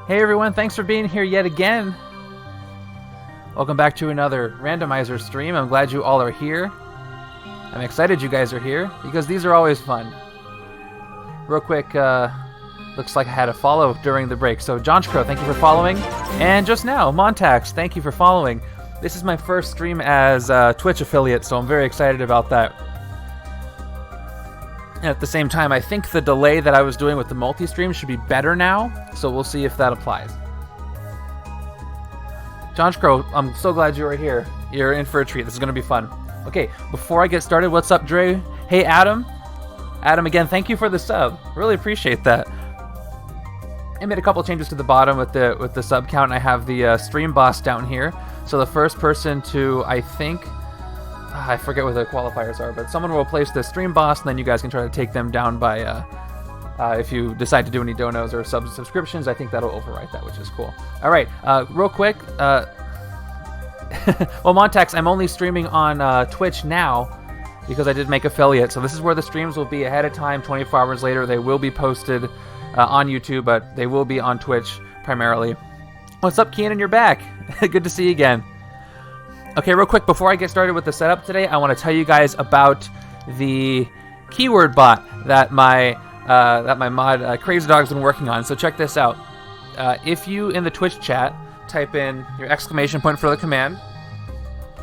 Hey everyone, thanks for being here yet again. Welcome back to another Randomizer stream. I'm glad you all are here. I'm excited you guys are here because these are always fun. Real quick, looks like I had a follow during the break. So John Crow, thank you for following. And just now, Montax, thank you for following. This is my first stream as a Twitch affiliate, so I'm very excited about that. And at the same time, I think the delay that I was doing with the multi-stream should be better now, so we'll see if that applies. John Crow, I'm so glad you are here. You're in for a treat. This is going to be fun. Okay, before I get started, what's up, Dre? Hey, Adam. Adam, again, thank you for the sub. Really appreciate that. I made a couple changes to the bottom with the sub count, and I have the stream boss down here. So the first person to, I think, I forget what the qualifiers are, but someone will place the stream boss, and then you guys can try to take them down by, if you decide to do any donos or subscriptions, I think that'll overwrite that, which is cool. All right, real quick, well, Montax, I'm only streaming on Twitch now because I did make affiliate, so this is where the streams will be ahead of time, 24 hours later. They will be posted on YouTube, but they will be on Twitch primarily. What's up, Keenan? You're back. Good to see you again. Okay, real quick, before I get started with the setup today, I want to tell you guys about the keyword bot that my mod Crazy Dog's been working on. So check this out. If you, in the Twitch chat, type in your exclamation point for the command,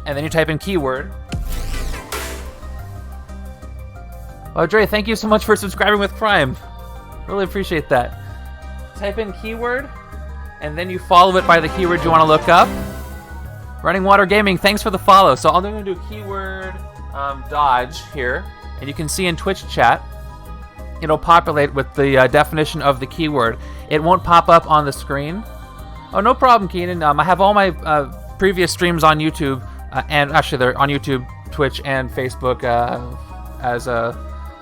and then you type in keyword. Oh, Dre, thank you so much for subscribing with Prime. Really appreciate that. Type in keyword, and then you follow it by the keyword you want to look up. Running Water Gaming, thanks for the follow. So I'm going to do keyword dodge here, and you can see in Twitch chat, it'll populate with the definition of the keyword. It won't pop up on the screen. Oh, no problem, Keenan. I have all my previous streams on YouTube, and actually they're on YouTube, Twitch, and Facebook as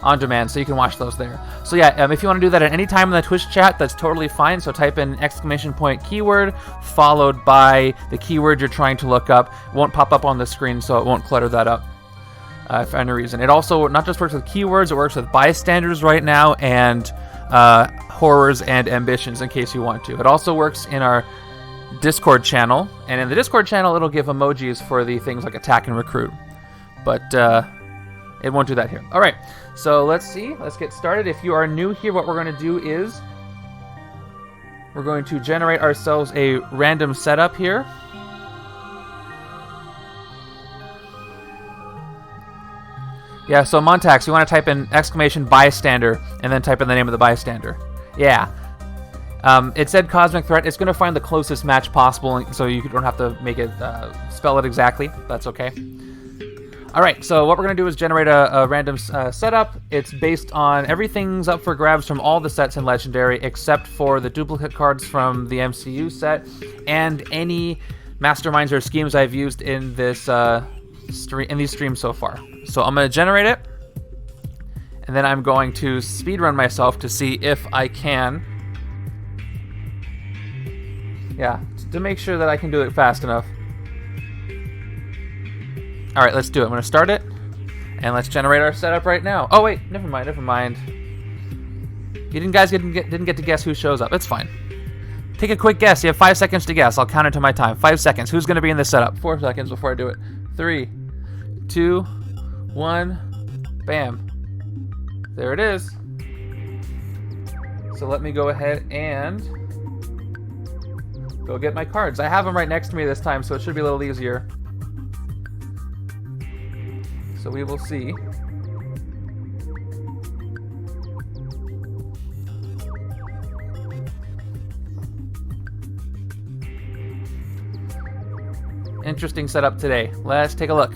on demand, so you can watch those there. So yeah, if you want to do that at any time in the Twitch chat, that's totally fine. So type in exclamation point keyword followed by the keyword you're trying to look up. It won't pop up on the screen, so it won't clutter that up for any reason. It also not just works with keywords, it works with bystanders right now and horrors and ambitions in case you want to. It also works in our Discord channel, and in the Discord channel it'll give emojis for the things like attack and recruit, but it won't do that here. All right, so let's get started. If you are new here, what we're going to do is we're going to generate ourselves a random setup here. Yeah, so Montax, you want to type in exclamation bystander and then type in the name of the bystander. Yeah. It said Cosmic Threat. It's going to find the closest match possible, so you don't have to make it spell it exactly. That's okay. All right, so what we're going to do is generate a random setup. It's based on everything's up for grabs from all the sets in Legendary except for the duplicate cards from the MCU set and any masterminds or schemes I've used in this in these streams so far. So I'm going to generate it, and then I'm going to speedrun myself to see if I can. Yeah, to make sure that I can do it fast enough. All right, let's do it. I'm going to start it, and let's generate our setup right now. Oh, wait, never mind. You guys didn't get to guess who shows up. It's fine. Take a quick guess. You have 5 seconds to guess. I'll count it to my time. 5 seconds. Who's going to be in this setup? 4 seconds before I do it. 3, 2, 1, bam. There it is. So let me go ahead and go get my cards. I have them right next to me this time, so it should be a little easier. So we will see. Interesting setup today. Let's take a look.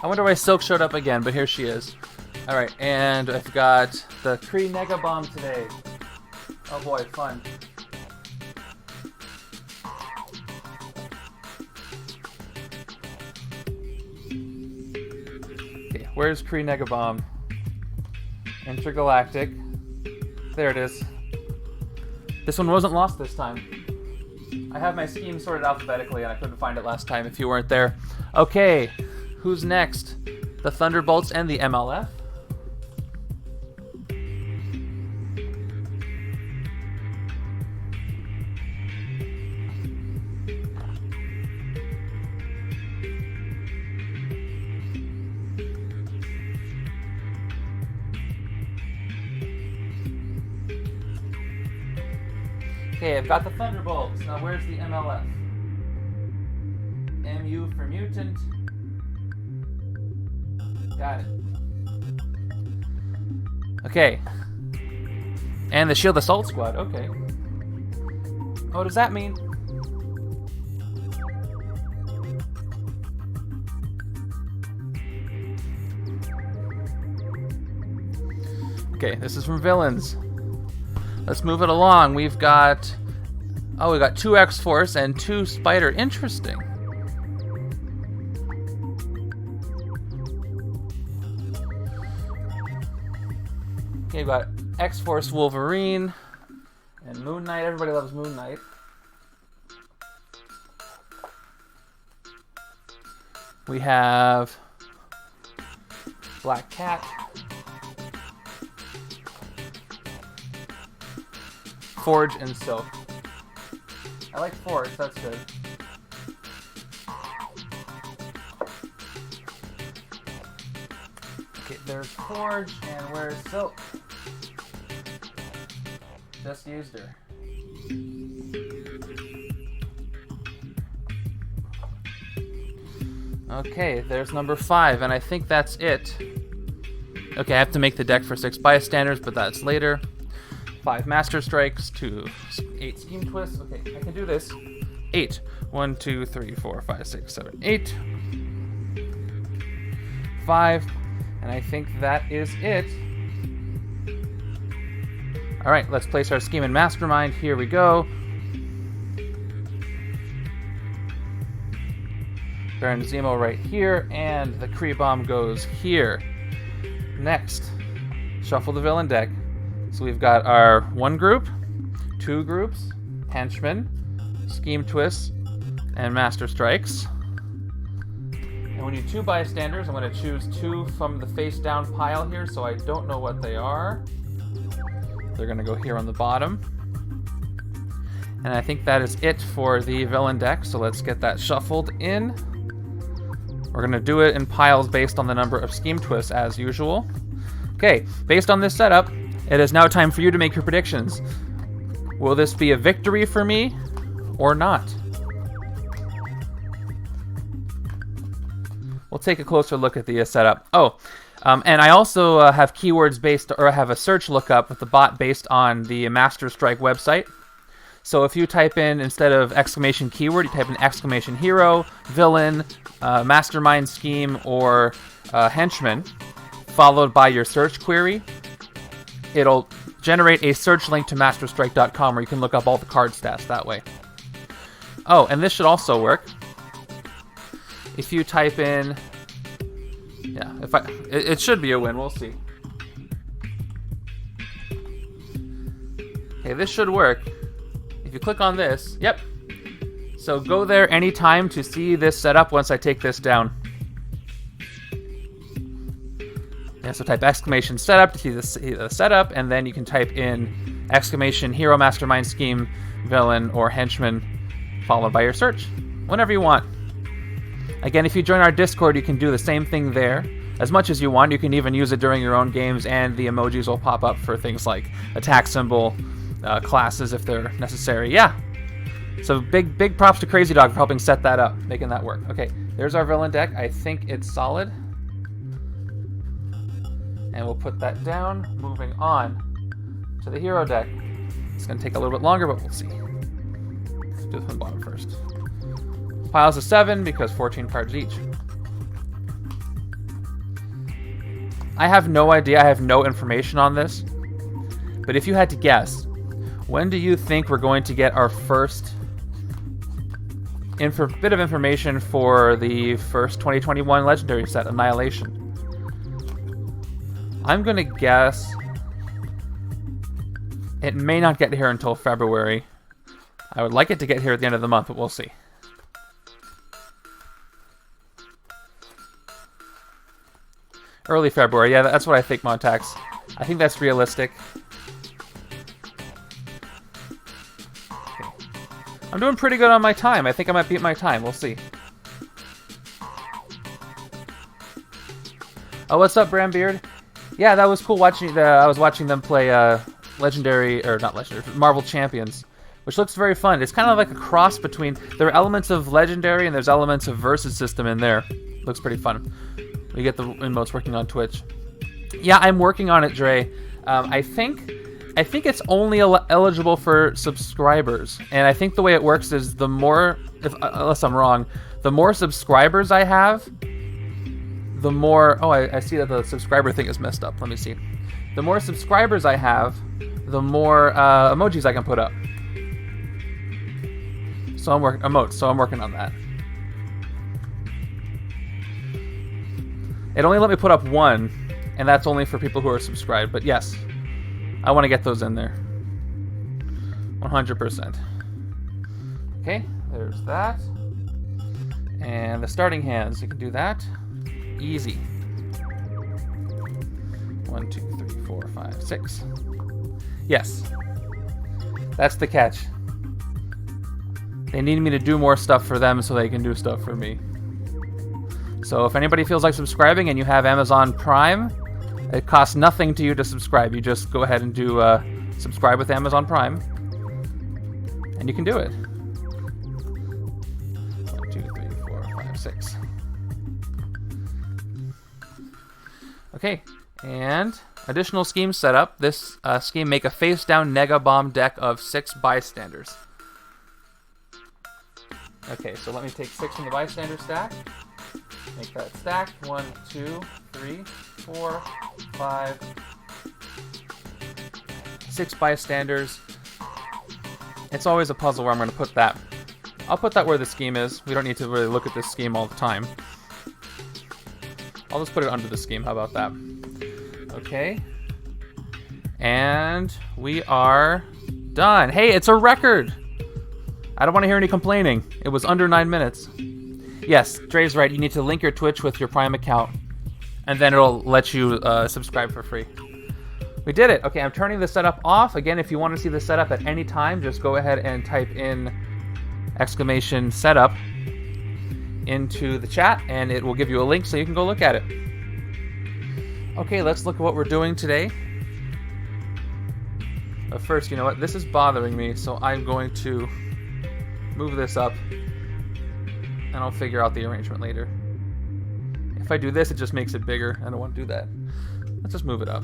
I wonder why Silk showed up again, but here she is. Alright, and I've got the Kree Nega-Bomb today. Oh boy, fun. Where's Kree Nega-Bomb? Intergalactic. There it is. This one wasn't lost this time. I have my scheme sorted alphabetically and I couldn't find it last time if you weren't there. Okay, who's next? The Thunderbolts and the MLF. Okay, I've got the Thunderbolts. Now where's the MLF? MU for mutant. Got it. Okay. And the S.H.I.E.L.D. Assault Squad. Okay. What does that mean? Okay, this is from Villains. Let's move it along. We've got... Oh, we got 2 X-Force and 2 Spider. Interesting. Okay, we've got X-Force Wolverine and Moon Knight. Everybody loves Moon Knight. We have Black Cat. Forge and Silk. I like Forge, that's good. Okay, there's Forge, and where's Silk? Just used her. Okay, there's number 5, and I think that's it. Okay, I have to make the deck for 6 bystanders, but that's later. 5 Master Strikes, 8 Scheme Twists. Okay, I can do this. 8. 1, 2, 3, 4, 5, 6, 7, 8. 5. And I think that is it. Alright, let's place our scheme in Mastermind. Here we go. Baron Zemo right here, and the Kree Bomb goes here. Next, shuffle the villain deck. So we've got our 1 group, 2 groups, Henchmen, Scheme Twists, and Master Strikes. And we need 2 bystanders. I'm going to choose 2 from the face down pile here, so I don't know what they are. They're going to go here on the bottom. And I think that is it for the villain deck, so let's get that shuffled in. We're going to do it in piles based on the number of Scheme Twists as usual. Okay, based on this setup, it is now time for you to make your predictions. Will this be a victory for me or not? We'll take a closer look at the setup. Oh, and I also have keywords based, or I have a search lookup with the bot based on the Master Strike website. So if you type in, instead of exclamation keyword, you type in exclamation hero, villain, mastermind scheme, or henchman, followed by your search query, it'll generate a search link to masterstrike.com where you can look up all the card stats that way. Oh, and this should also work. If you type in... Yeah, it should be a win, we'll see. Okay, this should work. If you click on this, yep. So go there anytime to see this setup once I take this down. Yeah, so type exclamation setup to see the setup, and then you can type in exclamation hero, mastermind scheme, villain, or henchman, followed by your search, whenever you want. Again, if you join our Discord, you can do the same thing there as much as you want. You can even use it during your own games, and the emojis will pop up for things like attack symbol, classes if they're necessary. Yeah. So big props to Crazy Dog for helping set that up, making that work. Okay, there's our villain deck. I think it's solid. And we'll put that down. Moving on to the hero deck. It's going to take a little bit longer, but we'll see. Let's do it from the bottom first. Piles of 7 because 14 cards each. I have no idea. I have no information on this. But if you had to guess, when do you think we're going to get our first bit of information for the first 2021 Legendary set, Annihilation? I'm gonna guess it may not get here until February. I would like it to get here at the end of the month, but we'll see. Early February, yeah, that's what I think, Montax. I think that's realistic. Okay. I'm doing pretty good on my time. I think I might beat my time. We'll see. Oh, what's up, Brambeard? Yeah, that was cool watching. I was watching them play Legendary, or not Legendary, Marvel Champions, which looks very fun. It's kind of like a cross between. There are elements of Legendary and there's elements of Versus system in there. Looks pretty fun. We get the emotes working on Twitch. Yeah, I'm working on it, Dre. I think it's only eligible for subscribers, and I think the way it works is the more, unless I'm wrong, the more subscribers I have, the more. Oh, I see that the subscriber thing is messed up. Let me see. The more subscribers I have, the more emojis I can put up. So I'm working on that. It only let me put up one, and that's only for people who are subscribed. But yes, I want to get those in there. 100%. Okay, there's that. And the starting hands, you can do that. Easy. 1, 2, 3, 4, 5, 6. Yes. That's the catch. They need me to do more stuff for them so they can do stuff for me. So if anybody feels like subscribing and you have Amazon Prime, it costs nothing to you to subscribe. You just go ahead and do subscribe with Amazon Prime, and you can do it. 1, 2, 3, 4, 5, 6. Okay, and additional scheme setup. This scheme, make a face-down Nega-Bomb deck of 6 bystanders. Okay, so let me take 6 from the bystander stack. Make that stack. 1, 2, 3, 4, 5, 6 bystanders. It's always a puzzle where I'm going to put that. I'll put that where the scheme is. We don't need to really look at this scheme all the time. I'll just put it under the scheme. How about that? Okay. And we are done. Hey, it's a record! I don't want to hear any complaining. It was under 9 minutes. Yes, Dre's right. You need to link your Twitch with your Prime account, and then it'll let you subscribe for free. We did it. Okay, I'm turning the setup off. Again, if you want to see the setup at any time, just go ahead and type in !setup into the chat, and it will give you a link so you can go look at it. Okay, let's look at what we're doing today. But first, you know what? This is bothering me, so I'm going to move this up, and I'll figure out the arrangement later. If I do this, it just makes it bigger. I don't want to do that. Let's just move it up.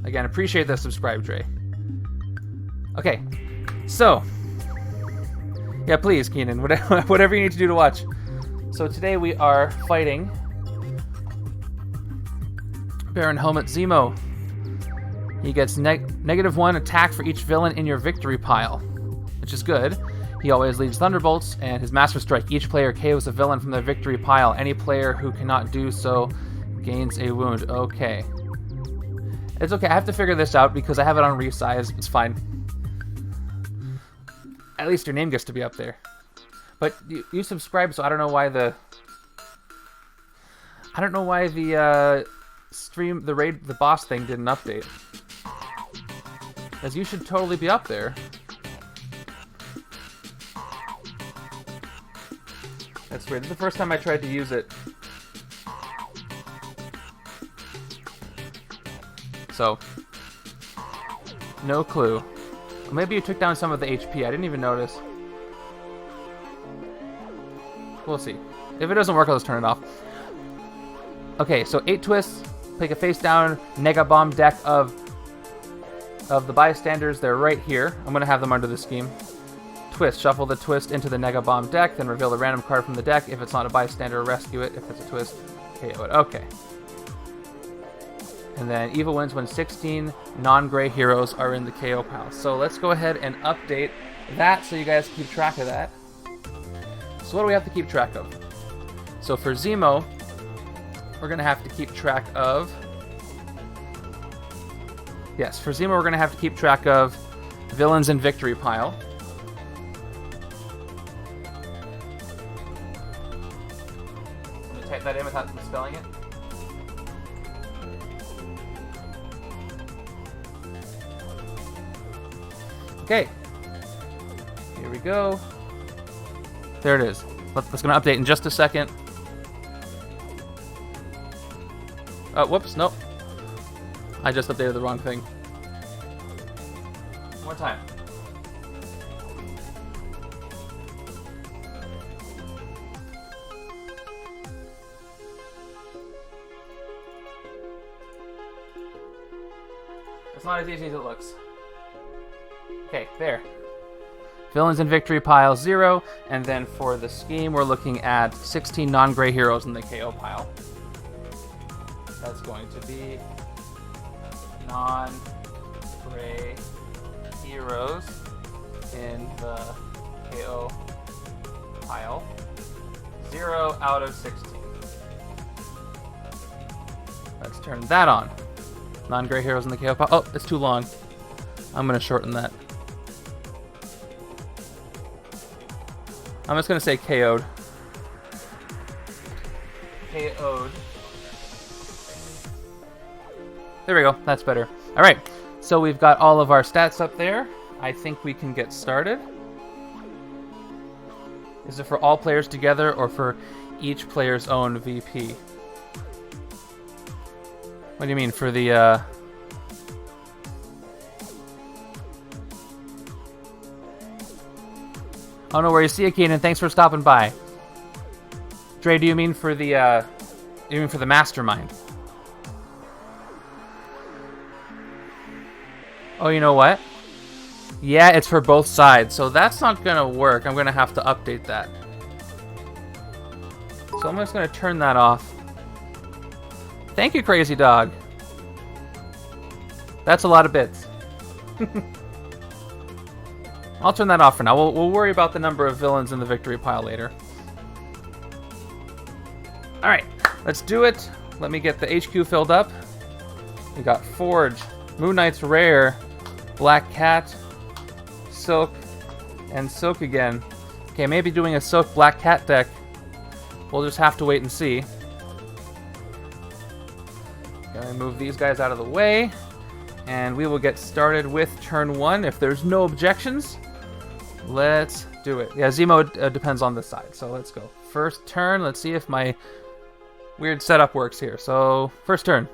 Again, appreciate the subscribe, Dre. Okay, so yeah, please, Keenan, whatever you need to do to watch. So today we are fighting Baron Helmut Zemo. He gets -1 attack for each villain in your victory pile, which is good. He always leads Thunderbolts, and his Master Strike. Each player KOs a villain from their victory pile. Any player who cannot do so gains a wound. Okay. It's okay, I have to figure this out because I have it on resize. It's fine. At least your name gets to be up there. But you subscribe, so I don't know why the stream, the boss thing didn't update. Because you should totally be up there. That's weird. This is the first time I tried to use it. So, no clue. Maybe you took down some of the HP. I didn't even notice. We'll see. If it doesn't work, I'll just turn it off. Okay, so 8 twists. Take a face down Nega-Bomb deck of the bystanders. They're right here. I'm going to have them under the scheme. Twist. Shuffle the twist into the Nega-Bomb deck, then reveal a random card from the deck. If it's not a bystander, rescue it. If it's a twist, KO it. Okay. And then evil wins when 16 non-gray heroes are in the KO pile. So let's go ahead and update that so you guys keep track of that. So what do we have to keep track of? So for Zemo, we're going to have to keep track of Yes, for Zemo, we're going to have to keep track of villains in victory pile. Let me type that in without misspelling it. Okay. Here we go. There it is. That's going to update in just a second. Oh, whoops, nope. I just updated the wrong thing. One more time. It's not as easy as it looks. Okay, there. Villains in victory pile 0, and then for the scheme, we're looking at 16 non-gray heroes in the KO pile. That's going to be non-gray heroes in the KO pile. 0 out of 16. Let's turn that on. Non-gray heroes in the KO pile. Oh, it's too long. I'm going to shorten that. I'm just going to say KO'd. KO'd. There we go. That's better. All right. So we've got all of our stats up there. I think we can get started. Is it for all players together or for each player's own VP? What do you mean for the... Oh, no worries. See you, Keenan. Thanks for stopping by. Dre, do you mean for the, Mastermind? Oh, you know what? Yeah, it's for both sides, so that's not gonna work. I'm gonna have to update that. So I'm just gonna turn that off. Thank you, Crazy Dog. That's a lot of bits. I'll turn that off for now. We'll worry about the number of villains in the victory pile later. Alright, let's do it. Let me get the HQ filled up. We got Forge, Moon Knight's Rare, Black Cat, Silk, and Silk again. Okay, maybe doing a Silk Black Cat deck. We'll just have to wait and see. Gonna move these guys out of the way. And we will get started with turn 1 if there's no objections. Let's do it. Yeah, Zemo depends on this side, so let's go. First turn, let's see if my weird setup works here. So, first turn.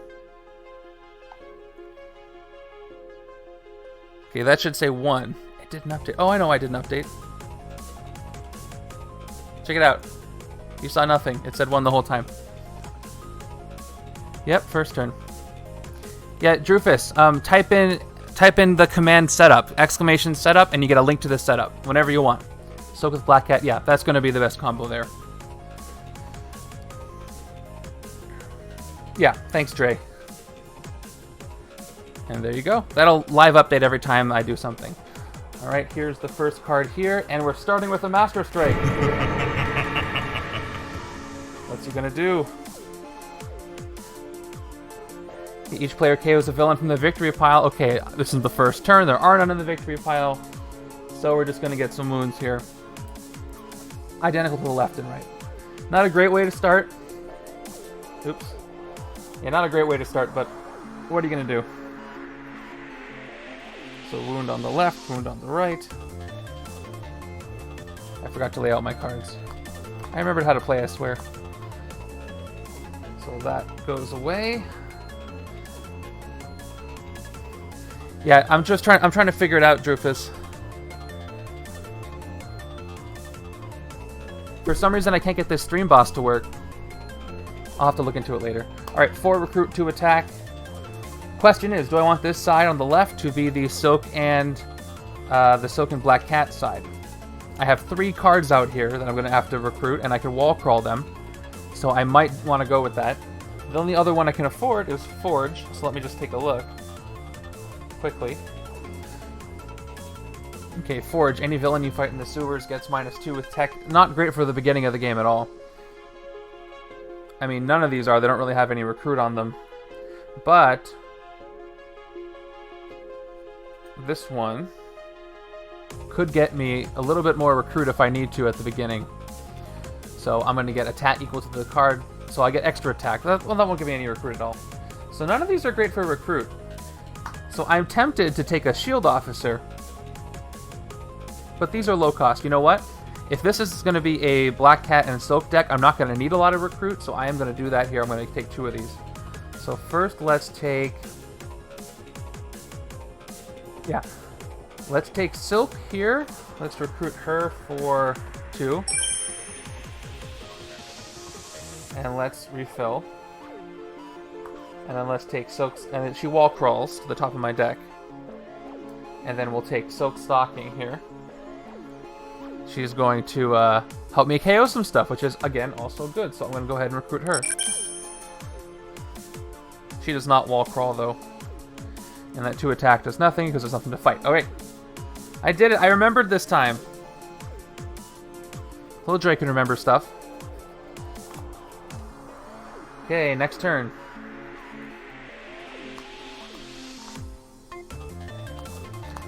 Okay, that should say 1. It didn't update. Oh, I know I didn't update. Check it out. You saw nothing. It said 1 the whole time. Yep, first turn. Yeah, Drufus, type in the command setup, exclamation setup, and you get a link to the setup whenever you want. Soak with Black Cat, yeah, that's going to be the best combo there. Yeah, thanks, Dre. And there you go. That'll live update every time I do something. All right, here's the first card here, and we're starting with a Master Strike. What's he gonna do? Each player KOs a villain from the victory pile. Okay, this is the first turn. There are none in the victory pile. So we're just going to get some wounds here. Identical to the left and right. Not a great way to start. Oops. Yeah, not a great way to start, but what are you going to do? So wound on the left, wound on the right. I forgot to lay out my cards. I remembered how to play, I swear. So that goes away. Yeah, I'm trying to figure it out, Drufus. For some reason, I can't get this stream boss to work. I'll have to look into it later. Alright, 4 recruit, 2 attack. Question is, do I want this side on the left to be the Silk and Black Cat side? I have 3 cards out here that I'm going to have to recruit, and I can wall crawl them. So I might want to go with that. The only other one I can afford is Forge, so let me just take a look. Quickly. Okay, Forge. Any villain you fight in the sewers gets -2 with tech. Not great for the beginning of the game at all. I mean, none of these are. They don't really have any recruit on them. But this one could get me a little bit more recruit if I need to at the beginning. So I'm going to get attack equal to the card, so I get extra attack. Well, that won't give me any recruit at all. So none of these are great for recruit. So I'm tempted to take a S.H.I.E.L.D. officer, but these are low cost. You know what? If this is going to be a Black Cat and Silk deck, I'm not going to need a lot of recruit, so I am going to do that here. I'm going to take 2 of these. So first, let's take... Yeah. Let's take Silk here. Let's recruit her for 2. And let's refill. And then let's take Silk's... And then she wall crawls to the top of my deck. And then we'll take Silk Stocking here. She's going to help me KO some stuff, which is, again, also good. So I'm going to go ahead and recruit her. She does not wall crawl, though. And that 2 attack does nothing because there's nothing to fight. Okay. I did it. I remembered this time. Little Dre can remember stuff. Okay, next turn.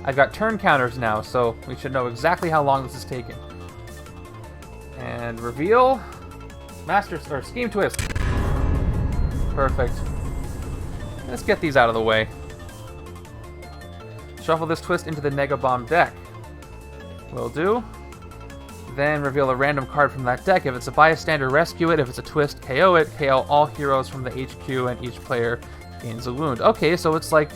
I've got turn counters now, so we should know exactly how long this is taking. And reveal, Scheme Twist. Perfect. Let's get these out of the way. Shuffle this twist into the Nega-Bomb deck. Will do. Then reveal a random card from that deck. If it's a bystander, rescue it. If it's a twist, KO it. KO all heroes from the HQ, and each player gains a wound. Okay, so it's like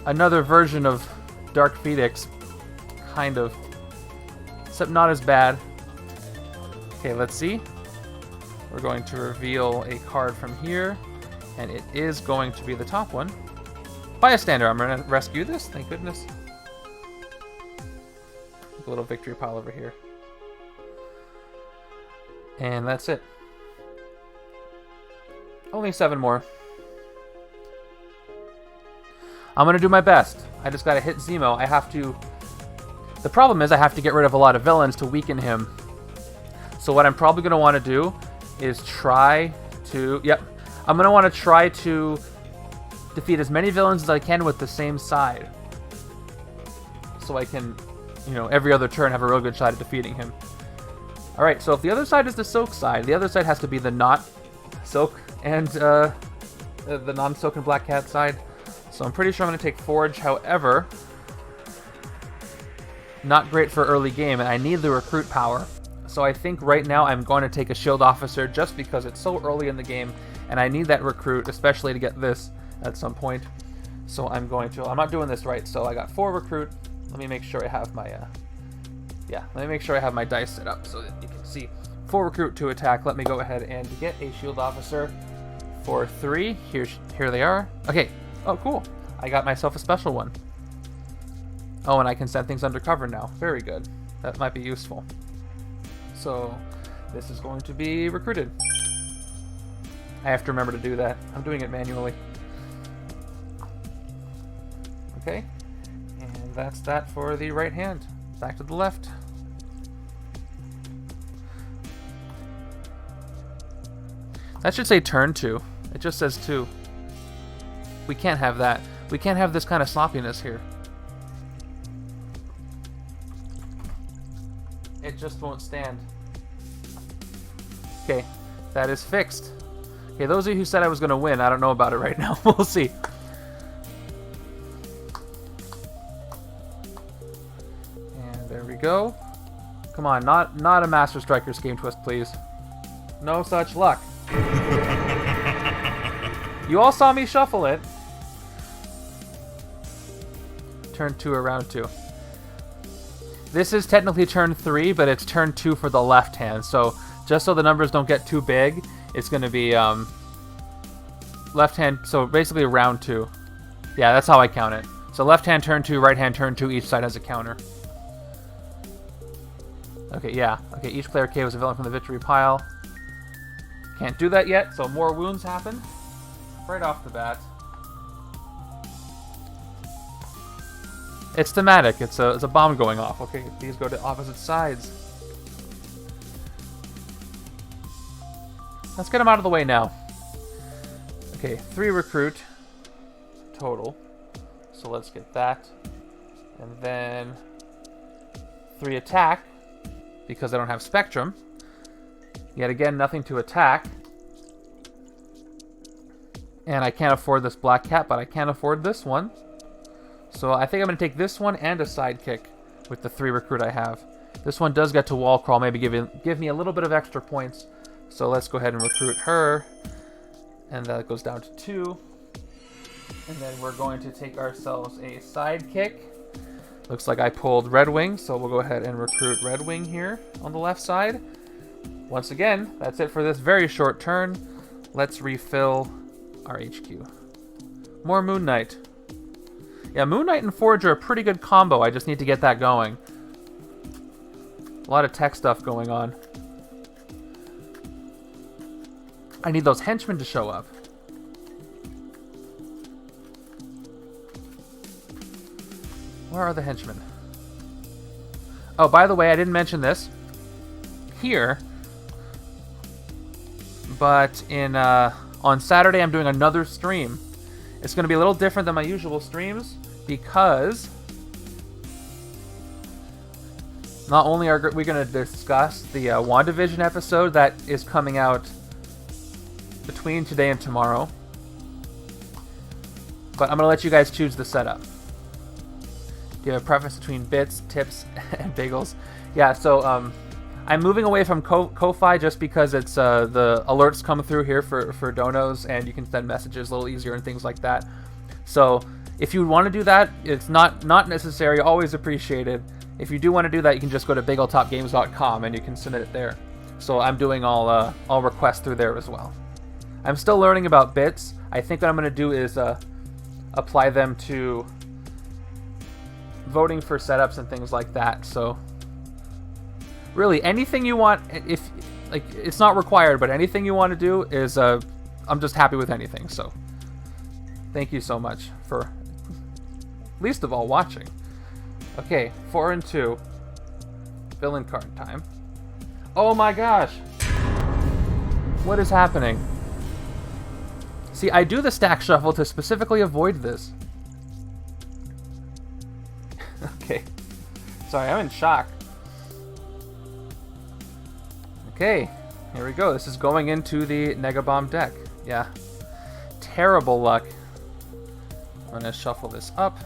another version of Dark Phoenix, kind of. Except not as bad. Okay, let's see. We're going to reveal a card from here, and it is going to be the top one. Bystander, I'm going to rescue this, thank goodness. A little victory pile over here. And that's it. Only 7 more. I'm going to do my best. I just got to hit Zemo. I have to... The problem is I have to get rid of a lot of villains to weaken him. So what I'm probably going to want to do is try to... Yep. I'm going to want to try to defeat as many villains as I can with the same side. So I can, you know, every other turn have a real good shot at defeating him. Alright, so if the other side is the Silk side, the other side has to be the not Silk and the non-Silk and Black Cat side. So I'm pretty sure I'm going to take Forge. However, not great for early game, and I need the recruit power. So I think right now I'm going to take a S.H.I.E.L.D. officer just because it's so early in the game, and I need that recruit, especially to get this at some point. So I'm going to... I'm not doing this right, so I got 4 recruit. Let me make sure I have my... let me make sure I have my dice set up so that you can see. 4 recruit, 2 attack. Let me go ahead and get a S.H.I.E.L.D. officer for 3. Here they are. Okay. Oh, cool. I got myself a special one. Oh, and I can send things undercover now. Very good. That might be useful. So, this is going to be recruited. I have to remember to do that. I'm doing it manually. Okay. And that's that for the right hand. Back to the left. That should say turn 2. It just says 2. We can't have that. We can't have this kind of sloppiness here. It just won't stand. Okay, that is fixed. Okay, those of you who said I was going to win, I don't know about it right now. We'll see. And there we go. Come on, not a Master Striker Scheme Twist, please. No such luck. You all saw me shuffle it. Turn 2 or round 2. This is technically turn 3, but it's turn 2 for the left hand. So just so the numbers don't get too big, it's going to be left hand. So basically round 2. Yeah, that's how I count it. So left hand turn 2, right hand turn 2. Each side has a counter. Okay, yeah. Okay, each player KOs a villain from the victory pile. Can't do that yet, so more wounds happen right off the bat. It's thematic. It's a bomb going off. Okay, these go to opposite sides. Let's get them out of the way now. Okay, 3 recruit total. So let's get that. And then 3 attack, because I don't have Spectrum. Yet again, nothing to attack. And I can't afford this Black Cat, but I can't afford this one. So I think I'm going to take this one and a Sidekick with the 3 recruit I have. This one does get to Wall Crawl, maybe give me a little bit of extra points. So let's go ahead and recruit her. And that goes down to 2. And then we're going to take ourselves a Sidekick. Looks like I pulled Red Wing, so we'll go ahead and recruit Red Wing here on the left side. Once again, that's it for this very short turn. Let's refill our HQ. More Moon Knight. Yeah, Moon Knight and Forge are a pretty good combo. I just need to get that going. A lot of tech stuff going on. I need those henchmen to show up. Where are the henchmen? Oh, by the way, I didn't mention this here, but on Saturday I'm doing another stream. It's going to be a little different than my usual streams because not only are we going to discuss the WandaVision episode that is coming out between today and tomorrow, but I'm going to let you guys choose the setup. Do you have a preference between bits, tips, and bagels? Yeah, so I'm moving away from Ko-Fi just because it's the alerts come through here for donos, and you can send messages a little easier and things like that. So if you want to do that, it's not necessary, always appreciated. If you do want to do that, you can just go to BigOldTopGames.com and you can submit it there. So I'm doing all requests through there as well. I'm still learning about bits. I think what I'm going to do is apply them to voting for setups and things like that. So really, anything you want, if like it's not required, but anything you want to do is I'm just happy with anything. So thank you so much for least of all watching. Okay, 4 and 2. Villain card time. Oh my gosh! What is happening? See, I do the stack shuffle to specifically avoid this. Okay. Sorry, I'm in shock. Okay, here we go. This is going into the Nega-Bomb deck. Yeah. Terrible luck. I'm going to shuffle this up.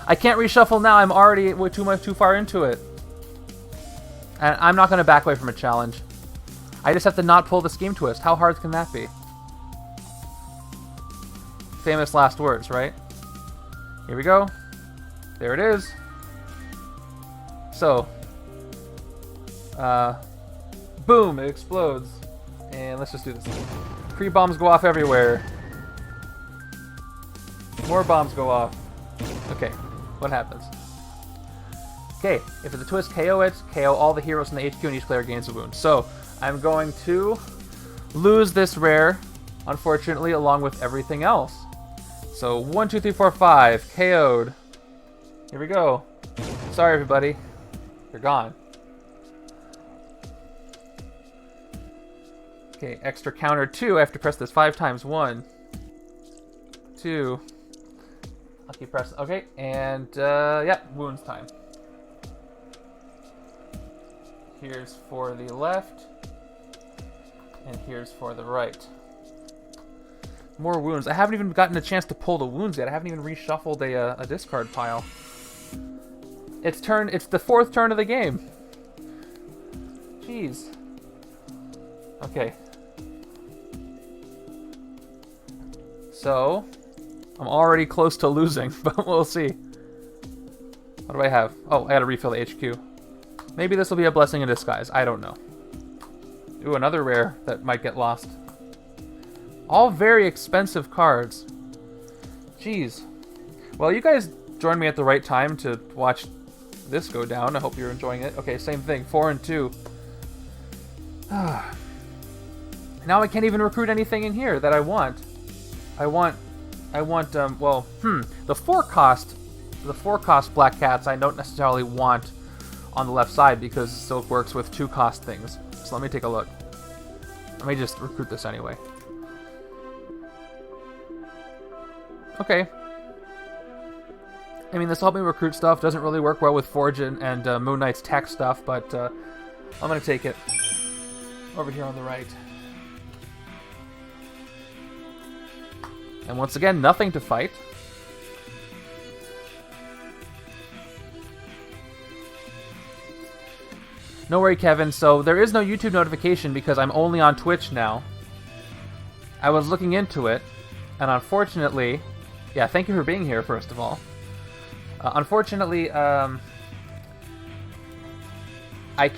I can't reshuffle now. I'm already too far into it. And I'm not going to back away from a challenge. I just have to not pull the Scheme Twist. How hard can that be? Famous last words, right? Here we go. There it is. So, boom, it explodes. And let's just do this. Kree bombs go off everywhere. More bombs go off. Okay, what happens? Okay, if it's a twist, KO it. KO all the heroes in the HQ and each player gains a wound. So, I'm going to lose this rare, unfortunately, along with everything else. So 1, 2, 3, 4, 5, KO'd. Here we go. Sorry, everybody. You're gone. Okay, extra counter 2. I have to press this 5 times. 1, 2. I'll keep pressing. Okay, and yeah, wounds time. Here's for the left. And here's for the right. More wounds. I haven't even gotten a chance to pull the wounds yet. I haven't even reshuffled a discard pile. It's the 4th turn of the game. Jeez. Okay. So, I'm already close to losing, but we'll see. What do I have? Oh, I gotta refill the HQ. Maybe this will be a blessing in disguise. I don't know. Ooh, another rare that might get lost. All very expensive cards. Jeez. Well, you guys joined me at the right time to watch this go down. I hope you're enjoying it. Okay, same thing. 4 and 2. Now I can't even recruit anything in here that I want. The 4 cost Black Cats I don't necessarily want on the left side because Silk works with 2 cost things. So let me take a look. Let me just recruit this anyway. Okay. I mean, this help me recruit stuff doesn't really work well with Forge and Moon Knight's tech stuff, but I'm going to take it over here on the right. And once again, nothing to fight. No worry, Kevin. So there is no YouTube notification because I'm only on Twitch now. I was looking into it, and unfortunately... Yeah, thank you for being here, first of all. Unfortunately, I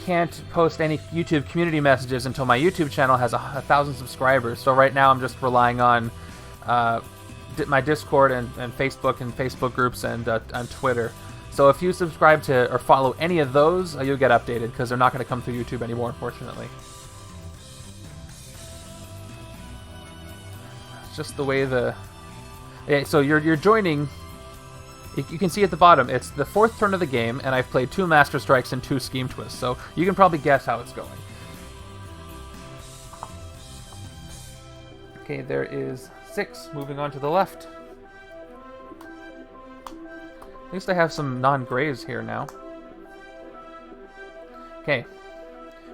can't post any YouTube community messages until my YouTube channel has 1,000 subscribers. So right now I'm just relying on my Discord and Facebook groups and on Twitter. So if you subscribe to or follow any of those, you'll get updated because they're not going to come through YouTube anymore, unfortunately. It's just the way the... Yeah, so you're joining... You can see at the bottom, it's the 4th turn of the game, and I've played 2 Master Strikes and 2 Scheme Twists, so you can probably guess how it's going. Okay, there is 6 moving on to the left. At least I have some non-grays here now. Okay,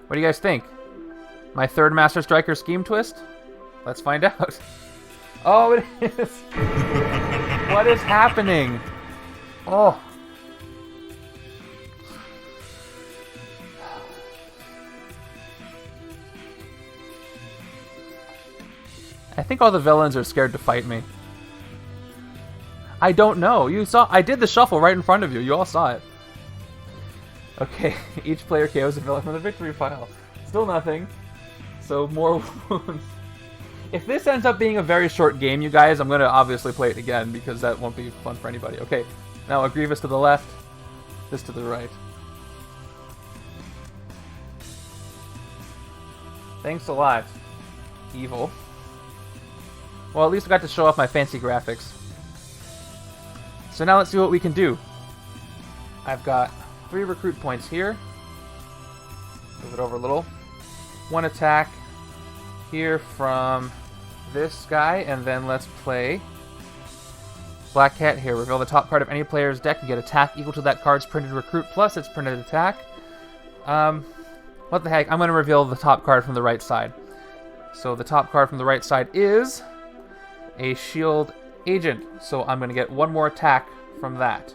what do you guys think? My 3rd Master Striker Scheme Twist? Let's find out. Oh, it is! What is happening? Oh. I think all the villains are scared to fight me. I don't know. You saw... I did the shuffle right in front of you. You all saw it. Okay. Each player KOs a villain from the victory pile. Still nothing. So more wounds. If this ends up being a very short game, you guys, I'm going to obviously play it again because that won't be fun for anybody. Okay. Now a Grievous to the left, this to the right. Thanks a lot, Evil. Well, at least I got to show off my fancy graphics. So now let's see what we can do. I've got 3 recruit points here. Move it over a little. 1 attack here from this guy, and then let's play Black Cat here. Reveal the top card of any player's deck. You get attack equal to that card's printed recruit plus its printed attack. What the heck? I'm going to reveal the top card from the right side. So the top card from the right side is a S.H.I.E.L.D. agent. So I'm going to get 1 more attack from that.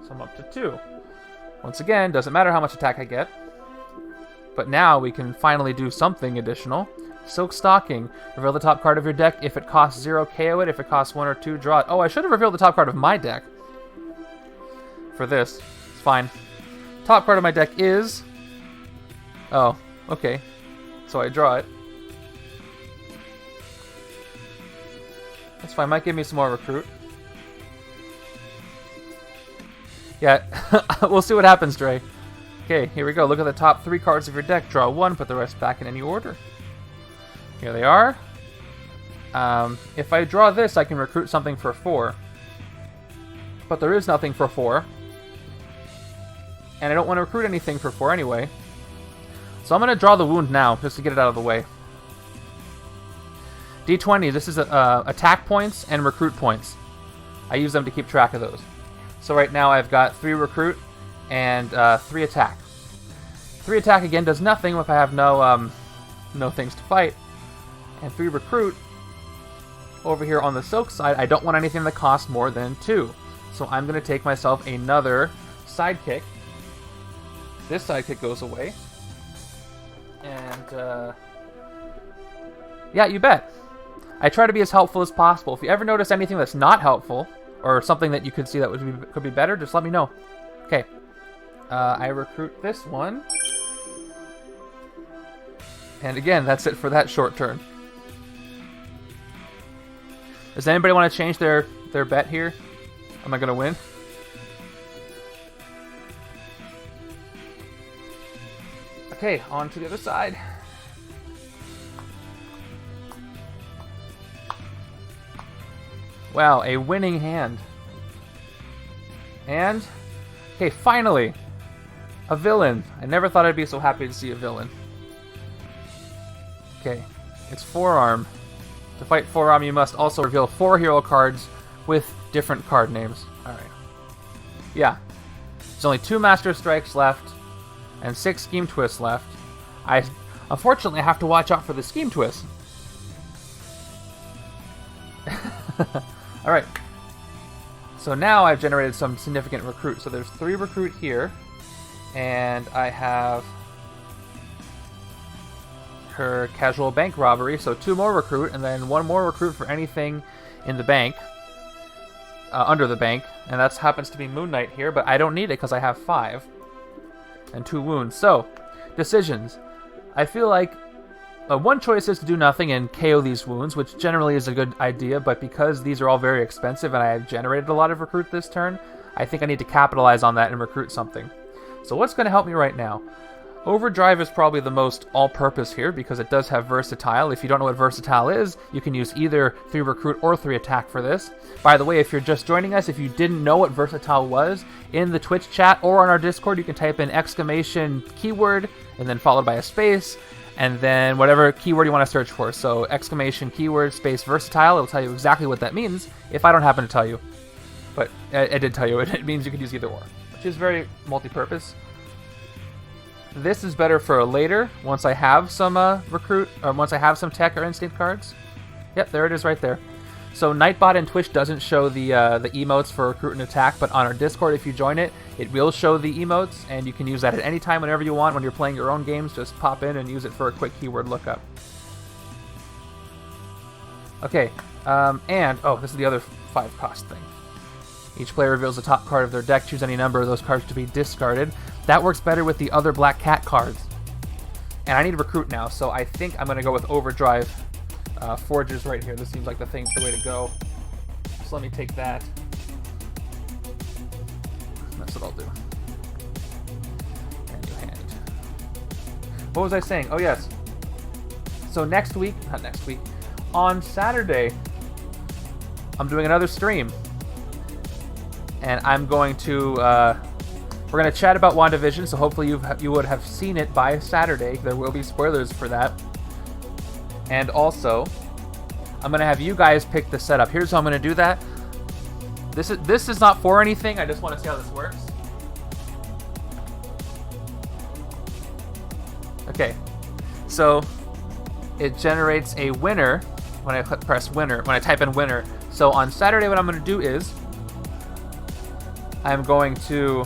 So I'm up to 2. Once again, doesn't matter how much attack I get. But now we can finally do something additional. Silk Stocking. Reveal the top card of your deck. If it costs 0, KO it. If it costs 1 or 2, draw it. Oh, I should have revealed the top card of my deck. For this. It's fine. Top card of my deck is... Oh, okay. So I draw it. That's fine. Might give me some more recruit. Yeah, we'll see what happens, Dre. Okay, here we go. Look at the top 3 cards of your deck. Draw 1, put the rest back in any order. Here they are. If I draw this, I can recruit something for 4. But there is nothing for 4. And I don't want to recruit anything for 4 anyway. So I'm going to draw the wound now, just to get it out of the way. D20, this is attack points and recruit points. I use them to keep track of those. So right now I've got 3 recruit and 3 attack. 3 attack again does nothing if I have no things to fight. And 3 recruit, over here on the Silk side, I don't want anything that costs more than 2. So I'm going to take myself another sidekick. This sidekick goes away. And, yeah, you bet. I try to be as helpful as possible. If you ever notice anything that's not helpful, or something that you could see that could be better, just let me know. Okay. I recruit this one. And again, that's it for that short turn. Does anybody want to change their bet here? Am I going to win? Okay, on to the other side. Wow, a winning hand. And, okay, finally, A villain. I never thought I'd be so happy to see a villain. Okay, it's Forearm. To fight Forearm, you must also reveal 4 hero cards with different card names. Alright. Yeah. There's only 2 Master Strikes left, and 6 Scheme Twists left. I unfortunately have to watch out for the Scheme Twist. Alright. So now I've generated some significant recruit. So there's 3 recruit here, and I have her casual bank robbery, so 2 more recruit, and then 1 more recruit for anything in the bank, under the bank, and that happens to be Moon Knight here, but I don't need it because I have 5 and 2 wounds. So, decisions. I feel like one choice is to do nothing and KO these wounds, which generally is a good idea, but because these are all very expensive and I have generated a lot of recruit this turn, I think I need to capitalize on that and recruit something. So what's going to help me right now? Overdrive is probably the most all-purpose here because it does have Versatile. If you don't know what Versatile is, you can use either 3 recruit or 3 attack for this. By the way, if you're just joining us, if you didn't know what Versatile was, in the Twitch chat or on our Discord, you can type in exclamation keyword and then followed by a space, and then whatever keyword you want to search for. So exclamation keyword space Versatile, it'll tell you exactly what that means if I don't happen to tell you. But I did tell you, it means you could use either or, which is very multi-purpose. This is better for later, once I have some recruit, or once I have some tech or instinct cards. Yep, there it is right there. So Nightbot and Twitch doesn't show the emotes for recruit and attack, but on our Discord, if you join it, it will show the emotes, and you can use that at any time whenever you want. When you're playing your own games, just pop in and use it for a quick keyword lookup. Okay, this is the other 5 cost thing. Each player reveals the top card of their deck. Choose any number of those cards to be discarded. That works better with the other Black Cat cards. And I need recruit now, so I think I'm going to go with Overdrive. Forges right here. This seems like the way to go. So let me take that. That's what I'll do. And you hand. What was I saying? Oh, yes. So not next week, on Saturday, I'm doing another stream. And I'm going to, we're going to chat about WandaVision, so hopefully you would have seen it by Saturday. There will be spoilers for that. And also, I'm going to have you guys pick the setup. Here's how I'm going to do that. This is not for anything. I just want to see how this works. Okay. So, it generates a winner when I press winner, when I type in winner. So on Saturday, what I'm going to do is, I'm going to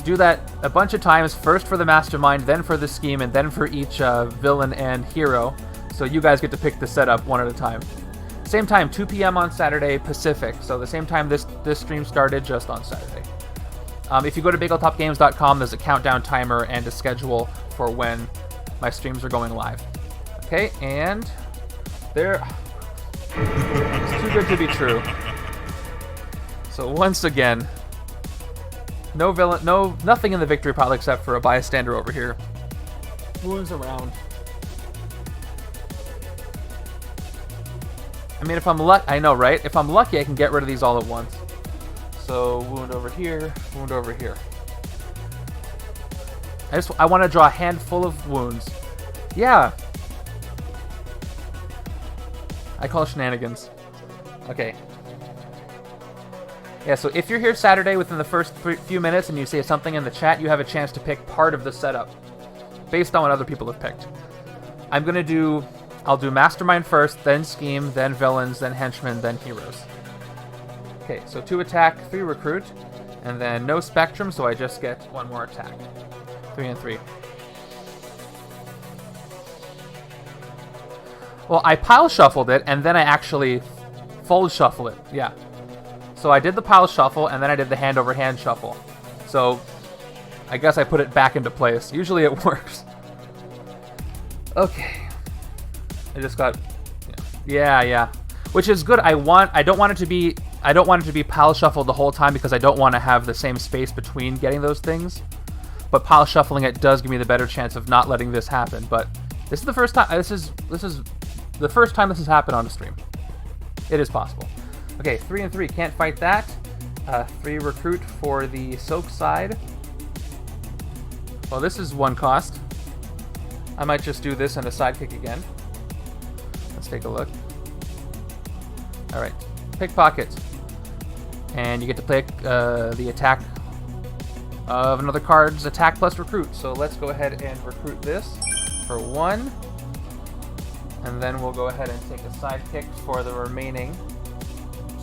do that a bunch of times, first for the Mastermind, then for the Scheme, and then for each villain and hero. So you guys get to pick the setup one at a time. Same time, 2 p.m. on Saturday Pacific. So the same time this stream started, just on Saturday. If you go to BagelTopGames.com, there's a countdown timer and a schedule for when my streams are going live. Okay, and there. It's too good to be true. So once again, nothing in the victory pile except for a bystander over here. Wounds around. I mean, if I'm lucky, I know, right? If I'm lucky, I can get rid of these all at once. So, wound over here, wound over here. I want to draw a handful of wounds. Yeah. I call shenanigans. Okay. Yeah, so if you're here Saturday within the first few minutes and you say something in the chat, you have a chance to pick part of the setup based on what other people have picked. I'll do Mastermind first, then Scheme, then Villains, then Henchmen, then Heroes. Okay, so 2 attack, 3 recruit, and then no Spectrum, so I just get 1 more attack. 3 and 3. Well, I pile shuffled it, and then I actually fold shuffle it. Yeah. So I did the pile shuffle, and then I did the hand over hand shuffle. So I guess I put it back into place. Usually it works. Okay. I just got, yeah. Which is good. I don't want it to be pile shuffled the whole time because I don't want to have the same space between getting those things. But pile shuffling it does give me the better chance of not letting this happen. But this is the first time. This is the first time this has happened on a stream. It is possible. Okay, 3 and 3. Can't fight that. 3 recruit for the soak side. Well, this is 1 cost. I might just do this and a sidekick again. Let's take a look. Alright. Pickpocket. And you get to play the attack of another card's attack plus recruit. So let's go ahead and recruit this for 1. And then we'll go ahead and take a sidekick for the remaining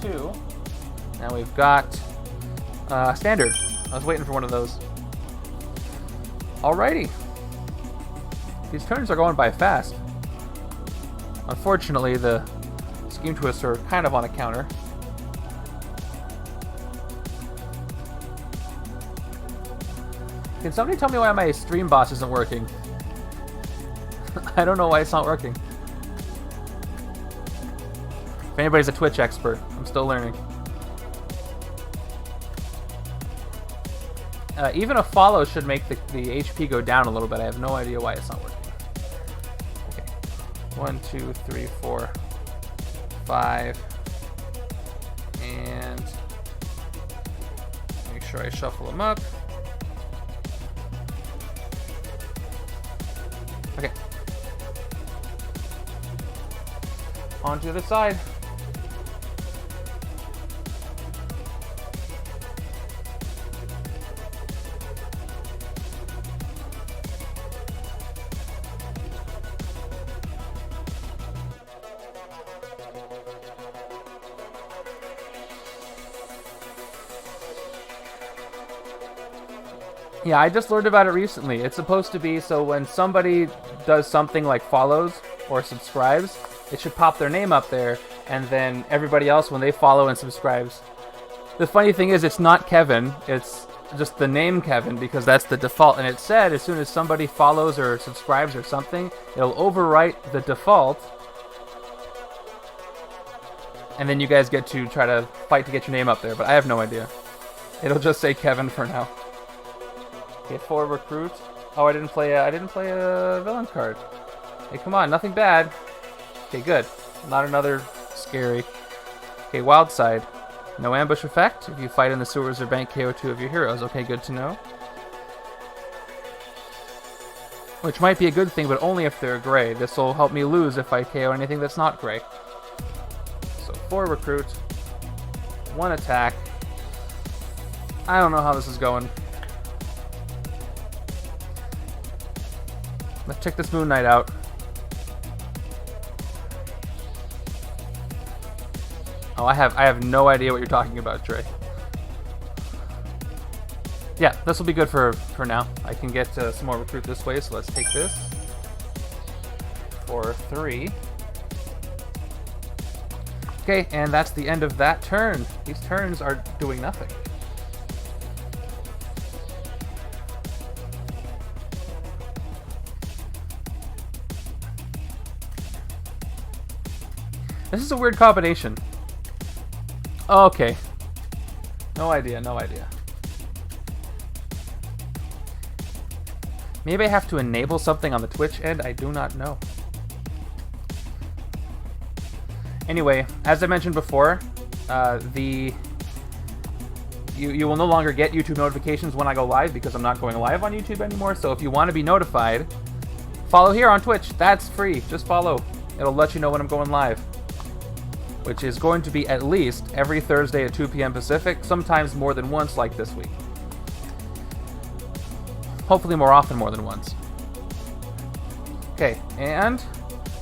2. Now we've got standard. I was waiting for one of those. Alrighty. These turns are going by fast. Unfortunately, the Scheme Twists are kind of on a counter. Can somebody tell me why my stream boss isn't working? I don't know why it's not working. If anybody's a Twitch expert, I'm still learning. Even a follow should make the HP go down a little bit. I have no idea why it's not working. Okay. 1, 2, 3, 4, 5. And make sure I shuffle them up. Okay. On to the other side. Yeah, I just learned about it recently. It's supposed to be so when somebody does something like follows or subscribes, it should pop their name up there, and then everybody else, when they follow and subscribes. The funny thing is, it's not Kevin, it's just the name Kevin, because that's the default. And it said as soon as somebody follows or subscribes or something, it'll overwrite the default, and then you guys get to try to fight to get your name up there, but I have no idea. It'll just say Kevin for now. Okay, 4 recruit. Oh, I didn't play a villain card. Hey, come on, nothing bad. Okay, good. Not another scary. Okay, wild side. No ambush effect. If you fight in the sewers or bank, KO 2 of your heroes. Okay, good to know. Which might be a good thing, but only if they're gray. This will help me lose if I KO anything that's not gray. So 4 recruit. 1 attack. I don't know how this is going. Let's check this Moon Knight out. Oh, I have no idea what you're talking about, Trey. Yeah, this will be good for now. I can get some more recruit this way, so let's take this. For 3. Okay, and that's the end of that turn. These turns are doing nothing. This is a weird combination. Oh, okay. No idea, no idea. Maybe I have to enable something on the Twitch end? I do not know. Anyway, as I mentioned before, you will no longer get YouTube notifications when I go live because I'm not going live on YouTube anymore. So if you want to be notified, follow here on Twitch. That's free. Just follow. It'll let you know when I'm going live, which is going to be at least every Thursday at 2 p.m. Pacific, sometimes more than once like this week. Hopefully more often more than once. Okay, and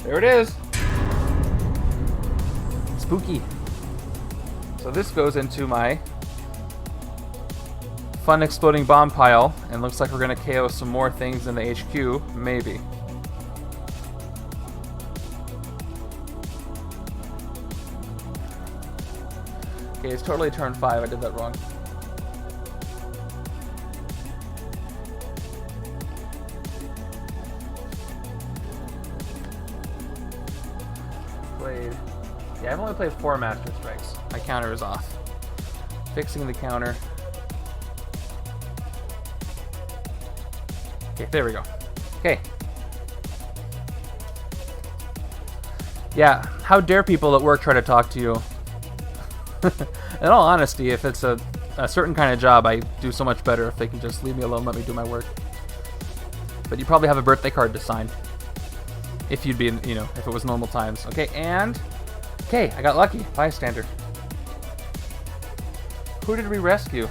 there it is. Spooky. So this goes into my fun exploding bomb pile, and looks like we're going to KO some more things in the HQ, maybe. Okay, it's totally turn 5. I did that wrong. Yeah, I've only played 4 Master Strikes. My counter is off. Fixing the counter. Okay, there we go. Okay. Yeah, how dare people at work try to talk to you? In all honesty, if it's a certain kind of job, I do so much better if they can just leave me alone, let me do my work. But you probably have a birthday card to sign. If you'd be, you know, if it was normal times. Okay, and... Okay, I got lucky. Bystander. Who did we rescue?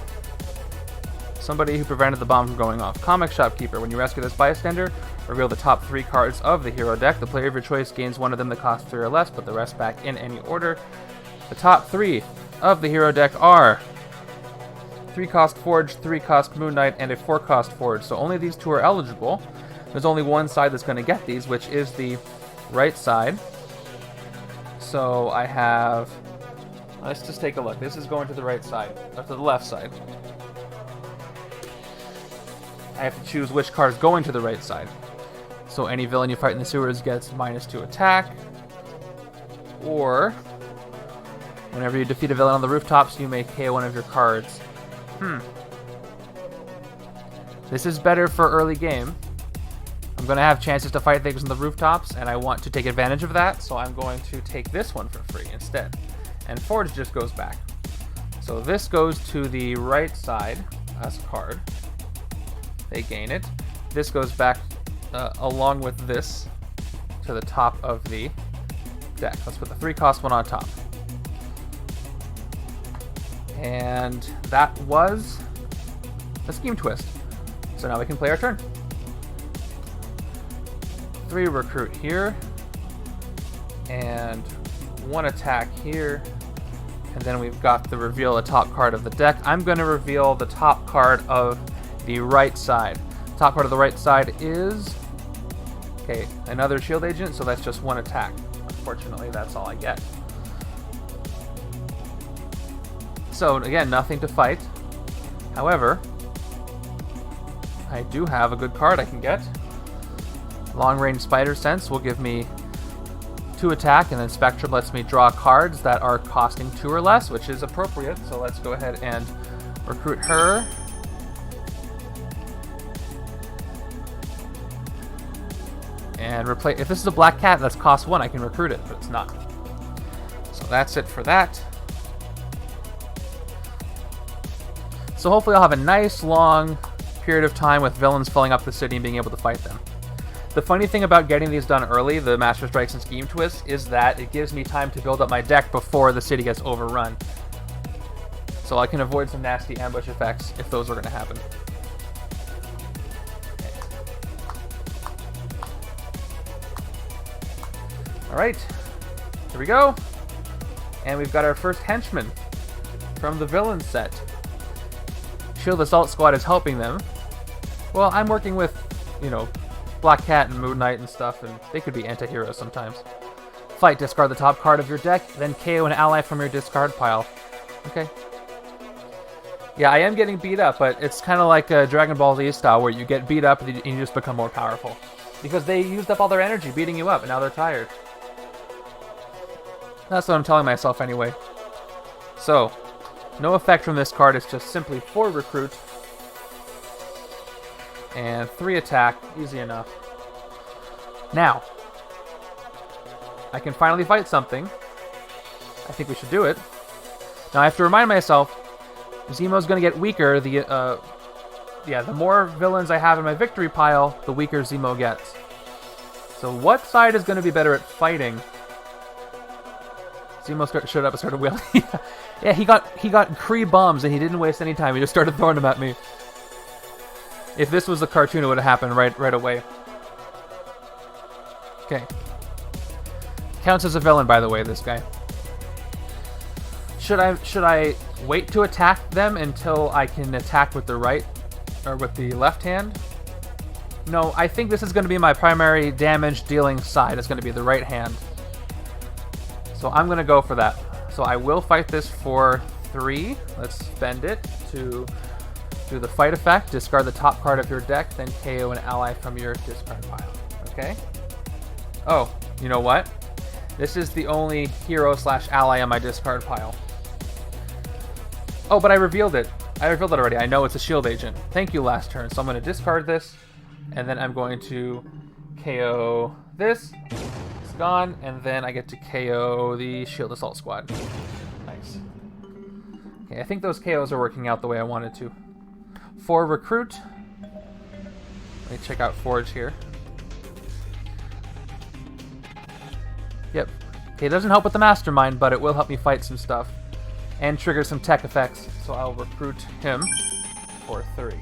Somebody who prevented the bomb from going off. Comic Shopkeeper. When you rescue this bystander, reveal the top 3 cards of the hero deck. The player of your choice gains one of them that costs 3 or less, but the rest back in any order. The top 3 of the hero deck are 3-cost Forge, 3-cost Moon Knight, and a 4-cost Forge. So only these 2 are eligible. There's only one side that's going to get these, which is the right side. So I have... Let's just take a look. This is going to the right side, or to the left side. I have to choose which card is going to the right side. So any villain you fight in the sewers gets -2 attack. Or, whenever you defeat a villain on the rooftops, you may KO one of your cards. This is better for early game. I'm going to have chances to fight things on the rooftops, and I want to take advantage of that, so I'm going to take this one for free instead. And Forge just goes back. So this goes to the right side as a card. They gain it. This goes back along with this to the top of the deck. Let's put the 3-cost one on top. And that was a Scheme Twist. So now we can play our turn. 3 recruit here, and 1 attack here, and then we've got the reveal the top card of the deck. I'm going to reveal the top card of the right side. Top card of the right side is, okay, another shield agent, so that's just 1 attack. Unfortunately, that's all I get. So again, nothing to fight. However, I do have a good card I can get. Long Range Spider Sense will give me 2 attack, and then Spectrum lets me draw cards that are costing 2 or less, which is appropriate. So let's go ahead and recruit her. And replace. If this is a Black Cat that's cost 1, I can recruit it, but it's not. So that's it for that. So hopefully I'll have a nice long period of time with villains filling up the city and being able to fight them. The funny thing about getting these done early, the Master Strikes and Scheme Twists, is that it gives me time to build up my deck before the city gets overrun. So I can avoid some nasty ambush effects if those are going to happen. Alright, here we go. And we've got our first Henchman from the villain set. S.H.I.E.L.D. Assault Squad is helping them. Well, I'm working with, you know, Black Cat and Moon Knight and stuff, and they could be anti-heroes sometimes. Fight, discard the top card of your deck, then KO an ally from your discard pile. Okay. Yeah, I am getting beat up, but it's kind of like a Dragon Ball Z style, where you get beat up and you just become more powerful. Because they used up all their energy beating you up, and now they're tired. That's what I'm telling myself anyway. So, no effect from this card, it's just simply 4 recruit. And 3 attack, easy enough. Now, I can finally fight something. I think we should do it. Now I have to remind myself, Zemo's going to get weaker. The more villains I have in my victory pile, the weaker Zemo gets. So what side is going to be better at fighting? Zemo showed up and started wailing. Yeah, he got Kree bombs and he didn't waste any time. He just started throwing them at me. If this was a cartoon, it would have happened right away. Okay. Counts as a villain, by the way, this guy. Should I wait to attack them until I can attack with the right or with the left hand? No, I think this is going to be my primary damage dealing side. It's going to be the right hand. So I'm going to go for that. So I will fight this for 3. Let's spend it to do the fight effect. Discard the top card of your deck, then KO an ally from your discard pile. Okay? Oh, you know what? This is the only hero/ally on my discard pile. Oh, but I revealed it. I revealed it already. I know it's a S.H.I.E.L.D. agent. Thank you, last turn. So I'm going to discard this, and then I'm going to KO this. It's gone, and then I get to KO the S.H.I.E.L.D. Assault Squad. Nice. Okay, I think those KOs are working out the way I wanted to. 4 recruit. Let me check out Forge here. Yep. Okay, it doesn't help with the Mastermind, but it will help me fight some stuff. And trigger some tech effects, so I'll recruit him for 3.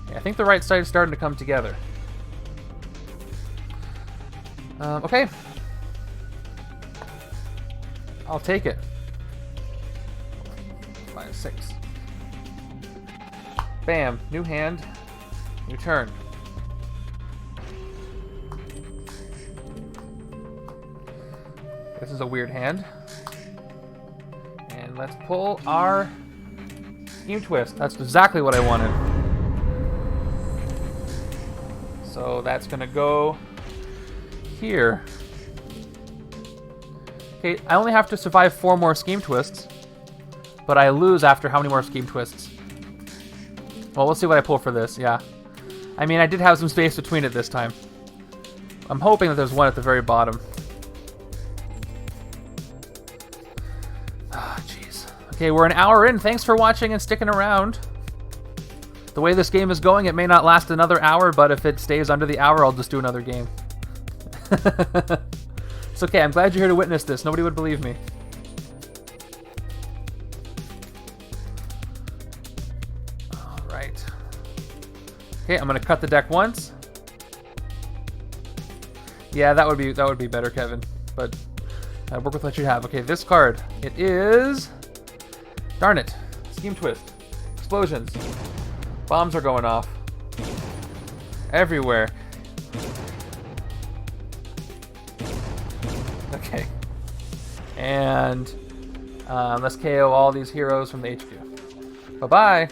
Yeah, I think the right side is starting to come together. Okay. I'll take it. 5, 6. Bam. New hand. New turn. This is a weird hand. And let's pull our Scheme Twist. That's exactly what I wanted. So that's going to go here. Okay, I only have to survive 4 more Scheme Twists, but I lose after how many more Scheme Twists? Well, we'll see what I pull for this, yeah. I mean, I did have some space between it this time. I'm hoping that there's one at the very bottom. Ah, jeez. Okay, we're an hour in. Thanks for watching and sticking around. The way this game is going, it may not last another hour, but if it stays under the hour, I'll just do another game. It's okay, I'm glad you're here to witness this. Nobody would believe me. Alright. Okay, I'm gonna cut the deck once. Yeah, that would be better, Kevin. But work with what you have. Okay, this card. It is... Darn it. Scheme Twist. Explosions. Bombs are going off. Everywhere. Okay. And let's KO all these heroes from the HQ. Bye-bye.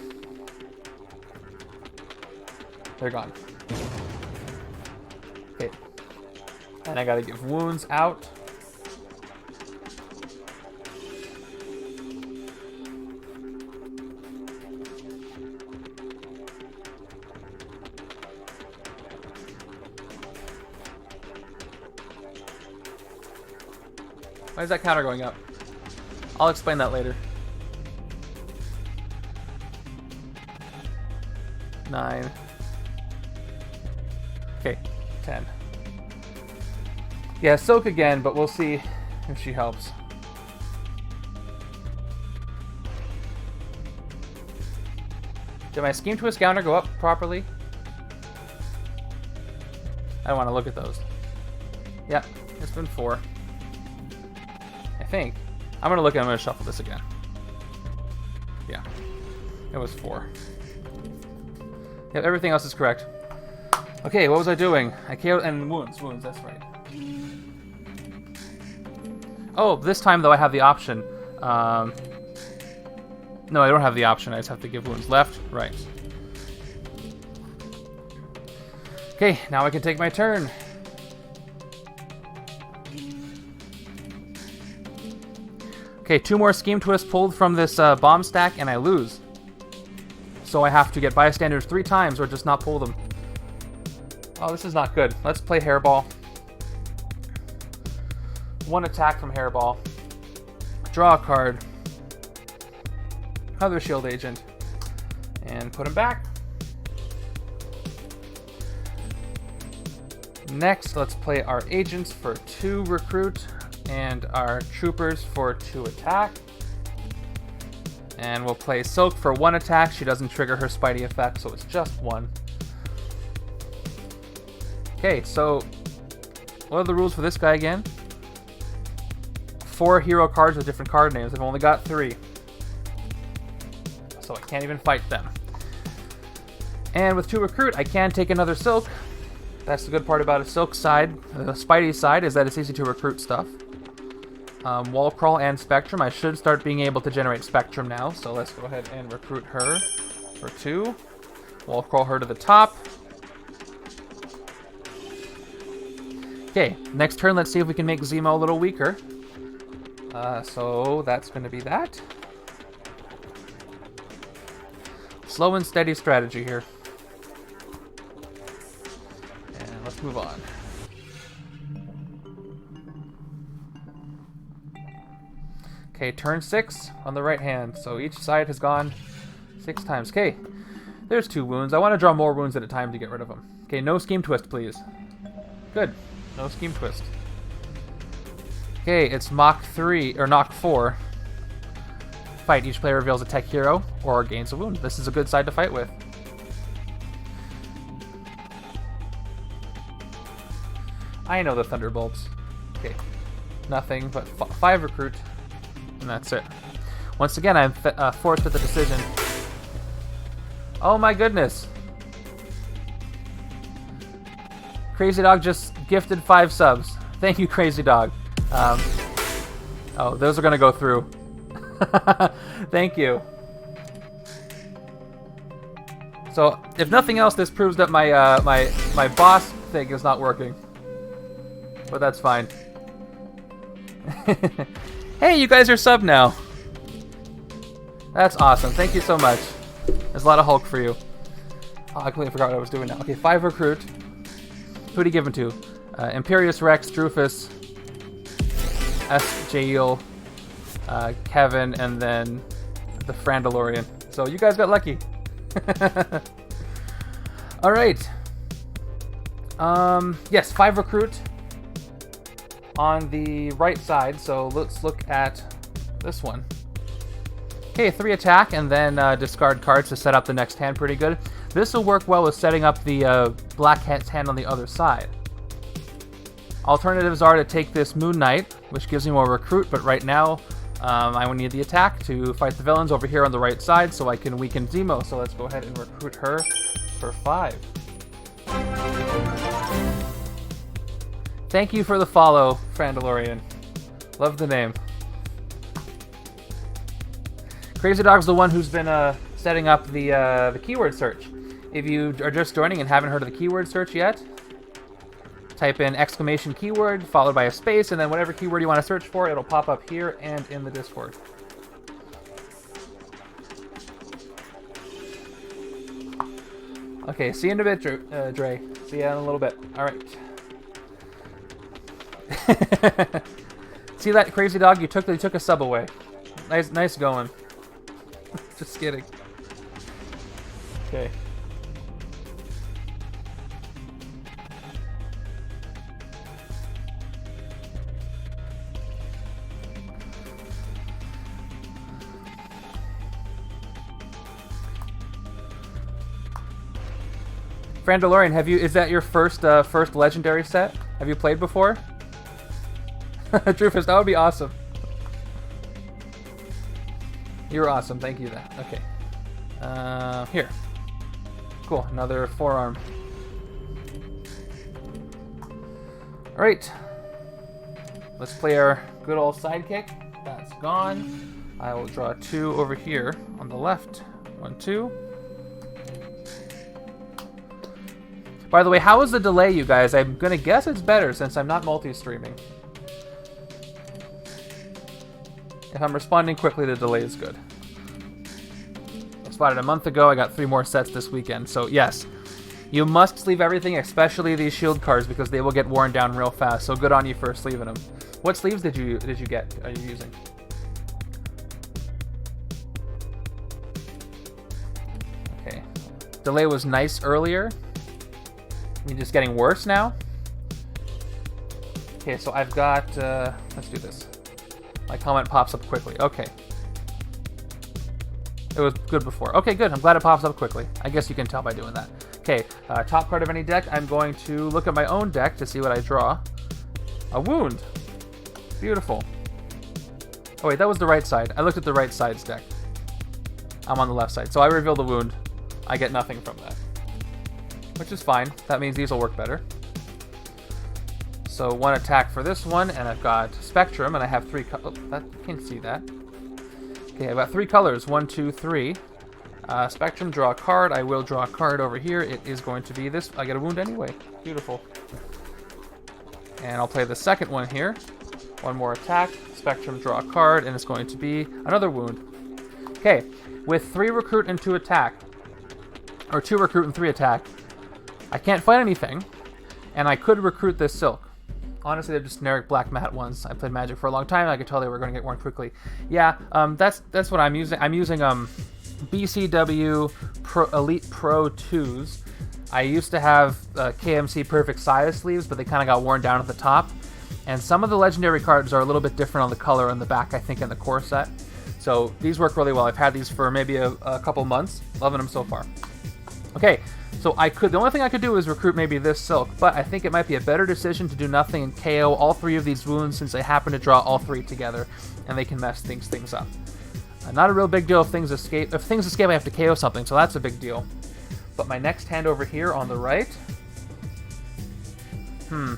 They're gone. Okay. And I gotta give wounds out. Why is that counter going up? I'll explain that later. 9. Okay, 10. Yeah, soak again, but we'll see if she helps. Did my Scheme Twist counter go up properly? I don't want to look at those. Yep, it's been 4. I think. I'm gonna look and I'm gonna shuffle this again. Yeah. It was 4. Yep, everything else is correct. Okay, what was I doing? I KO'd and wounds, that's right. Oh, this time though I have the option. No, I don't have the option. I just have to give wounds left, right. Okay, now I can take my turn. Okay, 2 more Scheme Twists pulled from this bomb stack, and I lose. So I have to get bystanders 3 times or just not pull them. Oh, this is not good. Let's play Hairball. 1 attack from Hairball. Draw a card. Other shield agent. And put him back. Next, let's play our agents for 2 recruit. And our troopers for 2 attack. And we'll play Silk for 1 attack. She doesn't trigger her Spidey effect, so it's just 1. Okay, so what are the rules for this guy again? 4 hero cards with different card names. I've only got 3. So I can't even fight them. And with 2 recruit, I can take another Silk. That's the good part about a Silk side. The Spidey side is that it's easy to recruit stuff. Wall Crawl and Spectrum. I should start being able to generate Spectrum now, so let's go ahead and recruit her for 2. Wall Crawl her to the top. Okay, next turn, let's see if we can make Zemo a little weaker. So that's going to be that. Slow and steady strategy here. And let's move on. Okay, turn 6 on the right hand. So each side has gone 6 times. Okay, There's 2 wounds. I want to draw more wounds at a time to get rid of them. Okay, no scheme twist, please. Good. No scheme twist. Okay, it's Mach 3, or Knock 4. Fight. Each player reveals a tech hero or gains a wound. This is a good side to fight with. I know the Thunderbolts. Okay. Nothing but 5 recruit. And that's it. Once again, I'm forced with a decision. Oh my goodness. Crazy Dog just gifted 5 subs. Thank you, Crazy Dog. Oh, those are going to go through. Thank you. So, if nothing else, this proves that my my boss thing is not working. But that's fine. Hey, you guys are sub now. That's awesome. Thank you so much. There's a lot of Hulk for you. Oh, I completely forgot what I was doing now. Okay, 5 recruit. Who'd he give him to? Imperious Rex, Drufus, S.H.I.E.L.D, Kevin, and then the Frandalorian. So you guys got lucky. All right. Yes, 5 recruit on the right side. So let's look at this one. Okay, 3 attack, and then discard cards to set up the next hand pretty good. This will work well with setting up the Black Cat's hand on the other side. Alternatives are to take this Moon Knight, which gives me more recruit, but right now I will need the attack to fight the villains over here on the right side so I can weaken Zemo. So let's go ahead and recruit her for 5. Thank you for the follow, Frandalorian. Love the name. Crazy Dog's the one who's been setting up the keyword search. If you are just joining and haven't heard of the keyword search yet, type in exclamation keyword followed by a space, and then whatever keyword you want to search for, it'll pop up here and in the Discord. Okay, see you in a bit, Dre. See you in a little bit. All right. See that, Crazy Dog? You took a sub away. Nice going. Just kidding. Okay. Frandalorian, is that your first legendary set? Have you played before? Drufus, that would be awesome. You're awesome, thank you then. Okay. Here. Cool, another forearm. Alright. Let's play our good old sidekick. That's gone. I will draw 2 over here on the left. 1, 2. By the way, how is the delay, you guys? I'm gonna guess it's better since I'm not multi-streaming. If I'm responding quickly, the delay is good. I spotted a month ago. I got 3 more sets this weekend. So yes, you must sleeve everything, especially these shield cards, because they will get worn down real fast. So good on you for sleeving them. What sleeves did you get? Are you using? Okay. Delay was nice earlier. You're just getting worse now. Okay, so I've got. Let's do this. My comment pops up quickly. Okay. It was good before. Okay, good. I'm glad it pops up quickly. I guess you can tell by doing that. Okay, top card of any deck. I'm going to look at my own deck to see what I draw. A wound. Beautiful. Oh wait, that was the right side. I looked at the right side's deck. I'm on the left side. So I reveal the wound. I get nothing from that. Which is fine. That means these will work better. So 1 attack for this one, and I've got Spectrum, and I have 3 colors. Oh, I can't see that. Okay, I've got 3 colors. 1, 2, 3. Spectrum, draw a card. I will draw a card over here. It is going to be this. I get a wound anyway. Beautiful. And I'll play the second one here. 1 more attack. Spectrum, draw a card, and it's going to be another wound. Okay, with 3 recruit and 2 attack, or 2 recruit and 3 attack, I can't fight anything, and I could recruit this Silk. Honestly, they're just generic black mat ones. I played Magic for a long time, and I could tell they were going to get worn quickly. Yeah, that's what I'm using. I'm using BCW Elite Pro 2s. I used to have KMC Perfect Size sleeves, but they kind of got worn down at the top. And some of the legendary cards are a little bit different on the color on the back, I think, in the core set. So these work really well. I've had these for maybe a couple months. Loving them so far. Okay, so the only thing I could do is recruit maybe this Silk, but I think it might be a better decision to do nothing and KO all 3 of these wounds since I happen to draw all 3 together, and they can mess things up. Not a real big deal if things escape. If things escape, I have to KO something, so that's a big deal. But my next hand over here on the right... I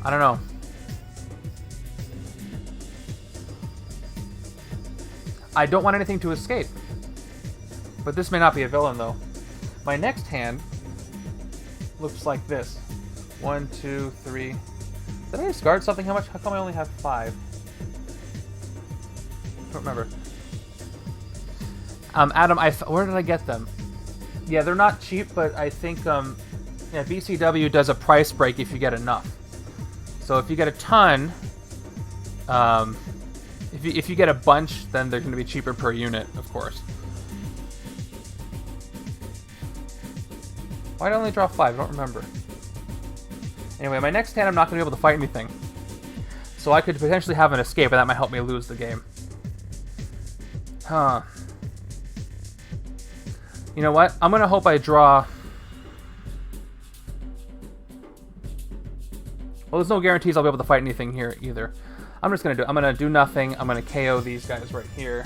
don't know. I don't want anything to escape. But this may not be a villain, though. My next hand looks like this. 1, 2, 3... Did I discard something? How come I only have 5? I don't remember. Adam, where did I get them? Yeah, they're not cheap, but I think BCW does a price break if you get enough. So if you get a ton, if you get a bunch, then they're going to be cheaper per unit, of course. Why did I only draw 5? I don't remember. Anyway, my next hand I'm not going to be able to fight anything. So I could potentially have an escape, and that might help me lose the game. Huh. You know what? I'm going to hope I draw... Well, there's no guarantees I'll be able to fight anything here either. I'm just going to do nothing. I'm going to KO these guys right here.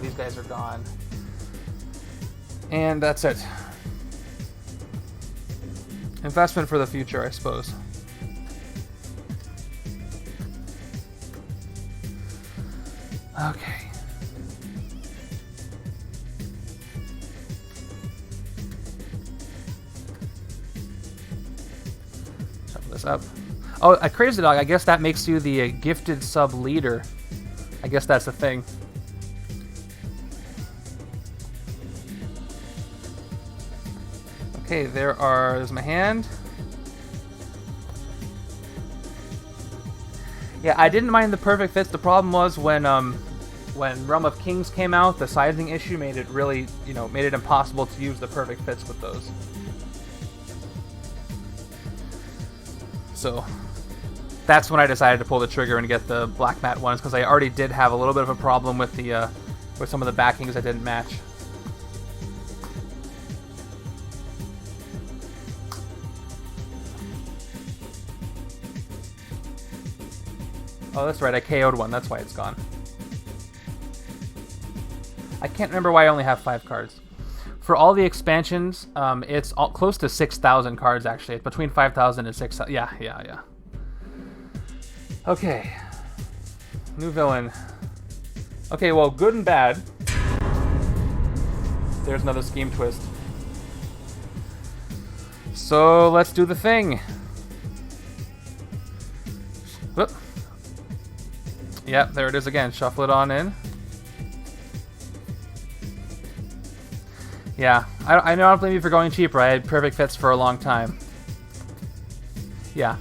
These guys are gone. And that's it. Investment for the future, I suppose. Okay. Shuffle this up. Oh, a Crazy Dog. I guess that makes you the gifted sub leader. I guess that's the thing. Okay, there's my hand. Yeah, I didn't mind the perfect fits. The problem was when Realm of Kings came out, the sizing issue made it really, made it impossible to use the perfect fits with those. So that's when I decided to pull the trigger and get the black matte ones, because I already did have a little bit of a problem with the with some of the backings that didn't match. Oh, that's right, I KO'd one, that's why it's gone. I can't remember why I only have 5 cards. For all the expansions, it's close to 6,000 cards, actually. It's between 5,000 and 6,000. Yeah. Okay. New villain. Okay, well, good and bad. There's another scheme twist. So, let's do the thing. Whoop. Yep, there it is again. Shuffle it on in. Yeah, I don't blame you for going cheaper. I had perfect fits for a long time. Yeah.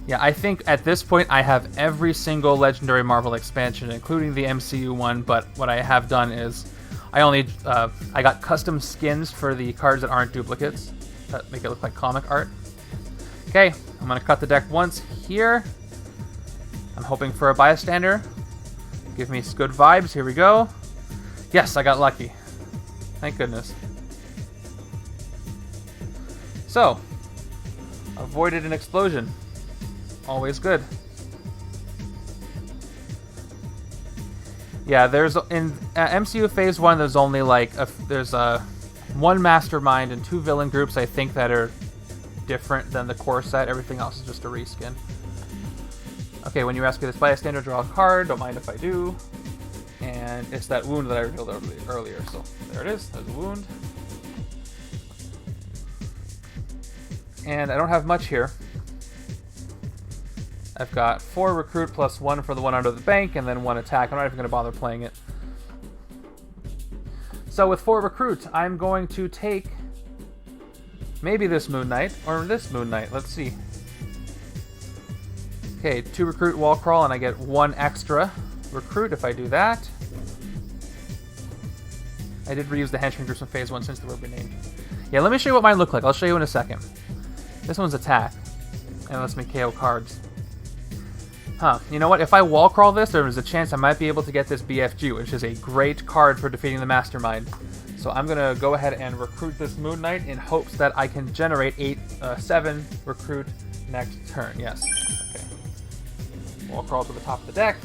Yeah, I think at this point I have every single Legendary Marvel expansion, including the MCU one, but what I have done is I got custom skins for the cards that aren't duplicates that make it look like comic art. Okay, I'm going to cut the deck once here. I'm hoping for a bystander. Give me good vibes. Here we go. Yes, I got lucky. Thank goodness. So, avoided an explosion. Always good. Yeah, there's in MCU Phase 1, there's only like there's one Mastermind and 2 villain groups I think that are different than the core set. Everything else is just a reskin. Okay, when you rescue this bystander, draw a card. Don't mind if I do. And it's that wound that I revealed earlier. So there it is. There's a wound. And I don't have much here. I've got 4 recruit plus 1 for the one under the bank, and then 1 attack. I'm not even going to bother playing it. So with 4 recruit, I'm going to take maybe this Moon Knight or this Moon Knight. Let's see. Okay, 2 recruit wall crawl, and I get 1 extra recruit if I do that. I did reuse the henchman groups from phase 1 since they were renamed. Yeah, let me show you what mine look like. I'll show you in a second. This one's attack, and it lets me KO cards. Huh, you know what? If I wall crawl this, there is a chance I might be able to get this BFG, which is a great card for defeating the Mastermind. So I'm going to go ahead and recruit this Moon Knight in hopes that I can generate 7 recruit next turn. Yes. Okay. Wall crawl to the top of the deck.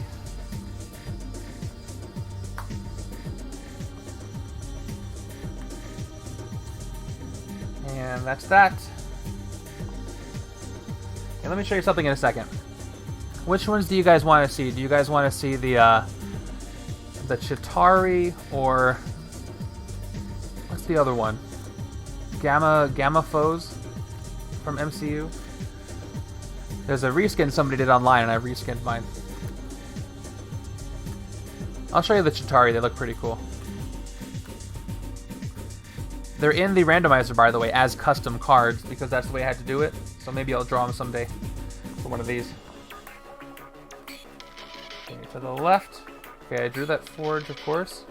And that's that. And let me show you something in a second. Which ones do you guys want to see? Do you guys want to see the Chitauri, or what's the other one? Gamma Foes from MCU? There's a reskin somebody did online, and I reskinned mine. I'll show you the Chitauri. They look pretty cool. They're in the randomizer, by the way, as custom cards, because that's the way I had to do it. So maybe I'll draw them someday for one of these. Okay, to the left. Okay, I drew that forge, of course.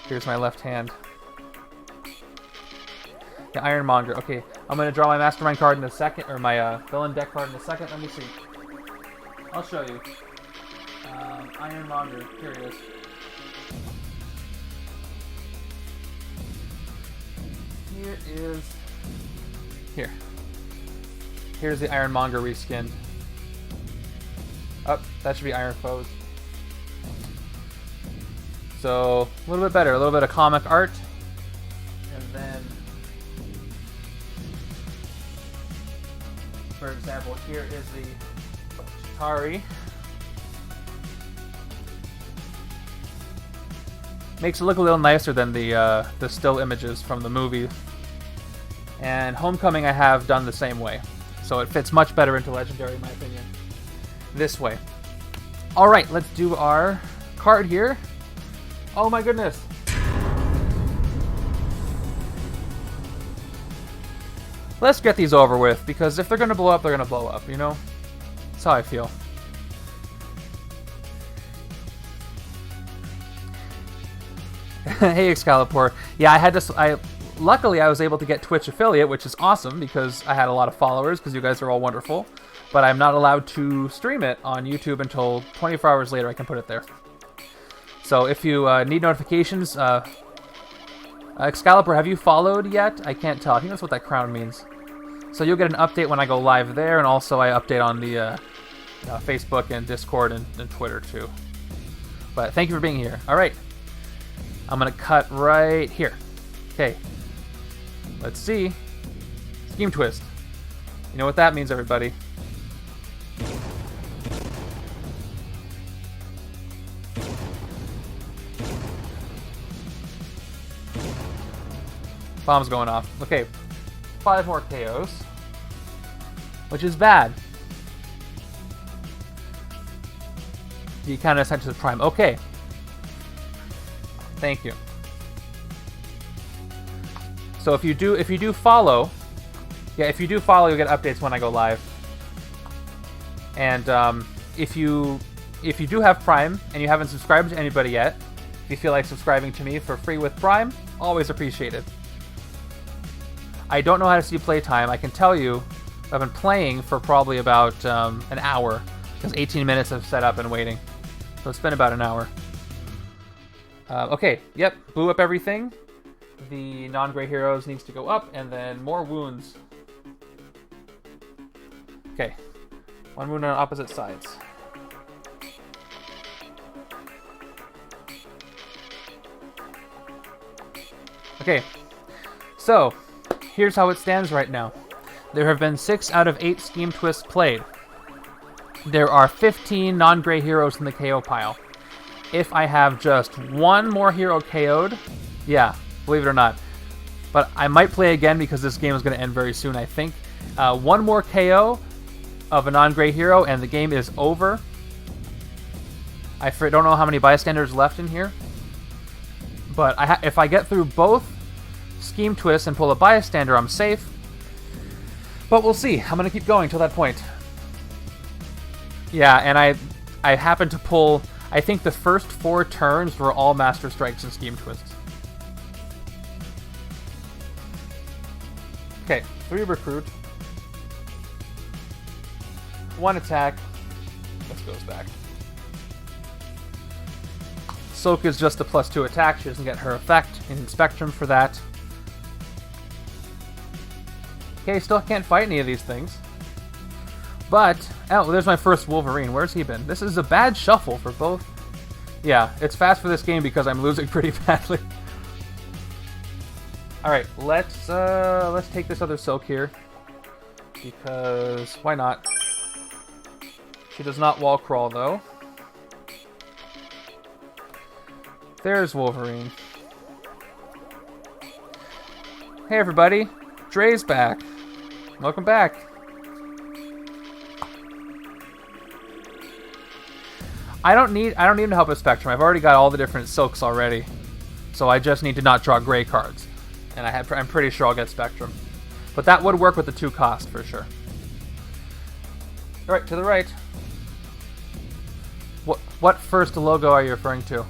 Here's my left hand. Yeah, Ironmonger. Okay, I'm going to draw my Mastermind card in a second, or my villain deck card in a second. Let me see. I'll show you. Ironmonger. Here it is. Here is... Here. Here's the Ironmonger reskinned. Oh, that should be Iron Foes. So, a little bit better. A little bit of comic art. And then... For example, here is the Chitauri. Makes it look a little nicer than the still images from the movie. And Homecoming I have done the same way. So it fits much better into Legendary, in my opinion. This way. Alright, let's do our card here. Oh my goodness. Let's get these over with, because if they're going to blow up, they're going to blow up, you know? That's how I feel. Hey, Excalibur. Yeah, I had to... Luckily, I was able to get Twitch affiliate, which is awesome, because I had a lot of followers, because you guys are all wonderful. But I'm not allowed to stream it on YouTube until 24 hours later I can put it there. So if you need notifications... Excalibur, have you followed yet? I can't tell. I think that's what that crown means. So you'll get an update when I go live there, and also I update on the Facebook and Discord and Twitter too. But thank you for being here. All right. I'm going to cut right here. Okay. Let's see. Scheme Twist. You know what that means, everybody. Bomb's going off. Okay. 5 more KOs. Which is bad. You kind of sent to the prime. Okay. Thank you. So if you do follow, you'll get updates when I go live. And if you do have Prime and you haven't subscribed to anybody yet, if you feel like subscribing to me for free with Prime, always appreciated. I don't know how to see playtime. I can tell you I've been playing for probably about an hour, because 18 minutes of setup and waiting. So it's been about an hour. Okay, yep, blew up everything. The non-gray heroes needs to go up, and then more wounds. Okay, 1 wound on opposite sides. Okay, so here's how it stands right now. There have been 6 out of 8 Scheme Twists played. There are 15 non-gray heroes in the KO pile. If I have just 1 more hero KO'd, yeah, believe it or not. But I might play again because this game is going to end very soon, I think. 1 more KO of a non-gray hero and the game is over. I don't know how many bystanders left in here. But if I get through both Scheme Twists and pull a bystander, I'm safe. But we'll see. I'm going to keep going till that point. Yeah, and I happened to pull... I think the first 4 turns were all Master Strikes and Scheme Twists. Okay, 3 recruit. 1 attack. This goes back. Soak is just a +2 attack. She doesn't get her effect in Spectrum for that. Okay, still can't fight any of these things. But, oh, there's my first Wolverine. Where's he been? This is a bad shuffle for both. Yeah, it's fast for this game because I'm losing pretty badly. Alright, let's take this other Soak here. Because, why not? She does not wall crawl, though. There's Wolverine. Hey everybody, Dre's back. Welcome back. I don't need him to help with Spectrum. I've already got all the different Soaks already. So I just need to not draw gray cards. And I'm pretty sure I'll get Spectrum. But that would work with the 2 cost for sure. Alright, to the right. What first logo are you referring to?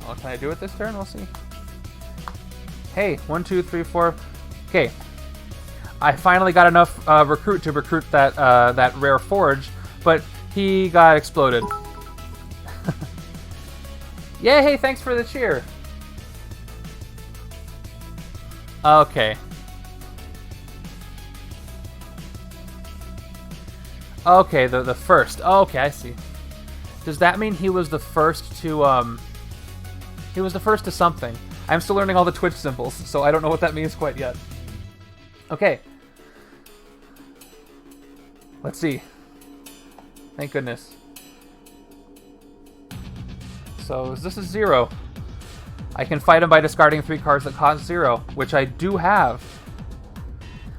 What can I do with this turn? We'll see. Hey, 1, 2, 3, 4. Okay. I finally got enough recruit to recruit that rare forge, but he got exploded. Yeah, hey, thanks for the cheer. Okay. Okay, the first. Okay, I see. Does that mean he was the first to He was the first to something. I'm still learning all the Twitch symbols, so I don't know what that means quite yet. Okay. Let's see. Thank goodness. So this is 0. I can fight him by discarding 3 cards that cost 0, which I do have.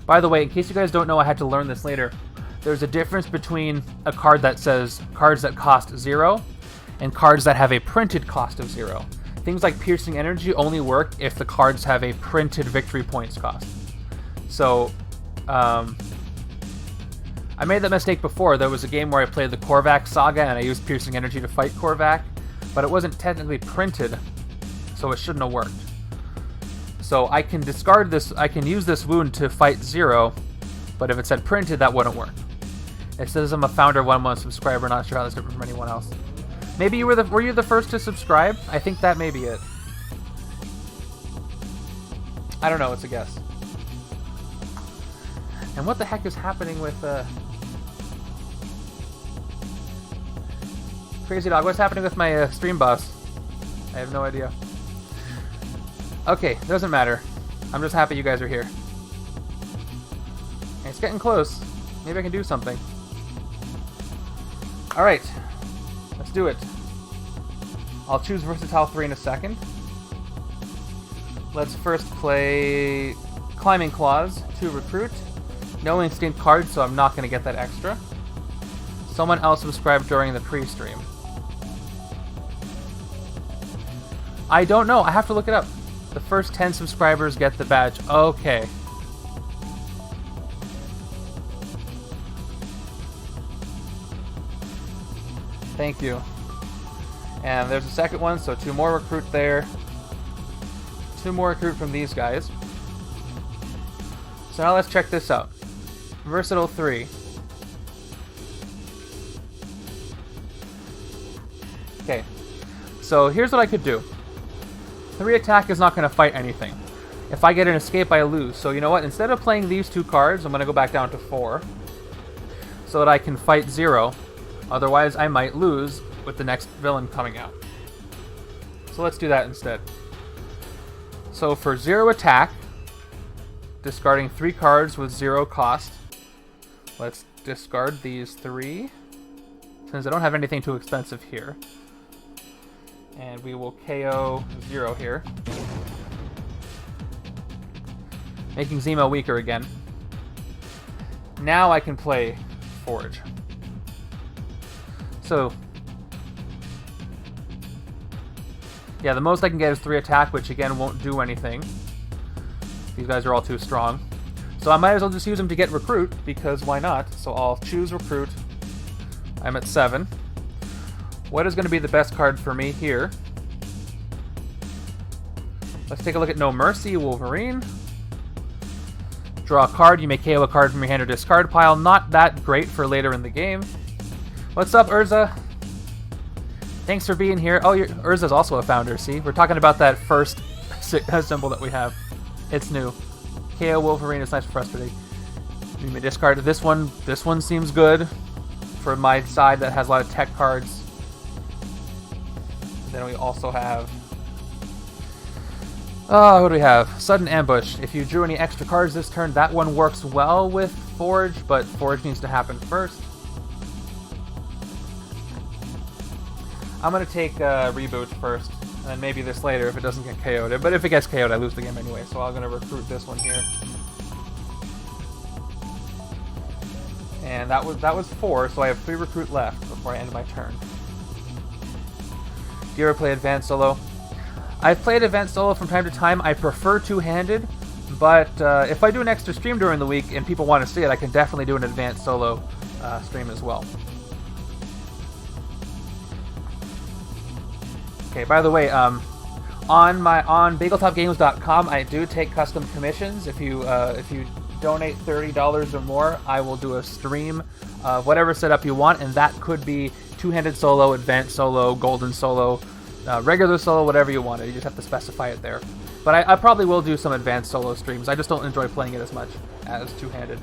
By the way, in case you guys don't know, I had to learn this later. There's a difference between a card that says cards that cost 0 and cards that have a printed cost of 0. Things like Piercing Energy only work if the cards have a printed victory points cost. So, I made that mistake before. There was a game where I played the Korvac Saga and I used Piercing Energy to fight Korvac, but it wasn't technically printed, so it shouldn't have worked. So I can discard this, I can use this wound to fight 0, but if it said printed, that wouldn't work. It says I'm a founder 1-1 subscriber, not sure how that's different from anyone else. Maybe you were you the first to subscribe? I think that may be it. I don't know, it's a guess. And what the heck is happening with Crazy Dog, what's happening with my stream boss? I have no idea. Okay, doesn't matter. I'm just happy you guys are here. And it's getting close. Maybe I can do something. Alright. Let's do it. I'll choose Versatile 3 in a second. Let's first play Climbing Claws to recruit. No instinct card, so I'm not going to get that extra. Someone else subscribed during the pre-stream. I don't know. I have to look it up. The first 10 subscribers get the badge. Okay. Thank you. And there's a second one, so 2 more recruit there. 2 more recruit from these guys. So now let's check this out. Versatile 3. Okay. So here's what I could do. 3 attack is not going to fight anything. If I get an escape, I lose. So you know what? Instead of playing these 2 cards, I'm going to go back down to 4. So that I can fight 0. Otherwise, I might lose with the next villain coming out. So let's do that instead. So for 0 attack, discarding 3 cards with 0 cost, let's discard these 3, since I don't have anything too expensive here. And we will KO 0 here, making Zemo weaker again. Now I can play Forge. So, Yeah, the most I can get is 3 attack, which again won't do anything. These guys are all too strong. So I might as well just use them to get recruit, because why not? So I'll choose recruit. I'm at 7. What is going to be the best card for me here? Let's take a look at No Mercy, Wolverine. Draw a card. You may KO a card from your hand or discard pile. Not that great for later in the game. What's up, Urza? Thanks for being here. Oh, Urza's also a founder, see? We're talking about that first symbol that we have. It's new. KO Wolverine is nice and frustrating. You may discard this one. This one seems good for my side that has a lot of tech cards. And then we also have... Oh, what do we have? Sudden Ambush. If you drew any extra cards this turn, that one works well with Forge, but Forge needs to happen first. I'm going to take Reboot first, and then maybe this later if it doesn't get KO'd. But if it gets KO'd, I lose the game anyway, so I'm going to recruit this one here. And that was 4, so I have 3 recruit left before I end my turn. Do you ever play Advanced Solo? I've played Advanced Solo from time to time. I prefer two-handed, but if I do an extra stream during the week and people want to see it, I can definitely do an Advanced Solo stream as well. Okay, by the way, on BagelTopGames.com, I do take custom commissions. If you donate $30 or more, I will do a stream of whatever setup you want, and that could be two-handed solo, advanced solo, golden solo, regular solo, whatever you want. You just have to specify it there. But I probably will do some advanced solo streams. I just don't enjoy playing it as much as two-handed.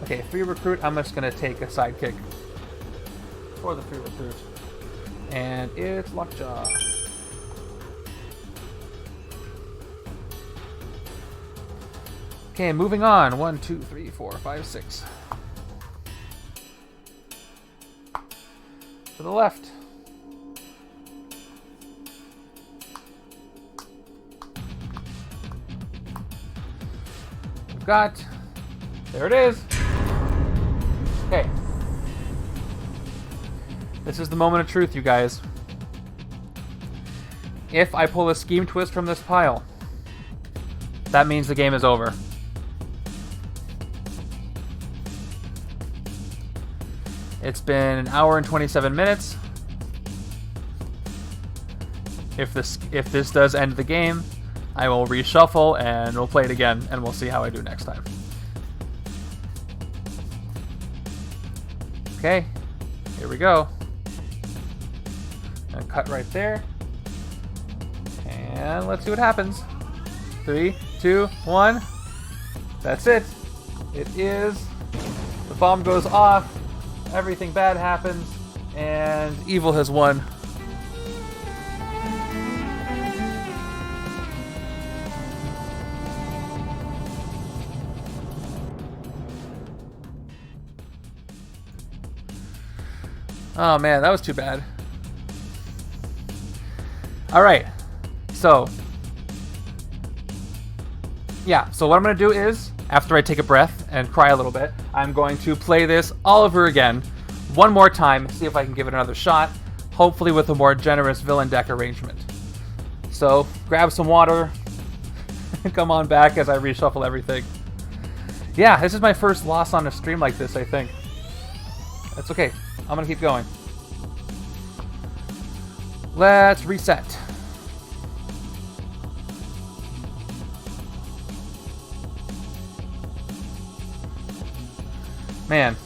Okay, 3 recruit. I'm just going to take a sidekick for the 3 recruit. And it's Lockjaw. Okay, moving on. 1, 2, 3, 4, 5, 6. To the left. We've got... There it is. Okay. This is the moment of truth, you guys. If I pull a Scheme Twist from this pile, that means the game is over. It's been an hour and 27 minutes. If this does end the game, I will reshuffle and we'll play it again and we'll see how I do next time. Okay, here we go. And cut right there. And let's see what happens. 3, 2, 1. That's it. It is. The bomb goes off. Everything bad happens. And evil has won. Oh man, that was too bad. Alright, so what I'm going to do is, after I take a breath and cry a little bit, I'm going to play this all over again, one more time, see if I can give it another shot, hopefully with a more generous villain deck arrangement. So, grab some water, come on back as I reshuffle everything. Yeah, this is my first loss on a stream like this, I think. That's okay, I'm going to keep going. Let's reset. Man,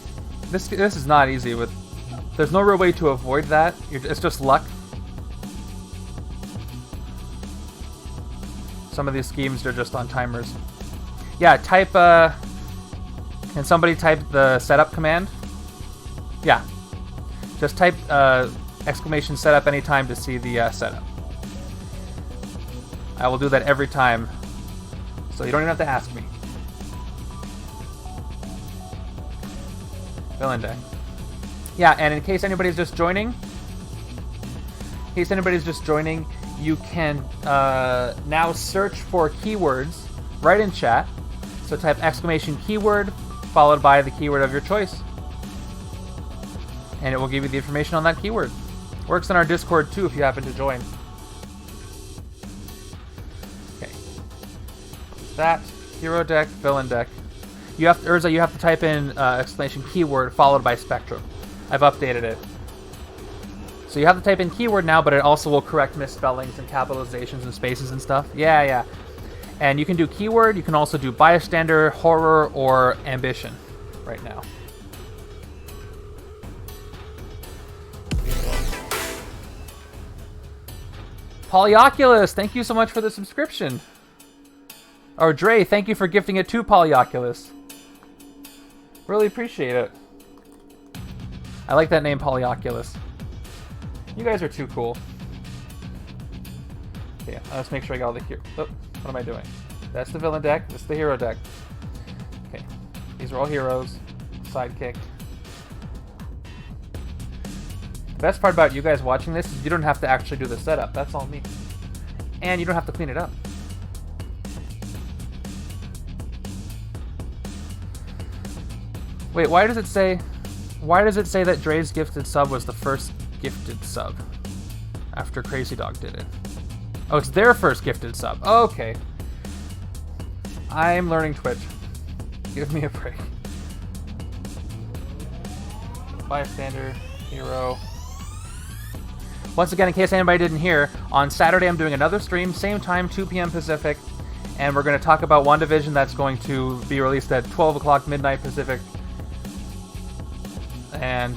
this is not easy. There's no real way to avoid that. It's just luck. Some of these schemes are just on timers. Yeah, type. Can somebody type the setup command? Yeah, just type exclamation setup anytime to see the setup. I will do that every time, so you don't even have to ask me. Villain deck. Yeah, and in case anybody's just joining, you can now search for keywords right in chat. So type exclamation keyword followed by the keyword of your choice, and it will give you the information on that keyword. Works in our Discord too if you happen to join. That. Hero deck, villain deck. You have to, Urza, you have to type in exclamation keyword followed by spectrum. I've updated it. So you have to type in keyword now, but it also will correct misspellings and capitalizations and spaces and stuff. Yeah. And you can do keyword, you can also do bystander, horror, or ambition right now. Polyoculus, thank you so much for the subscription. Or Dre, thank you for gifting it to Polyoculus. Really appreciate it. I like that name, Polyoculus. You guys are too cool. Okay, let's make sure I got all the hero. Oh, what am I doing? That's the villain deck. This is the hero deck. Okay, these are all heroes. Sidekick. The best part about you guys watching this is you don't have to actually do the setup. That's all me. And you don't have to clean it up. Wait, why does it say that Dre's gifted sub was the first gifted sub after Crazy Dog did it? Oh, it's their first gifted sub. Oh, okay. I'm learning Twitch. Give me a break. Bystander, hero. Once again, in case anybody didn't hear, on Saturday I'm doing another stream, same time, 2 p.m. Pacific, and we're going to talk about WandaVision. That's going to be released at 12 o'clock midnight Pacific. And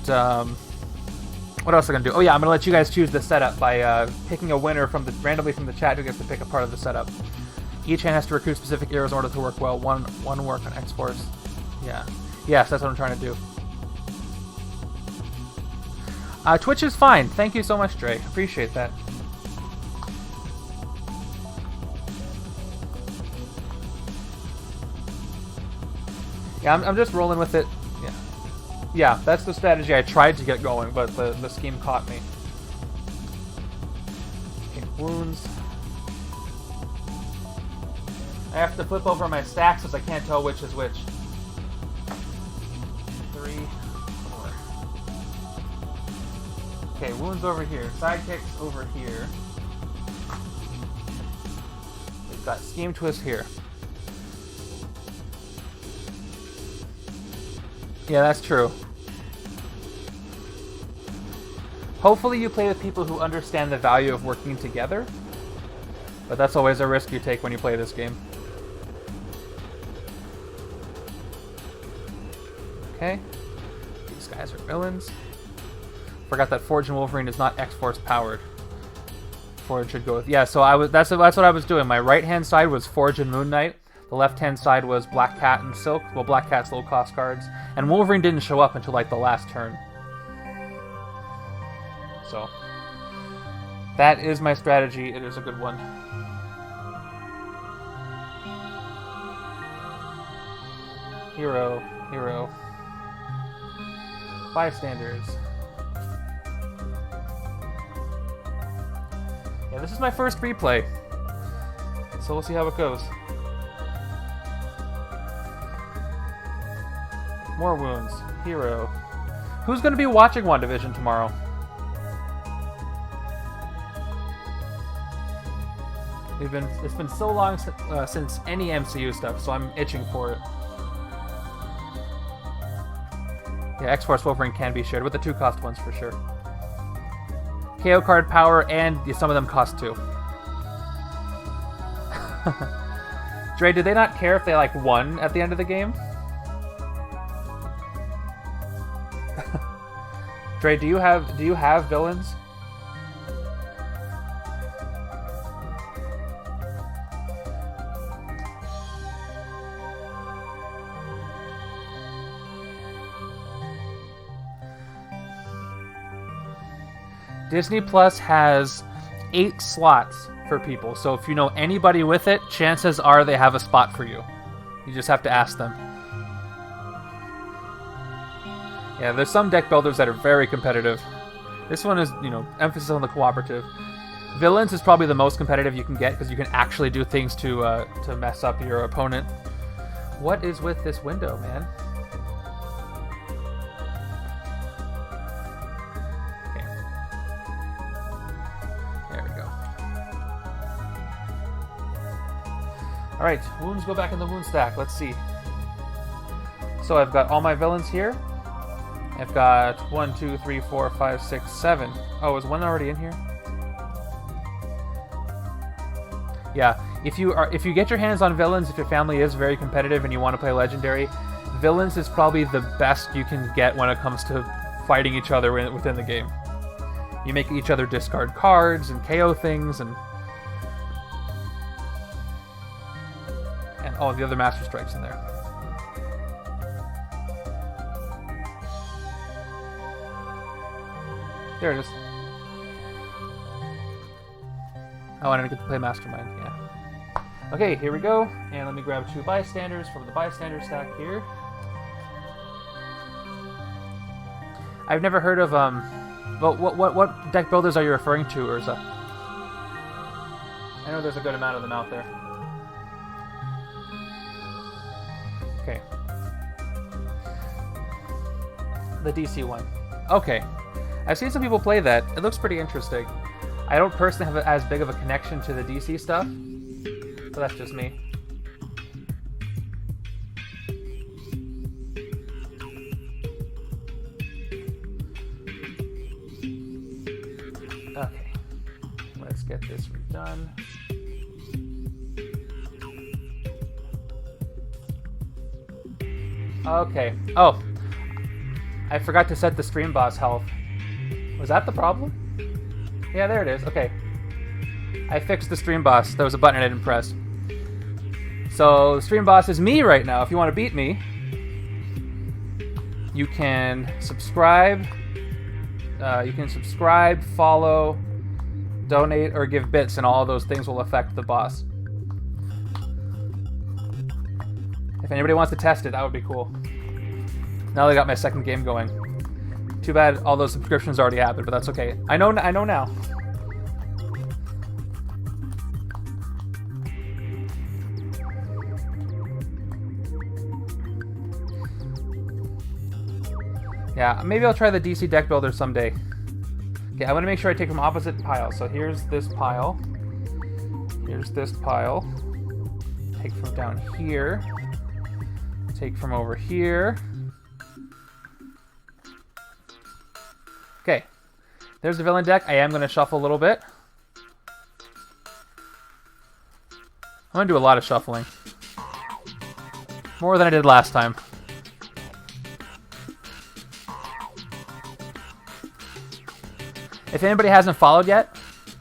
what else are we going to do? Oh yeah, I'm going to let you guys choose the setup by picking a winner randomly from the chat who gets to pick a part of the setup. Each hand has to recruit specific heroes in order to work well. One work on X-Force. Yeah. Yes, that's what I'm trying to do. Twitch is fine. Thank you so much, Dre. Appreciate that. Yeah, I'm just rolling with it. Yeah, that's the strategy I tried to get going, but the scheme caught me. Okay, wounds. I have to flip over my stacks because I can't tell which is which. 3, 4. Okay, wounds over here. Sidekicks over here. We've got scheme twist here. Yeah, that's true. Hopefully you play with people who understand the value of working together, but that's always a risk you take when you play this game. Okay, these guys are villains. Forgot that Forge and Wolverine is not X-Force powered. Forge should go with... Yeah, so that's what I was doing. My right-hand side was Forge and Moon Knight. The left-hand side was Black Cat and Silk. Well, Black Cat's low-cost cards. And Wolverine didn't show up until, like, the last turn. So, that is my strategy. It is a good one. Hero. Bystanders. Yeah, this is my first replay. So we'll see how it goes. More wounds. Hero. Who's going to be watching WandaVision tomorrow? It's been so long since any MCU stuff, so I'm itching for it. Yeah, X-Force Wolverine can be shared with the 2-cost ones for sure. KO card power, and some of them cost 2. Dre, did they not care if they like won at the end of the game? Dre, do you have villains? Disney Plus has 8 slots for people, so if you know anybody with it, chances are they have a spot for you. You just have to ask them. Yeah, there's some deck builders that are very competitive. This one is, emphasis on the cooperative. Villains is probably the most competitive you can get because you can actually do things to mess up your opponent. What is with this window, man? Alright, wounds go back in the wound stack. Let's see. So I've got all my villains here. I've got 1, 2, 3, 4, 5, 6, 7. Oh, is one already in here? Yeah, if you get your hands on villains, if your family is very competitive and you want to play Legendary, villains is probably the best you can get when it comes to fighting each other within the game. You make each other discard cards and KO things, and oh, the other Master Strike's in there. There it is. Oh, I didn't get to play Mastermind, yeah. Okay, here we go. And let me grab 2 bystanders from the bystander stack here. I've never heard of, well, what deck builders are you referring to, Urza? I know there's a good amount of them out there. Okay. The DC one. Okay. I've seen some people play that. It looks pretty interesting. I don't personally have as big of a connection to the DC stuff, but that's just me. Okay, let's get this redone. Okay. Oh, I forgot to set the stream boss health. Was that the problem? Yeah, there it is. Okay. I fixed the stream boss. There was a button I didn't press. So, the stream boss is me right now. If you want to beat me, you can subscribe. Follow, donate, or give bits, and all of those things will affect the boss. If anybody wants to test it, that would be cool. Now that I got my second game going. Too bad all those subscriptions already happened, but that's okay. I know now. Yeah, maybe I'll try the DC deck builder someday. Okay, I want to make sure I take from opposite piles. So here's this pile. Here's this pile. Take from down here. Take from over here. Okay, there's the villain deck. I am going to shuffle a little bit. I'm going to do a lot of shuffling. More than I did last time. If anybody hasn't followed yet,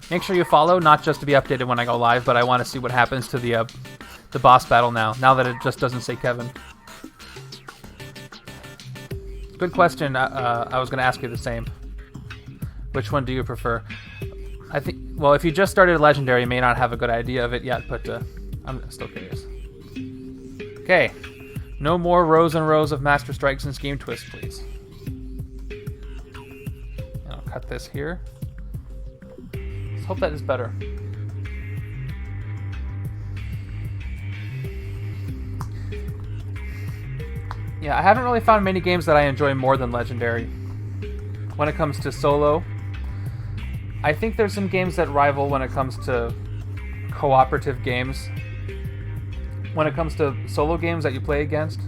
make sure you follow, not just to be updated when I go live, but I want to see what happens to the boss battle now that it just doesn't say Kevin. Good question. I was going to ask you the same. Which one do you prefer? I think, well, if you just started Legendary, you may not have a good idea of it yet, but I'm still curious. Okay. No more rows and rows of Master Strikes and Scheme Twists, please. And I'll cut this here. Let's hope that is better. Yeah, I haven't really found many games that I enjoy more than Legendary. When it comes to solo, I think there's some games that rival when it comes to cooperative games. When it comes to solo games that you play against,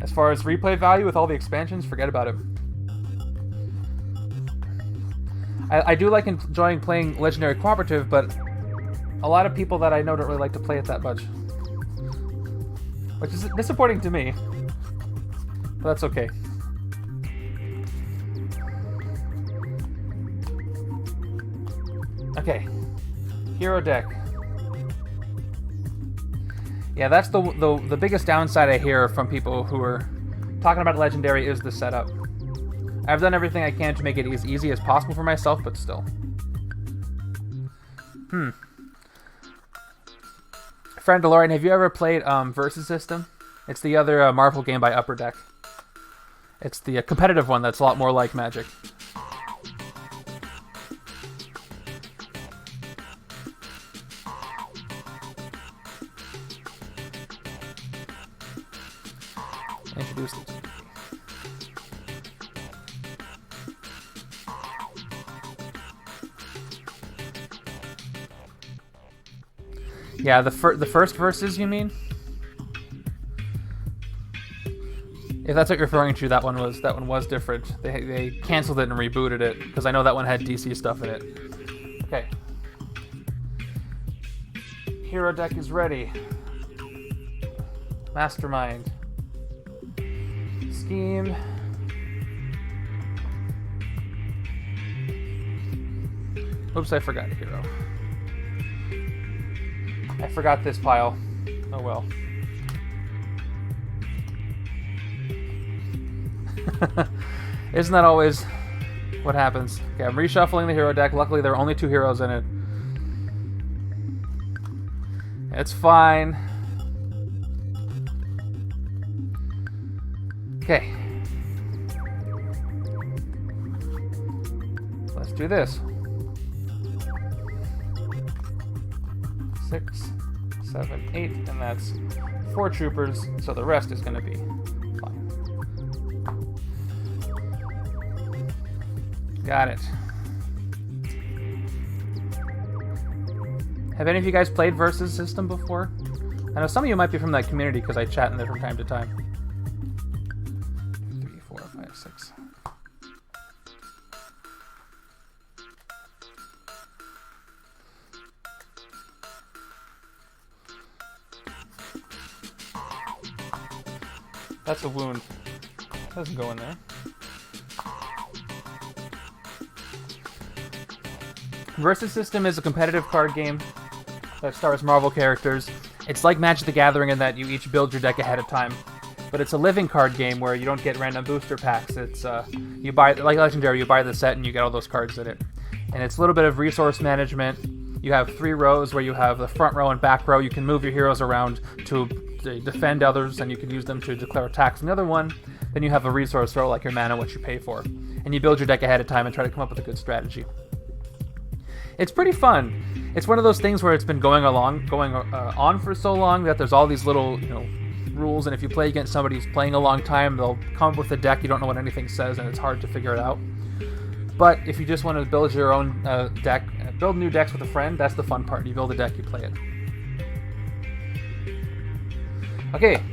as far as replay value with all the expansions, forget about it. I do like enjoying playing Legendary Cooperative, but a lot of people that I know don't really like to play it that much. Which is disappointing to me. But that's okay. Okay. Hero deck. Yeah, that's the biggest downside I hear from people who are talking about Legendary is the setup. I've done everything I can to make it as easy as possible for myself, but still. Friend DeLorean, have you ever played Versus System? It's the other Marvel game by Upper Deck. It's the competitive one that's a lot more like Magic. Introduce this. Yeah, the first verses, you mean? If that's what you're referring to, that one was different. They canceled it and rebooted it because I know that one had DC stuff in it. Okay. Hero deck is ready. Mastermind. Scheme. Oops, I forgot a hero. I forgot this pile. Oh well. Isn't that always what happens? Okay, I'm reshuffling the hero deck. Luckily, there are only 2 heroes in it. It's fine. Okay. Let's do this. 6, 7, 8, and that's 4 troopers, so the rest is going to be fine. Got it. Have any of you guys played Versus System before? I know some of you might be from that community because I chat in there from time to time. 3, 4, 5, 6. That's a wound. Doesn't go in there. Versus System is a competitive card game that stars Marvel characters. It's like Magic the Gathering in that you each build your deck ahead of time, but it's a living card game where you don't get random booster packs. It's you buy, like Legendary, you buy the set and you get all those cards in it. And it's a little bit of resource management. You have 3 rows where you have the front row and back row. You can move your heroes around to defend others, and you can use them to declare attacks. And the other one, then you have a resource row like your mana, what you pay for. And you build your deck ahead of time and try to come up with a good strategy. It's pretty fun. It's one of those things where it's been going on for so long that there's all these little, rules, and if you play against somebody who's playing a long time, they'll come up with a deck, you don't know what anything says, and it's hard to figure it out. But if you just want to build your own deck, build new decks with a friend, that's the fun part. You build a deck, you play it. Okay,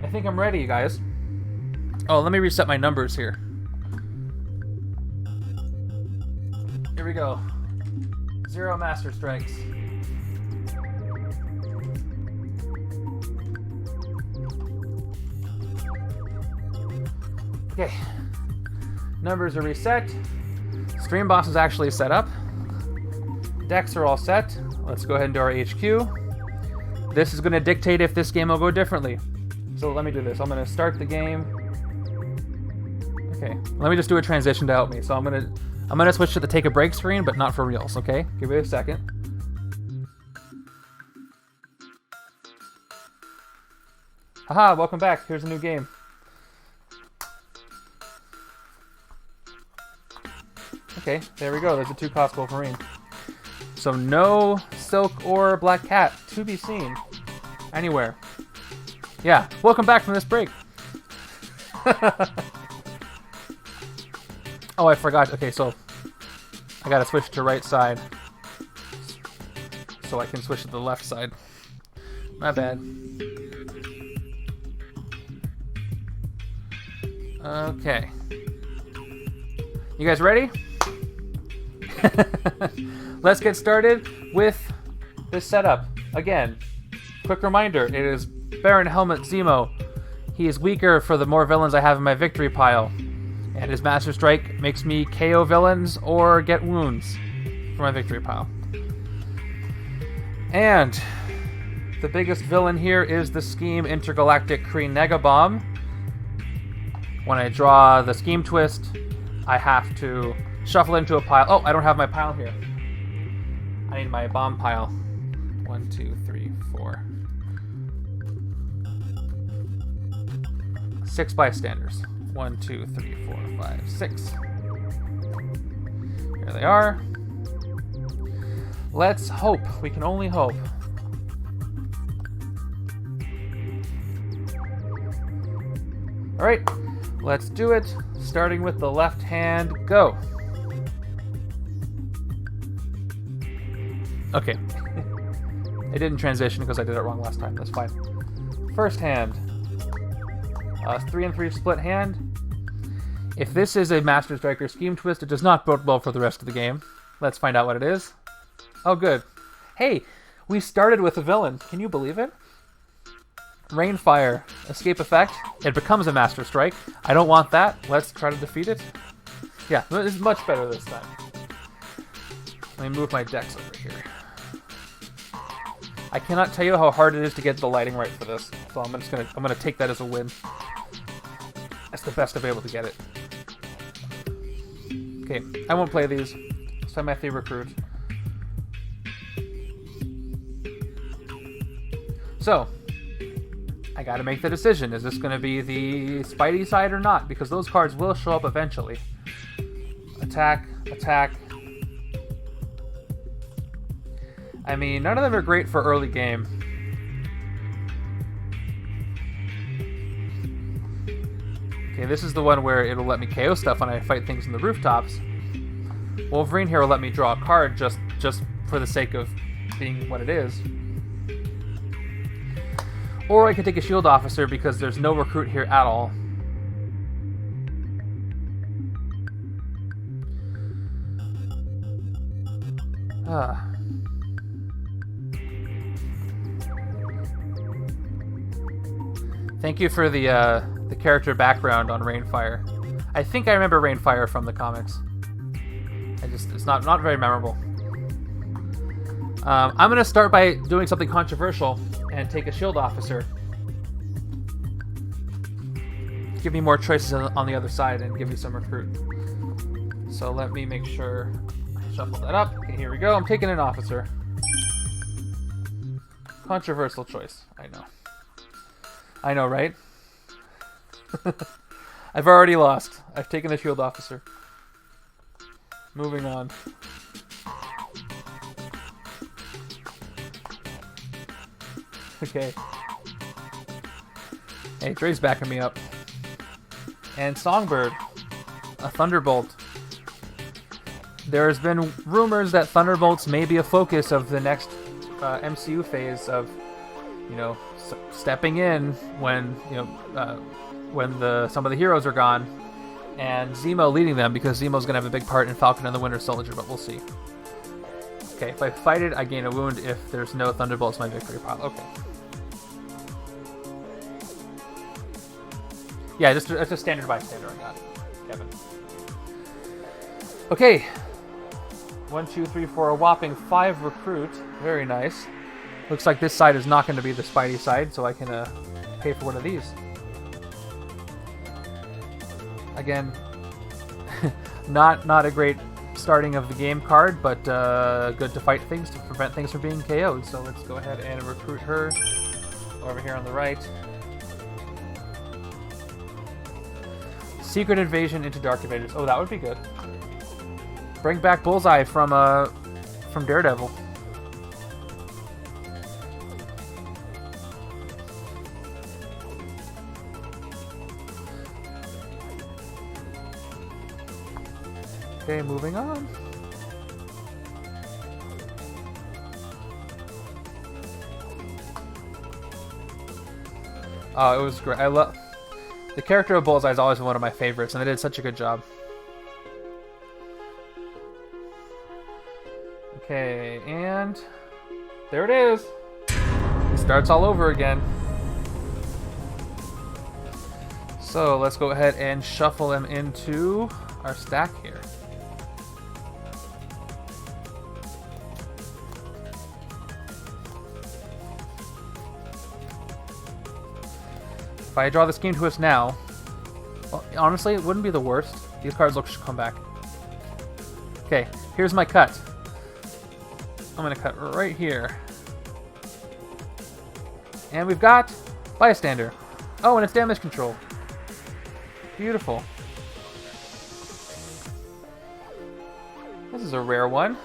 I think I'm ready, you guys. Oh, let me reset my numbers here. Here we go. 0 Master Strikes. Okay. Numbers are reset. Stream Boss is actually set up. Decks are all set. Let's go ahead and do our HQ. This is going to dictate if this game will go differently. So let me do this. I'm going to start the game. Okay. Let me just do a transition to help me. So I'm going to switch to the take a break screen, but not for reals, okay? Give me a second. Haha, welcome back. Here's a new game. Okay, there we go. There's a 2-cost Wolverine. So no Silk or Black Cat to be seen anywhere. Yeah, welcome back from this break. Oh, I forgot. Okay, so I gotta switch to right side so I can switch to the left side. My bad. Okay. You guys ready? Let's get started with this setup. Again, quick reminder, it is Baron Helmut Zemo. He is weaker for the more villains I have in my victory pile. And his Master Strike makes me KO villains or get wounds for my victory pile. And the biggest villain here is the Scheme Intergalactic Kree Nega-Bomb. When I draw the Scheme Twist, I have to shuffle into a pile. Oh, I don't have my pile here. I need my bomb pile. 1, 2, 3, 4. 6 bystanders. 1, 2, 3, 4, 5, 6. Here they are. Let's hope. We can only hope. Alright, let's do it. Starting with the left hand, go. Okay. It didn't transition because I did it wrong last time. That's fine. First hand. 3-3 split hand. If this is a Master Striker Scheme Twist, it does not bode well for the rest of the game. Let's find out what it is. Oh, good. Hey, we started with a villain. Can you believe it? Rainfire. Escape effect. It becomes a Master Strike. I don't want that. Let's try to defeat it. Yeah, it's much better this time. Let me move my decks over here. I cannot tell you how hard it is to get the lighting right for this, so I'm gonna take that as a win. That's the best I've been able to get it. Okay, I won't play these. Let's find my favorite recruit. So, I gotta make the decision. Is this gonna be the Spidey side or not? Because those cards will show up eventually. Attack, attack. I mean, none of them are great for early game. Okay, this is the one where it'll let me KO stuff when I fight things in the rooftops. Wolverine here will let me draw a card just for the sake of being what it is. Or I could take a shield officer because there's no recruit here at all. Thank you for the character background on Rainfire. I think I remember Rainfire from the comics. It's not very memorable. I'm gonna start by doing something controversial and take a shield officer. Give me more choices on the other side and give me some recruit. So let me make sure I shuffle that up. Okay, here we go. I'm taking an officer. Controversial choice. I know, right? I've already lost. I've taken a shield officer. Moving on. Okay. Hey, Dre's backing me up. And Songbird. A Thunderbolt. There's been rumors that Thunderbolts may be a focus of the next MCU phase of, stepping in when, when some of the heroes are gone, and Zemo leading them, because Zemo's gonna have a big part in Falcon and the Winter Soldier, but we'll see. Okay, if I fight it, I gain a wound. If there's no Thunderbolts, my victory pile. Okay. Yeah, it's a standard bystander I got, Kevin. Okay. 1, 2, 3, 4, a whopping 5 recruit. Very nice. Looks like this side is not going to be the Spidey side, so I can pay for one of these. Again, not a great starting of the game card, but good to fight things, to prevent things from being KO'd. So let's go ahead and recruit her over here on the right. Secret Invasion into Dark Avengers. Oh, that would be good. Bring back Bullseye from Daredevil. Okay, moving on. Oh, it was great. I love the character of Bullseye is always one of my favorites, and they did such a good job. Okay, and there it is. It starts all over again. So let's go ahead and shuffle them into our stack here. If I draw the Scheme Twist now, well, honestly, it wouldn't be the worst. These cards should come back. Okay, here's my cut. I'm going to cut right here. And we've got Bystander. Oh, and it's damage control. Beautiful. This is a rare one.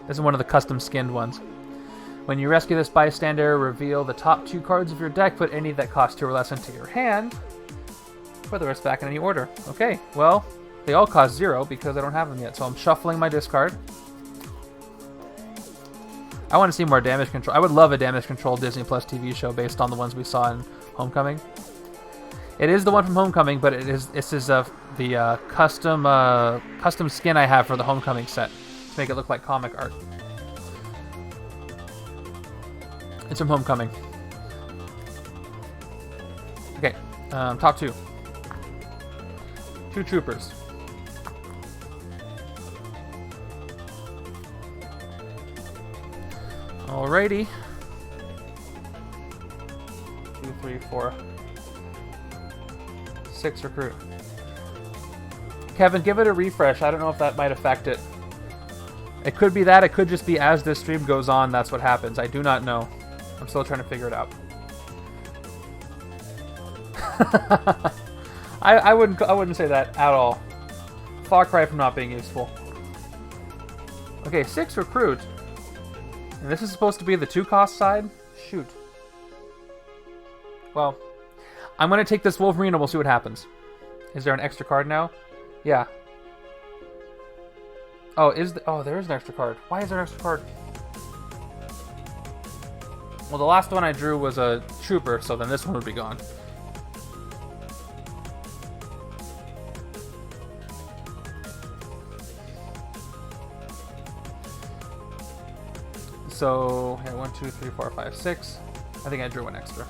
This is one of the custom skinned ones. When you rescue this Bystander, reveal the top 2 cards of your deck, put any that cost 2 or less into your hand, put the rest back in any order. Okay, well, they all cost 0 because I don't have them yet, so I'm shuffling my discard. I want to see more damage control. I would love a damage control Disney Plus TV show based on the ones we saw in Homecoming. It is the one from Homecoming, but this is the custom skin I have for the Homecoming set to make it look like comic art. It's from Homecoming. Okay, top 2. 2 troopers. Alrighty. 2, 3, 4. 6 recruit. Kevin, give it a refresh. I don't know if that might affect it. It could be that. It could just be as this stream goes on, that's what happens. I do not know. I'm still trying to figure it out. I wouldn't say that at all. Far cry from not being useful. Okay, 6 recruit. And this is supposed to be the 2-cost side? Shoot. Well, I'm going to take this Wolverine and we'll see what happens. Is there an extra card now? Yeah. Oh, there is an extra card. Why is there an extra card? Well, the last one I drew was a trooper, so then this one would be gone. So, here, 1, 2, 3, 4, 5, 6. I think I drew one extra.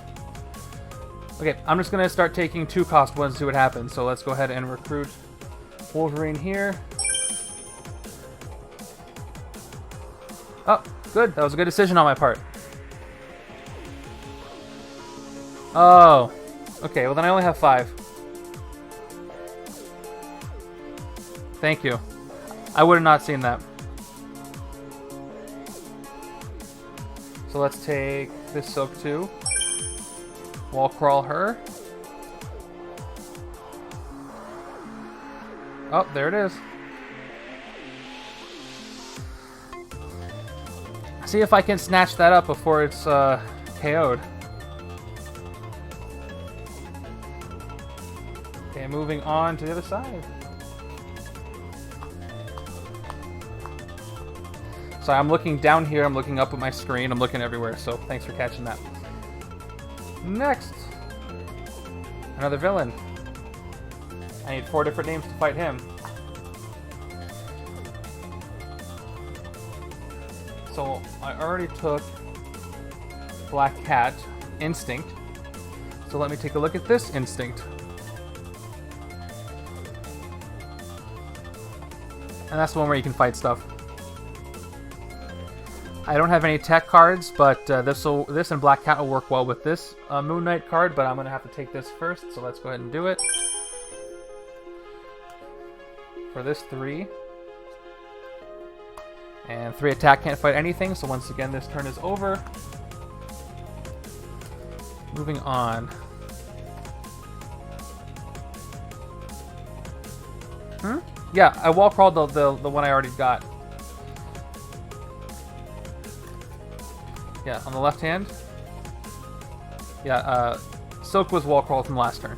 Okay, I'm just going to start taking 2-cost ones to see what happens. So let's go ahead and recruit Wolverine here. Oh, good. That was a good decision on my part. Oh. Okay, well then I only have 5. Thank you. I would have not seen that. So let's take this Silk 2. Wall crawl her. Oh, there it is. See if I can snatch that up before it's KO'd. Okay, moving on to the other side. So I'm looking down here, I'm looking up at my screen, I'm looking everywhere, so thanks for catching that. Next! Another villain. I need 4 different names to fight him. So I already took Black Cat, Instinct. So let me take a look at this Instinct. And that's the one where you can fight stuff. I don't have any tech cards, but this and Black Cat will work well with this Moon Knight card, but I'm going to have to take this first, so let's go ahead and do it. For this 3. And 3 attack can't fight anything, so once again this turn is over. Moving on. Yeah, I wall crawled the one I already got. Yeah, on the left hand. Yeah, Silk was wall crawled from last turn.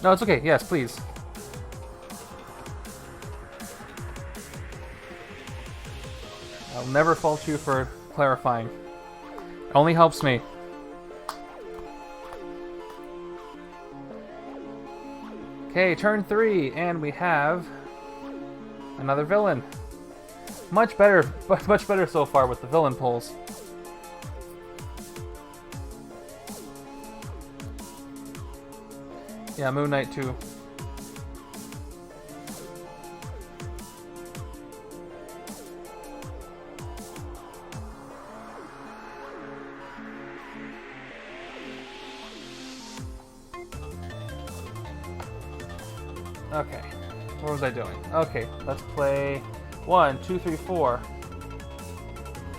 No, it's okay. Yes, please. I'll never fault you for clarifying. It only helps me. Okay, turn 3, and we have another villain. Much better so far with the villain pulls. Yeah, Moon Knight too. Okay, what was I doing? Okay, let's play 1, 2, 3, 4.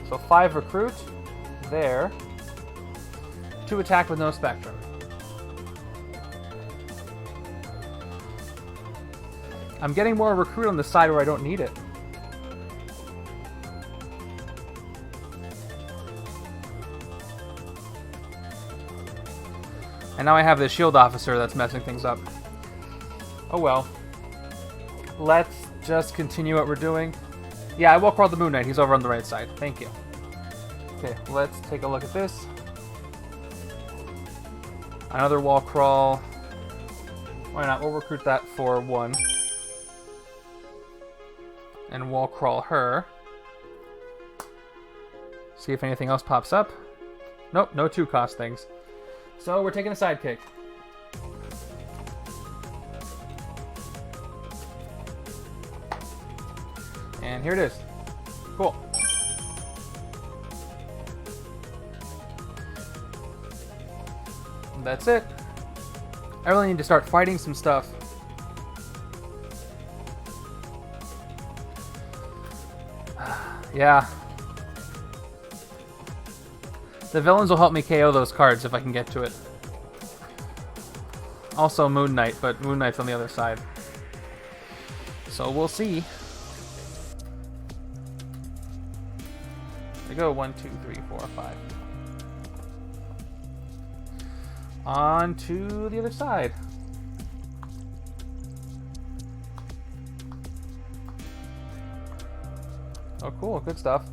So 5 recruit, there. 2 attack with no spectrum. I'm getting more recruit on the side where I don't need it. And now I have the S.H.I.E.L.D. officer that's messing things up. Oh well. Let's just continue what we're doing. Yeah, I will crawl the Moon Knight. He's over on the right side. Thank you. Okay, let's take a look at this. Another wall crawl. Why not? We'll recruit that for 1. And wall crawl her. See if anything else pops up. Nope, no 2-cost things. So we're taking a sidekick. And here it is. Cool. And that's it. I really need to start fighting some stuff. Yeah. The villains will help me KO those cards if I can get to it. Also Moon Knight, but Moon Knight's on the other side. So we'll see. There we go. 1, 2, 3, 4, 5. On to the other side. Oh, cool. Good stuff.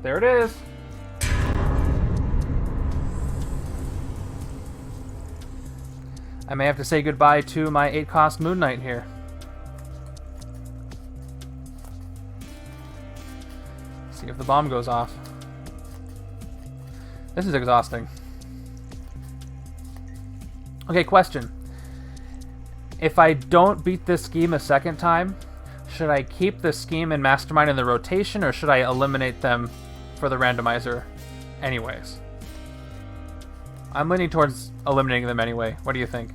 There it is. I may have to say goodbye to my 8-cost Moon Knight here. See if the bomb goes off. This is exhausting. Okay, question. If I don't beat this scheme a second time, should I keep the scheme and Mastermind in the rotation, or should I eliminate them for the randomizer anyways? I'm leaning towards eliminating them anyway. What do you think?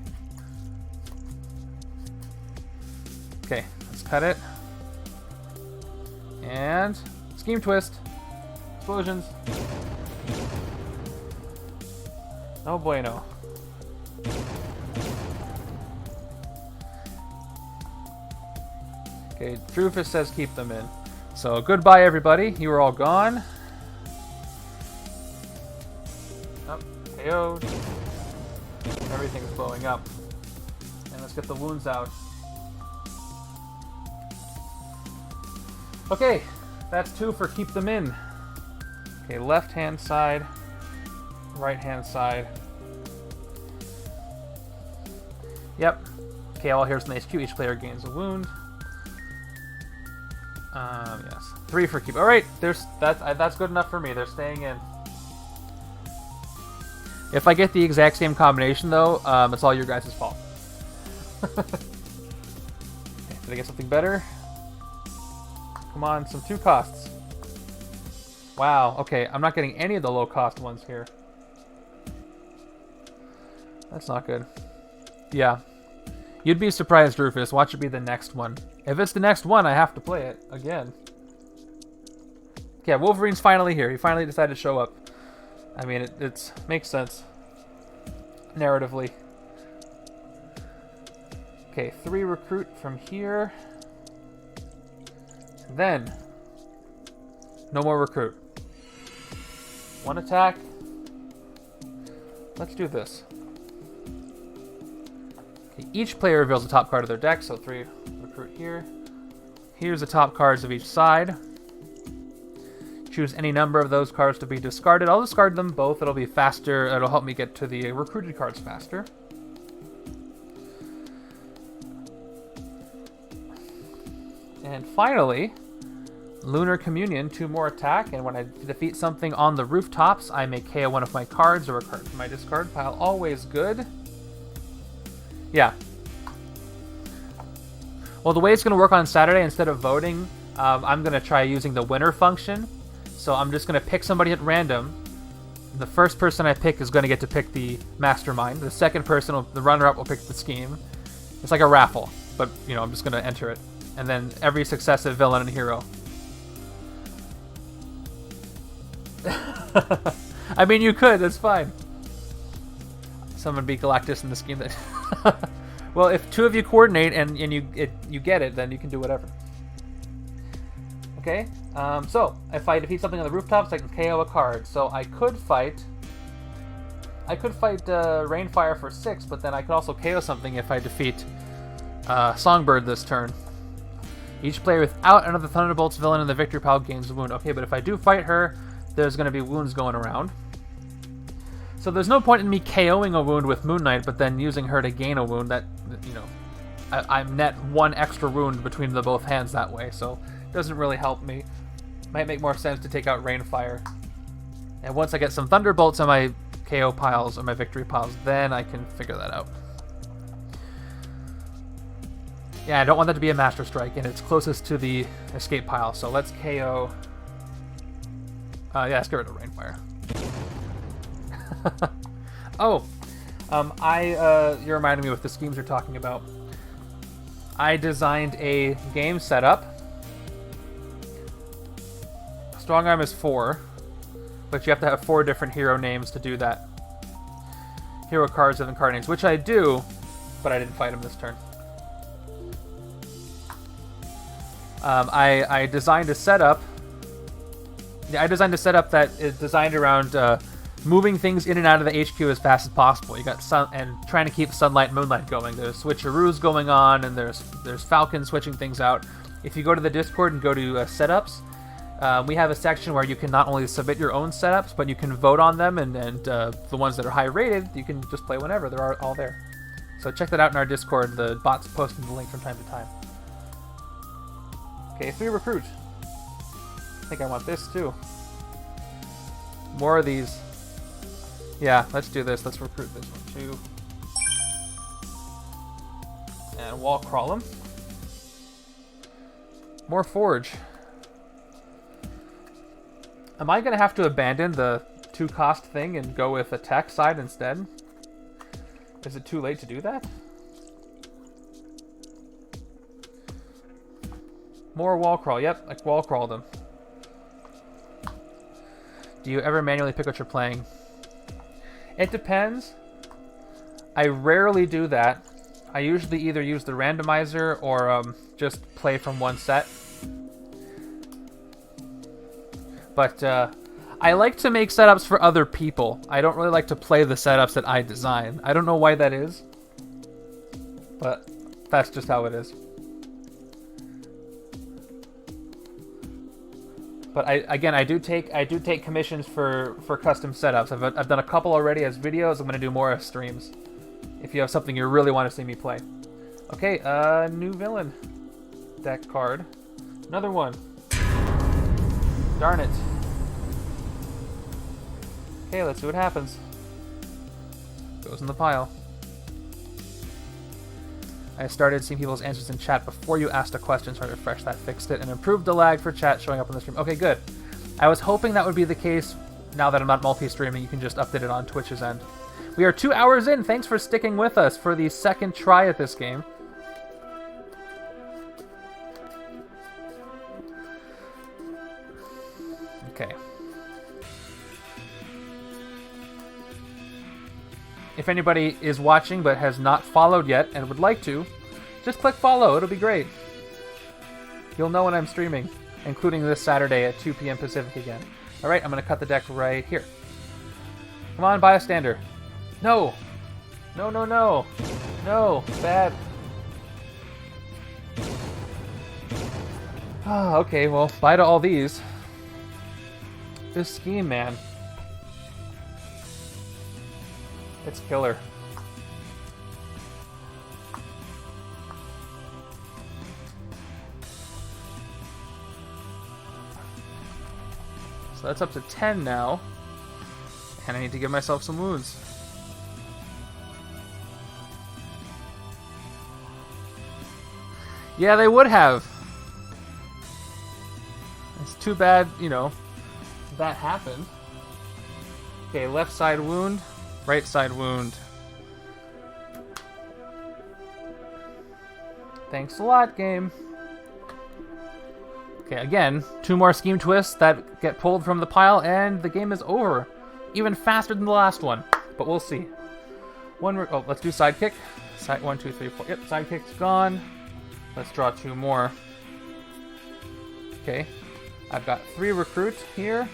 Okay, let's cut it. And scheme twist. Explosions. No bueno. Okay, Drufus says keep them in. So goodbye everybody. You were all gone. Oh, KO'd. Everything's blowing up. And let's get the wounds out. Okay, that's 2 for keep them in. Okay, left hand side, right hand side. Yep. Okay, all here's an HQ. Each player gains a wound. Yes. 3 for keep. All right, that's good enough for me. They're staying in. If I get the exact same combination, though, it's all your guys' fault. Okay, did I get something better? Come on, some 2 costs. Wow, okay, I'm not getting any of the low cost ones here. That's not good. Yeah. You'd be surprised, Rufus. Watch it be the next one. If it's the next one, I have to play it again. Yeah, Wolverine's finally here. He finally decided to show up. I mean, it makes sense. Narratively. Okay, 3 recruit from here. Then, no more recruit. 1 attack. Let's do this. Okay, each player reveals the top card of their deck, so 3 recruit here. Here's the top cards of each side. Choose any number of those cards to be discarded. I'll discard them both. It'll be faster. It'll help me get to the recruited cards faster. And finally, Lunar Communion, 2 more attack, and when I defeat something on the rooftops, I may KO one of my cards or a card from my discard pile. Always good. Yeah. Well, the way it's going to work on Saturday, instead of voting, I'm going to try using the winner function. So I'm just going to pick somebody at random. The first person I pick is going to get to pick the Mastermind. The second person, the runner-up, will pick the scheme. It's like a raffle, but, you know, I'm just going to enter it. And then every successive villain and hero. I mean, you could. That's fine. Someone beat Galactus in the scheme. That well, if 2 of you coordinate and you get it, then you can do whatever. Okay. So if I defeat something on the rooftops, I can KO a card. So I could fight fight Rainfire for 6, but then I could also KO something if I defeat Songbird this turn. Each player without another Thunderbolts villain in the victory pile gains a wound. Okay, but if I do fight her, there's going to be wounds going around. So there's no point in me KOing a wound with Moon Knight, but then using her to gain a wound. That, you know, I'm net 1 extra wound between the both hands that way, so it doesn't really help me. Might make more sense to take out Rainfire. And once I get some Thunderbolts on my KO piles or my victory piles, then I can figure that out. Yeah, I don't want that to be a Master Strike, and it's closest to the escape pile, so let's KO... yeah, let's get rid of Rainfire. Oh, you reminded me with the schemes you're talking about. I designed a game setup. Strong Arm is 4, but you have to have 4 different hero names to do that. Hero cards of incarnates, which I do, but I didn't fight him this turn. I designed a setup. Yeah, I designed a setup that is designed around moving things in and out of the HQ as fast as possible. You got sun and trying to keep Sunlight and Moonlight going. There's switcheroos going on, and there's Falcon switching things out. If you go to the Discord and go to setups, we have a section where you can not only submit your own setups, but you can vote on them, and the ones that are high rated, you can just play whenever. They're all there. So check that out in our Discord. The bot's posting the link from time to time. Okay, 3 recruit. I think I want this too. More of these. Yeah, let's do this. Let's recruit this one too. And wall crawl him. More forge. Am I going to have to abandon the 2-cost thing and go with attack side instead? Is it too late to do that? More wall crawl. Yep, I wall crawled him. Do you ever manually pick what you're playing? It depends. I rarely do that. I usually either use the randomizer or just play from one set. But I like to make setups for other people. I don't really like to play the setups that I design. I don't know why that is, but that's just how it is. But I do take commissions for custom setups. I've done a couple already as videos. I'm gonna do more as streams. If you have something you really want to see me play. Okay, new villain deck card. Another one. Darn it. Okay, let's see what happens. Goes in the pile. I started seeing people's answers in chat before you asked a question, so I refreshed that, fixed it, and improved the lag for chat showing up on the stream. Okay, good. I was hoping that would be the case. Now that I'm not multi-streaming, you can just update it on Twitch's end. We are 2 hours in. Thanks for sticking with us for the second try at this game. Okay. If anybody is watching but has not followed yet and would like to, just click follow. It'll be great. You'll know when I'm streaming, including this Saturday at 2 p.m. Pacific again. Alright, I'm going to cut the deck right here. Come on, Bystander. No! No, no, no! No! Bad. Ah, okay, well, bye to all these. This scheme, man. It's killer. So that's up to 10 now. And I need to give myself some wounds. Yeah, they would have. It's too bad, you know, that happened. Okay, left side wound. Right side wound. Thanks a lot, game. Okay, again, 2 more scheme twists that get pulled from the pile, and the game is over. Even faster than the last one, but we'll see. Oh, let's do sidekick. Side 1, 2, 3, 4. Yep, sidekick's gone. Let's draw 2 more. Okay, I've got 3 recruit here,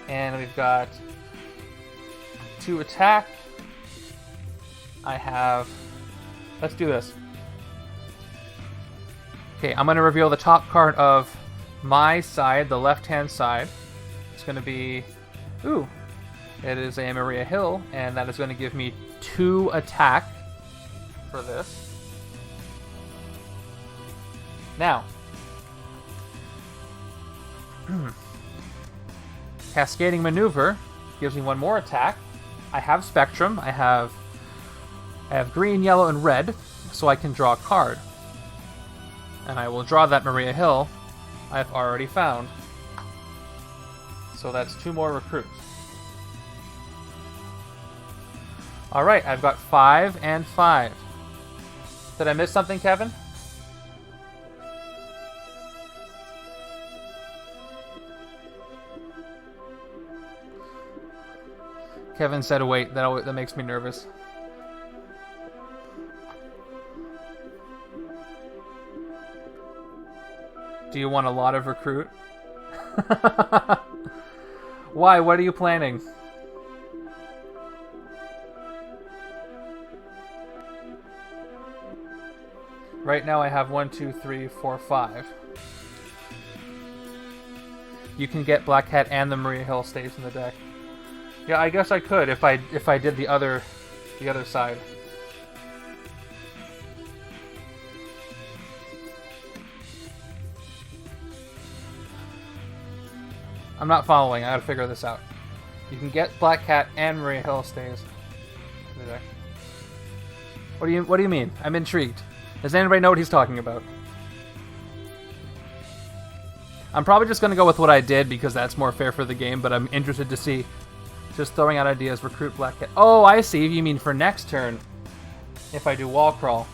and we've got to attack. I have... Let's do this. Okay, I'm going to reveal the top card of my side, the left-hand side. It's going to be... Ooh. It is a Maria Hill, and that is going to give me 2 attack for this. Now. Cascading Maneuver gives me 1 more attack. I have Spectrum. I have green, yellow, and red, so I can draw a card. And I will draw that Maria Hill I've already found. So that's 2 more recruits. Alright, I've got 5 and 5. Did I miss something, Kevin? Kevin said, wait, that makes me nervous. Do you want a lot of recruit? Why? What are you planning? Right now I have 1, 2, 3, 4, 5. You can get Black Cat and the Maria Hill stays in the deck. Yeah, I guess I could if I did the other side. I'm not following. I gotta figure this out. You can get Black Cat and Maria Hill stays in the deck. What do you mean? I'm intrigued. Does anybody know what he's talking about? I'm probably just gonna go with what I did because that's more fair for the game, but I'm interested to see. Just throwing out ideas. Recruit Black Cat. Oh, I see. You mean for next turn, if I do Wall Crawl.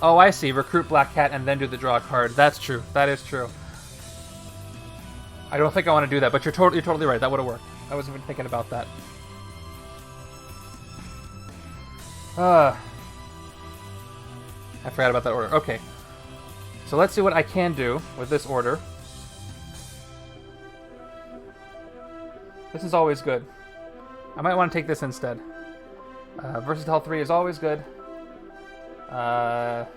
Oh, I see. Recruit Black Cat and then do the draw card. That's true. That is true. I don't think I want to do that, but you're totally right. That would have worked. I wasn't even thinking about that. I forgot about that order. Okay. So let's see what I can do with this order. This is always good. I might want to take this instead. Versatile 3 is always good. But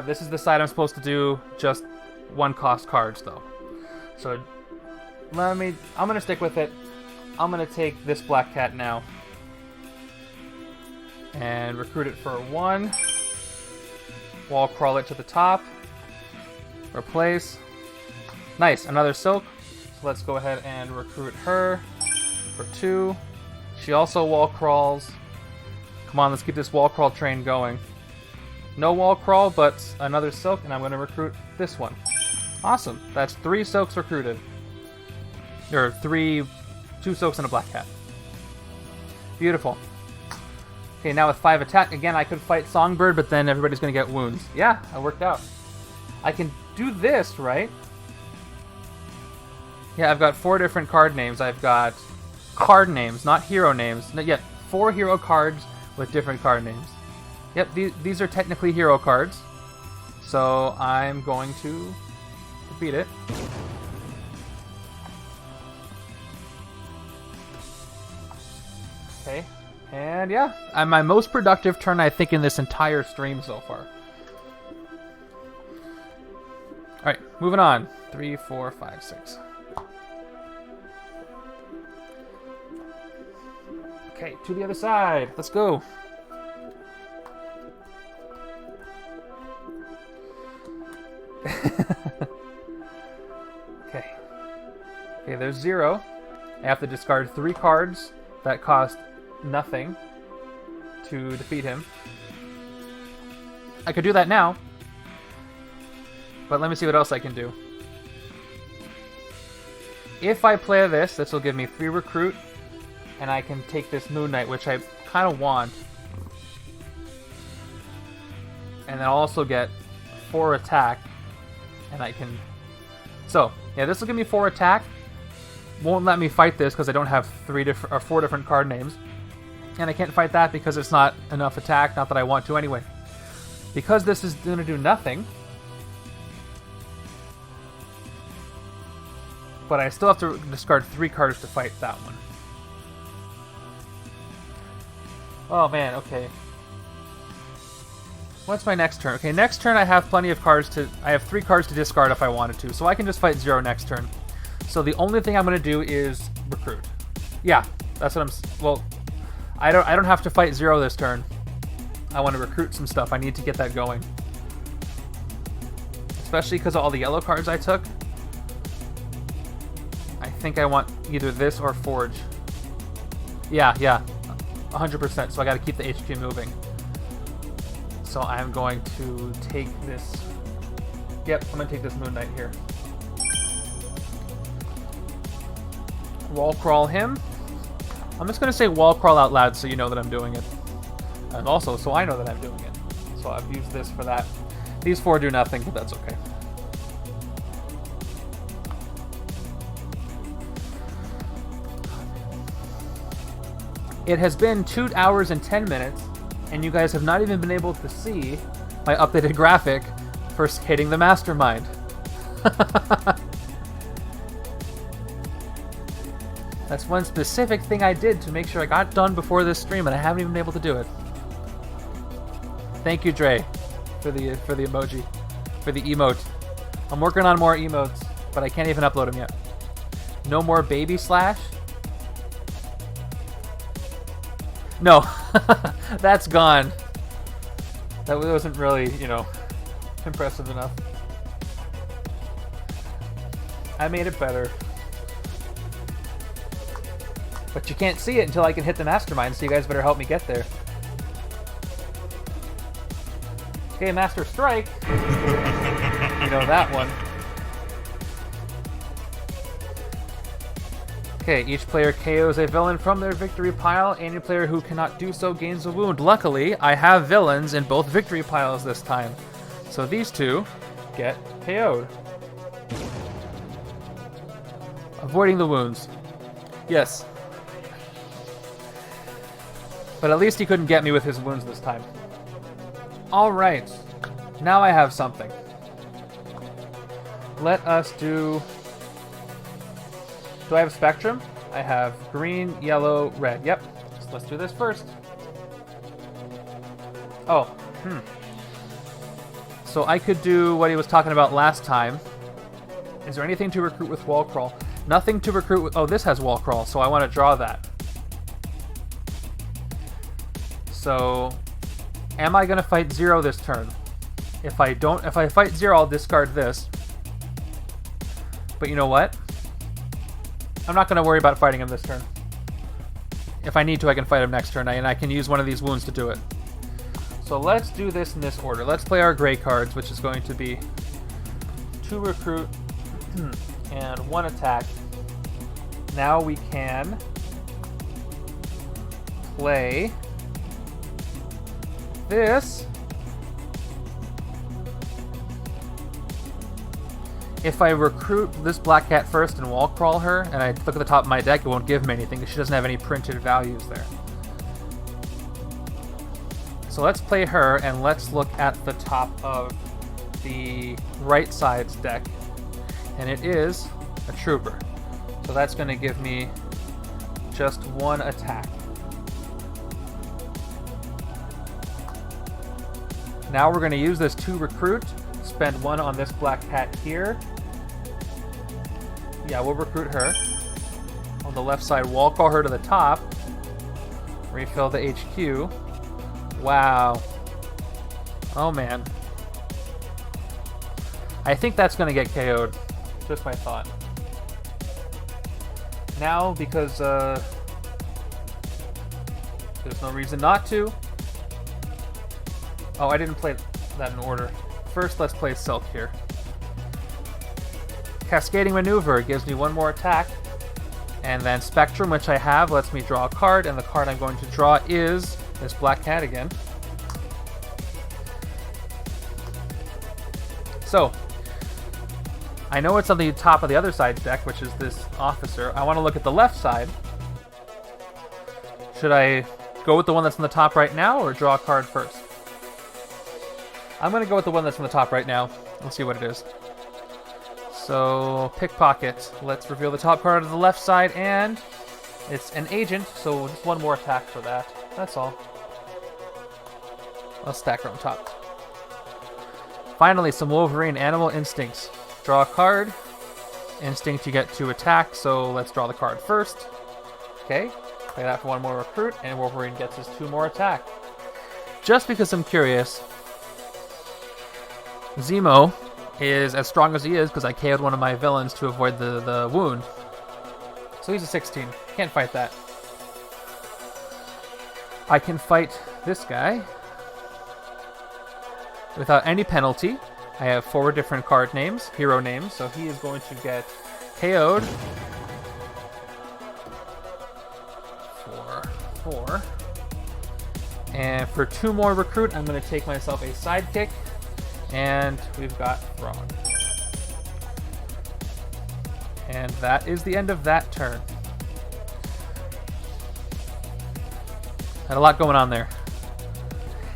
this is the side I'm supposed to do just 1-cost cards, though. So I'm going to stick with it. I'm going to take this Black Cat now. And recruit it for 1. Wall crawl it to the top. Replace. Nice, another Silk. So let's go ahead and recruit her for 2. She also wall crawls. Come on, let's keep this wall crawl train going. No wall crawl, but another Silk, and I'm going to recruit this one. Awesome. That's 3 Silks recruited. Or 2 Silks and a Black Cat. Beautiful. Okay, now with 5 attack, again, I could fight Songbird, but then everybody's going to get wounds. Yeah, that worked out. I can do this, right? Yeah, I've got 4 different card names. I've got card names, not hero names. Not yet. 4 hero cards with different card names. Yep, these are technically hero cards. So I'm going to defeat it. Okay. And yeah, I'm my most productive turn, I think, in this entire stream so far. Alright, moving on. 3, 4, 5, 6. Okay, to the other side. Let's go. Okay. Okay, there's 0. I have to discard 3 cards that cost nothing to defeat him. I could do that now, but let me see what else I can do. If I play this will give me 3 recruit, and I can take this Moon Knight, which I kind of want. And then I'll also get 4 attack, and I can... So, yeah, this will give me 4 attack. Won't let me fight this because I don't have 4 different card names. And I can't fight that because it's not enough attack, not that I want to anyway. Because this is going to do nothing, but I still have to discard 3 cards to fight that one. Oh man, okay. What's my next turn? Okay, next turn I have plenty of cards to... I have 3 cards to discard if I wanted to, so I can just fight 0 next turn. So the only thing I'm going to do is recruit. Yeah, that's what I'm... Well, I don't have to fight 0 this turn. I want to recruit some stuff. I need to get that going. Especially because of all the yellow cards I took. I think I want either this or Forge. Yeah, 100%. So I got to keep the HQ moving. So I'm going to take this... Yep, I'm going to take this Moon Knight here. Wall crawl him. I'm just going to say wall crawl out loud so you know that I'm doing it. And also so I know that I'm doing it. So I've used this for that. These 4 do nothing, but that's okay. It has been 2 hours and 10 minutes, and you guys have not even been able to see my updated graphic for hitting the Mastermind. That's one specific thing I did to make sure I got done before this stream, and I haven't even been able to do it. Thank you, Dre, for the emoji, for the emote. I'm working on more emotes, but I can't even upload them yet. No more baby slash? No, that's gone. That wasn't really, you know, impressive enough. I made it better. But you can't see it until I can hit the Mastermind, so you guys better help me get there. Okay, Master Strike. You know that one. Okay, each player KOs a villain from their victory pile. Any player who cannot do so gains a wound. Luckily, I have villains in both victory piles this time. So these 2 get KO'd. Avoiding the wounds. Yes. But at least he couldn't get me with his wounds this time. Alright. Now I have something. Let us do... Do I have Spectrum? I have green, yellow, red. Yep. So let's do this first. Oh. So I could do what he was talking about last time. Is there anything to recruit with Wall Crawl? Nothing to recruit with... Oh, this has Wall Crawl, so I want to draw that. So, am I going to fight 0 this turn? If I fight 0, I'll discard this. But you know what? I'm not going to worry about fighting him this turn. If I need to, I can fight him next turn, and I can use one of these wounds to do it. So let's do this in this order. Let's play our gray cards, which is going to be 2 recruit and 1 attack. Now we can play this. If I recruit this Black Cat first and wall crawl her, and I look at the top of my deck, it won't give me anything because she doesn't have any printed values there. So let's play her, and let's look at the top of the right side's deck. And it is a Trooper. So that's going to give me just 1 attack. Now we're going to use this to recruit, spend 1 on this Black Cat here. Yeah, we'll recruit her. On the left side, wall call her to the top. Refill the HQ. Wow. Oh, man. I think that's going to get KO'd. Just my thought. Now, because there's no reason not to. Oh, I didn't play that in order. First, let's play Silk here. Cascading Maneuver gives me 1 more attack. And then Spectrum, which I have, lets me draw a card. And the card I'm going to draw is this Black Cat again. So, I know it's on the top of the other side's deck, which is this Officer. I want to look at the left side. Should I go with the one that's on the top right now, or draw a card first? I'm going to go with the one that's on the top right now. Let's see what it is. So, Pickpocket. Let's reveal the top card of the left side, and it's an Agent, so just 1 more attack for that. That's all. I'll stack her on top. Finally, some Wolverine Animal Instincts. Draw a card. Instinct, you get 2 attack, so let's draw the card first. Okay, play that for 1 more recruit, and Wolverine gets his 2 more attack. Just because I'm curious, Zemo is as strong as he is because I KO'd one of my villains to avoid the wound. So he's a 16. Can't fight that. I can fight this guy without any penalty. I have 4 different card names, hero names, so he is going to get KO'd for 4. And for 2 more recruit, I'm going to take myself a sidekick, and we've got Frog. And that is the end of that turn. Had a lot going on there.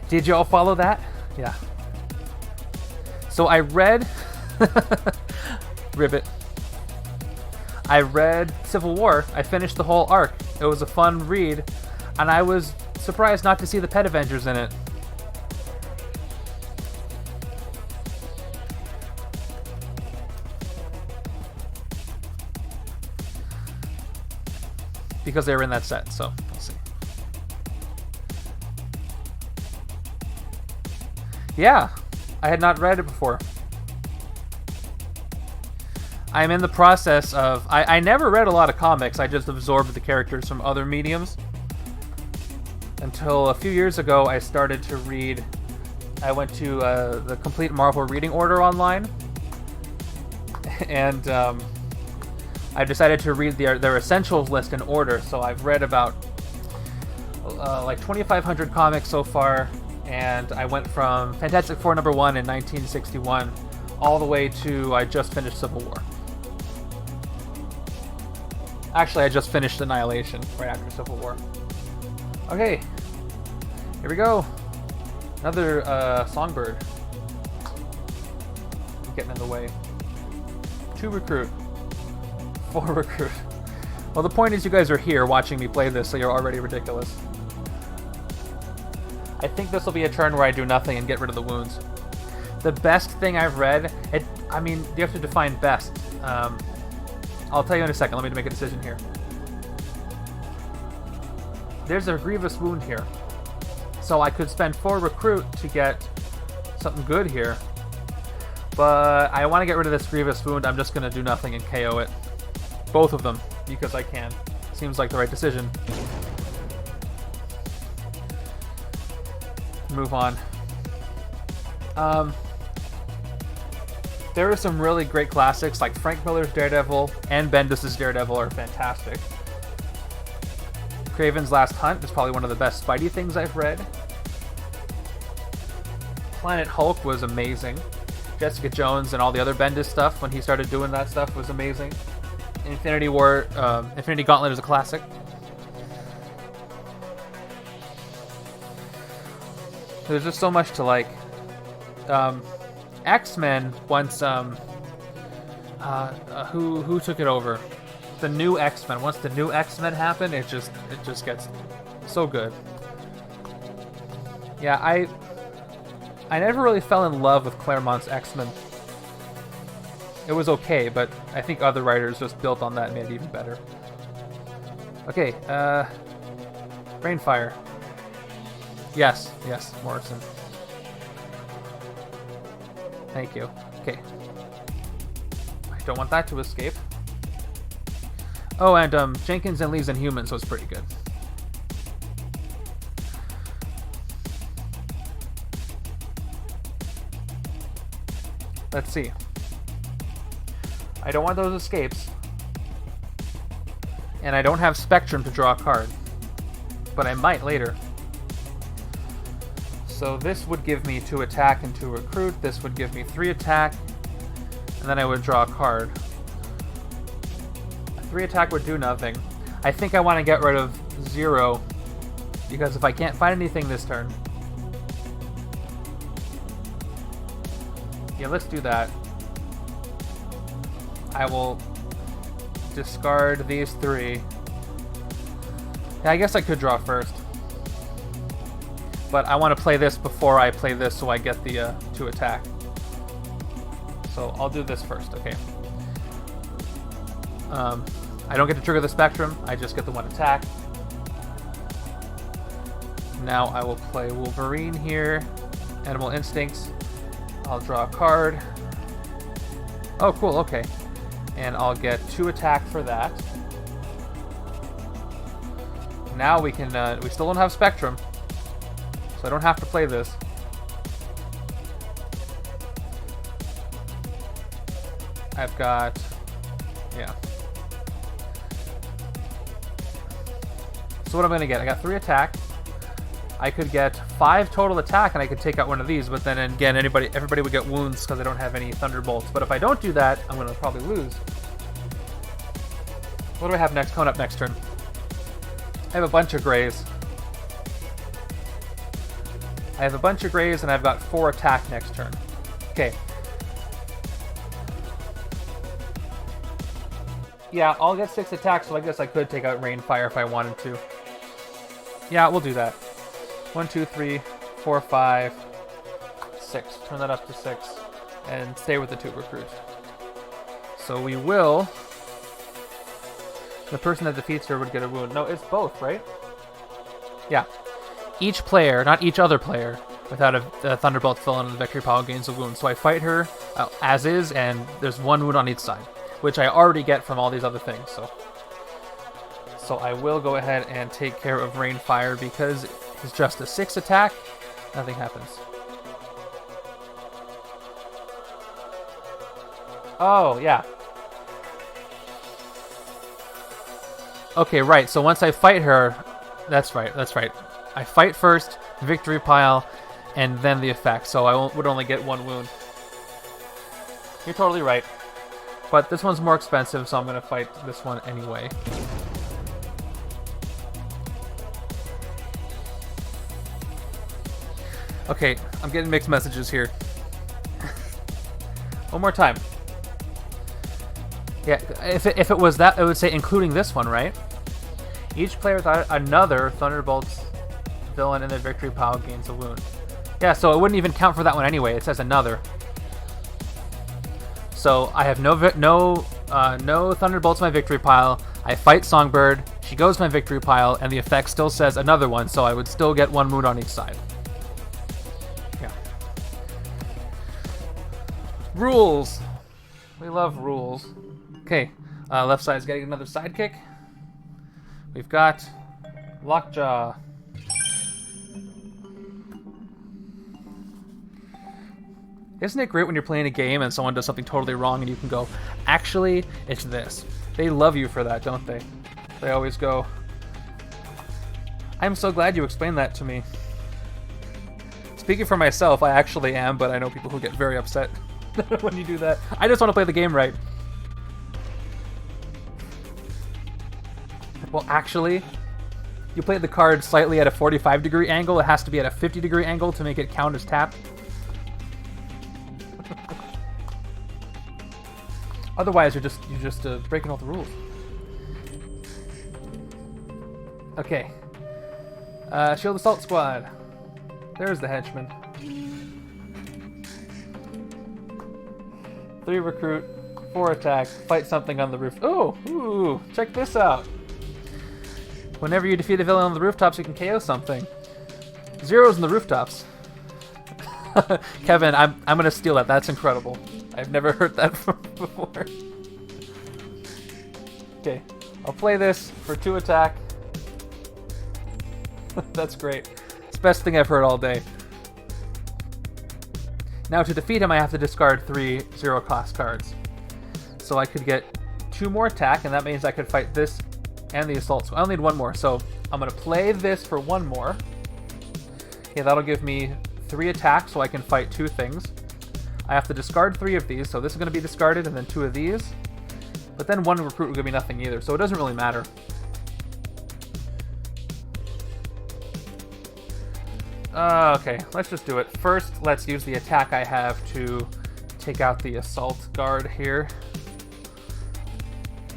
Did you all follow that? Yeah. So I read... Ribbit. I read Civil War. I finished the whole arc. It was a fun read, and I was surprised not to see the Pet Avengers in it. Because they were in that set, so we'll see. Yeah, I had not read it before. I'm in the process of... I never read a lot of comics, I just absorbed the characters from other mediums. Until a few years ago, I started to read... I went to the Complete Marvel Reading Order online. And I decided to read their essentials list in order, so I've read about like 2,500 comics so far, and I went from Fantastic Four #1 in 1961 all the way to I just finished Civil War. Actually, I just finished Annihilation right after Civil War. Okay, here we go. Another Songbird. I'm getting in the way. 2 recruit. 4 recruit. Well, the point is you guys are here watching me play this, so you're already ridiculous. I think this will be a turn where I do nothing and get rid of the wounds. The best thing I've read... I mean, you have to define best. I'll tell you in a second. Let me make a decision here. There's a grievous wound here. So I could spend 4 recruit to get something good here. But I want to get rid of this grievous wound. I'm just going to do nothing and KO it. Both of them, because I can. Seems like the right decision. Move on. There are some really great classics, like Frank Miller's Daredevil and Bendis' Daredevil are fantastic. Kraven's Last Hunt is probably one of the best Spidey things I've read. Planet Hulk was amazing. Jessica Jones and all the other Bendis stuff, when he started doing that stuff, was amazing. Infinity Gauntlet is a classic. There's just so much to like. X-Men once who took it over? The new X-Men. Once the new X-Men happen, it just gets so good. Yeah, I never really fell in love with Claremont's X-Men. It was okay, but I think other writers just built on that and made it even better. Okay, Rainfire. Yes, Morrison. Thank you. Okay. I don't want that to escape. Oh, and Jenkins and Lee's Inhumans was pretty good. Let's see. I don't want those escapes. And I don't have Spectrum to draw a card. But I might later. So this would give me 2 attack and 2 recruit. This would give me 3 attack. And then I would draw a card. A 3 attack would do nothing. I think I want to get rid of 0. Because if I can't find anything this turn... Yeah, let's do that. I will discard these 3. Yeah, I guess I could draw first. But I want to play this before I play this so I get the 2 attack. So I'll do this first, okay. I don't get to trigger the Spectrum, I just get the 1 attack. Now I will play Wolverine here. Animal Instincts. I'll draw a card. Oh, cool, okay. And I'll get 2 attack for that. Now we can, we still don't have Spectrum. So I don't have to play this. I've got, yeah. So what I'm going to get, I got 3 attack. I could get 5 total attack and I could take out one of these, but then again, everybody would get wounds because I don't have any Thunderbolts. But if I don't do that, I'm going to probably lose. What do I have next? Coming up next turn. I have a bunch of Greys. And I've got 4 attack next turn. Okay. Yeah, I'll get 6 attacks, so I guess I could take out Rainfire if I wanted to. Yeah, we'll do that. 1, 2, 3, 4, 5, 6. Turn that up to 6. And stay with the 2 recruits. So we will... The person that defeats her would get a wound. No, it's both, right? Yeah. Each player, not each other player, without a Thunderbolt fill in the victory pile gains a wound. So I fight her as is, and there's 1 wound on each side, which I already get from all these other things. So I will go ahead and take care of Rainfire because it's just a 6 attack. Nothing happens. Oh, yeah. Okay, right. So once I fight her, that's right. I fight first, victory pile, and then the effect. So I would only get 1 wound. You're totally right. But this one's more expensive, so I'm going to fight this one anyway. Okay, I'm getting mixed messages here. One more time. Yeah, if it was that, it would say including this one, right? Each player without another Thunderbolts villain in their victory pile gains a wound. Yeah, so it wouldn't even count for that one anyway. It says another. So I have no Thunderbolts in my victory pile. I fight Songbird. She goes to my victory pile, and the effect still says another one. So I would still get 1 wound on each side. Yeah. Rules. We love rules. Okay, left side's getting another sidekick. We've got Lockjaw. Isn't it great when you're playing a game and someone does something totally wrong and you can go, actually, it's this. They love you for that, don't they? They always go, I'm so glad you explained that to me. Speaking for myself, I actually am, but I know people who get very upset when you do that. I just want to play the game right. Well, actually, you played the card slightly at a 45-degree angle. It has to be at a 50-degree angle to make it count as tapped. Otherwise, you're just breaking all the rules. Okay. S.H.I.E.L.D. Assault Squad. There's the Henchmen. 3 recruit, 4 attack, fight something on the roof. Oh, ooh, check this out. Whenever you defeat a villain on the rooftops, you can KO something. 0s in the rooftops. Kevin, I'm gonna steal that. That's incredible. I've never heard that before. Okay, I'll play this for 2 attack. That's great. It's the best thing I've heard all day. Now to defeat him, I have to discard 3 0-cost cards. So I could get 2 more attack, and that means I could fight this and the assault. So I'll need 1 more. So I'm going to play this for 1 more. Okay, that'll give me 3 attacks, so I can fight 2 things. I have to discard 3 of these, so this is going to be discarded, and then 2 of these. But then 1 recruit will give me nothing either, so it doesn't really matter. Okay, let's just do it. First, let's use the attack I have to take out the assault guard here.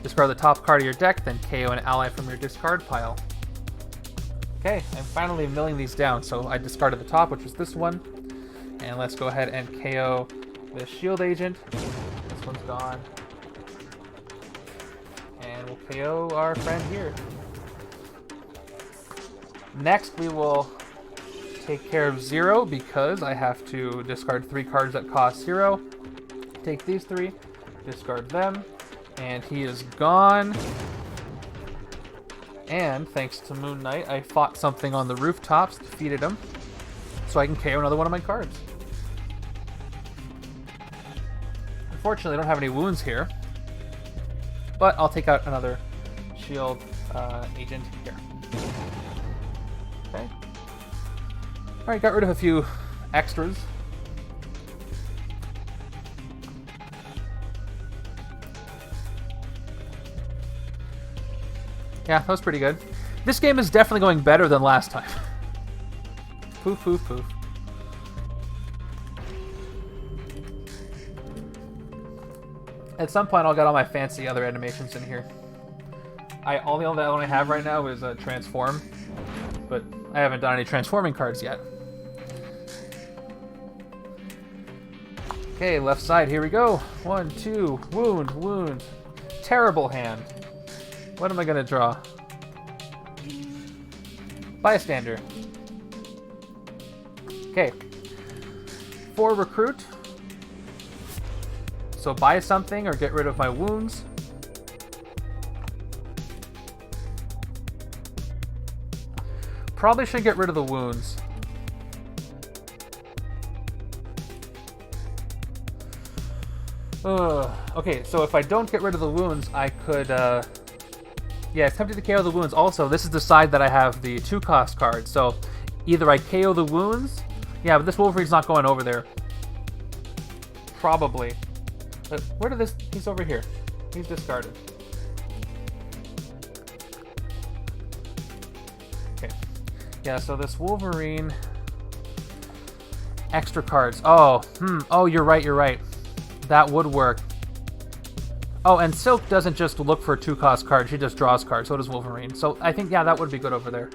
Discard the top card of your deck, then KO an ally from your discard pile. Okay, I'm finally milling these down. So I discarded the top, which was this one. And let's go ahead and KO the S.H.I.E.L.D. agent. This one's gone. And we'll KO our friend here. Next, we will take care of Zero because I have to discard 3 cards that cost 0. Take these 3, discard them, and he is gone. And thanks to Moon Knight, I fought something on the rooftops, defeated him, so I can KO another one of my cards. Unfortunately, I don't have any wounds here, but I'll take out another S.H.I.E.L.D. Agent here. Okay. Alright, got rid of a few extras. Yeah, that was pretty good. This game is definitely going better than last time. Poof, poof, poof. At some point, I'll get all my fancy other animations in here. The only one I have right now is Transform, but I haven't done any transforming cards yet. Okay, left side, here we go. 1, 2, wound, wound. Terrible hand. What am I gonna draw? Bystander. Okay. 4 recruit. So buy something or get rid of my wounds. Probably should get rid of the wounds. Okay, so if I don't get rid of the wounds, I could, yeah, it's tempted to KO the wounds. Also, this is the side that I have the 2-cost card, so either I KO the wounds... Yeah, but this Wolverine's not going over there. Probably. But where did this... He's over here. He's discarded. Okay. Yeah, so this Wolverine... Extra cards. Oh, oh, you're right, you're right. That would work. Oh, and Silk doesn't just look for 2-cost cards, she just draws cards, so does Wolverine. So I think, yeah, that would be good over there.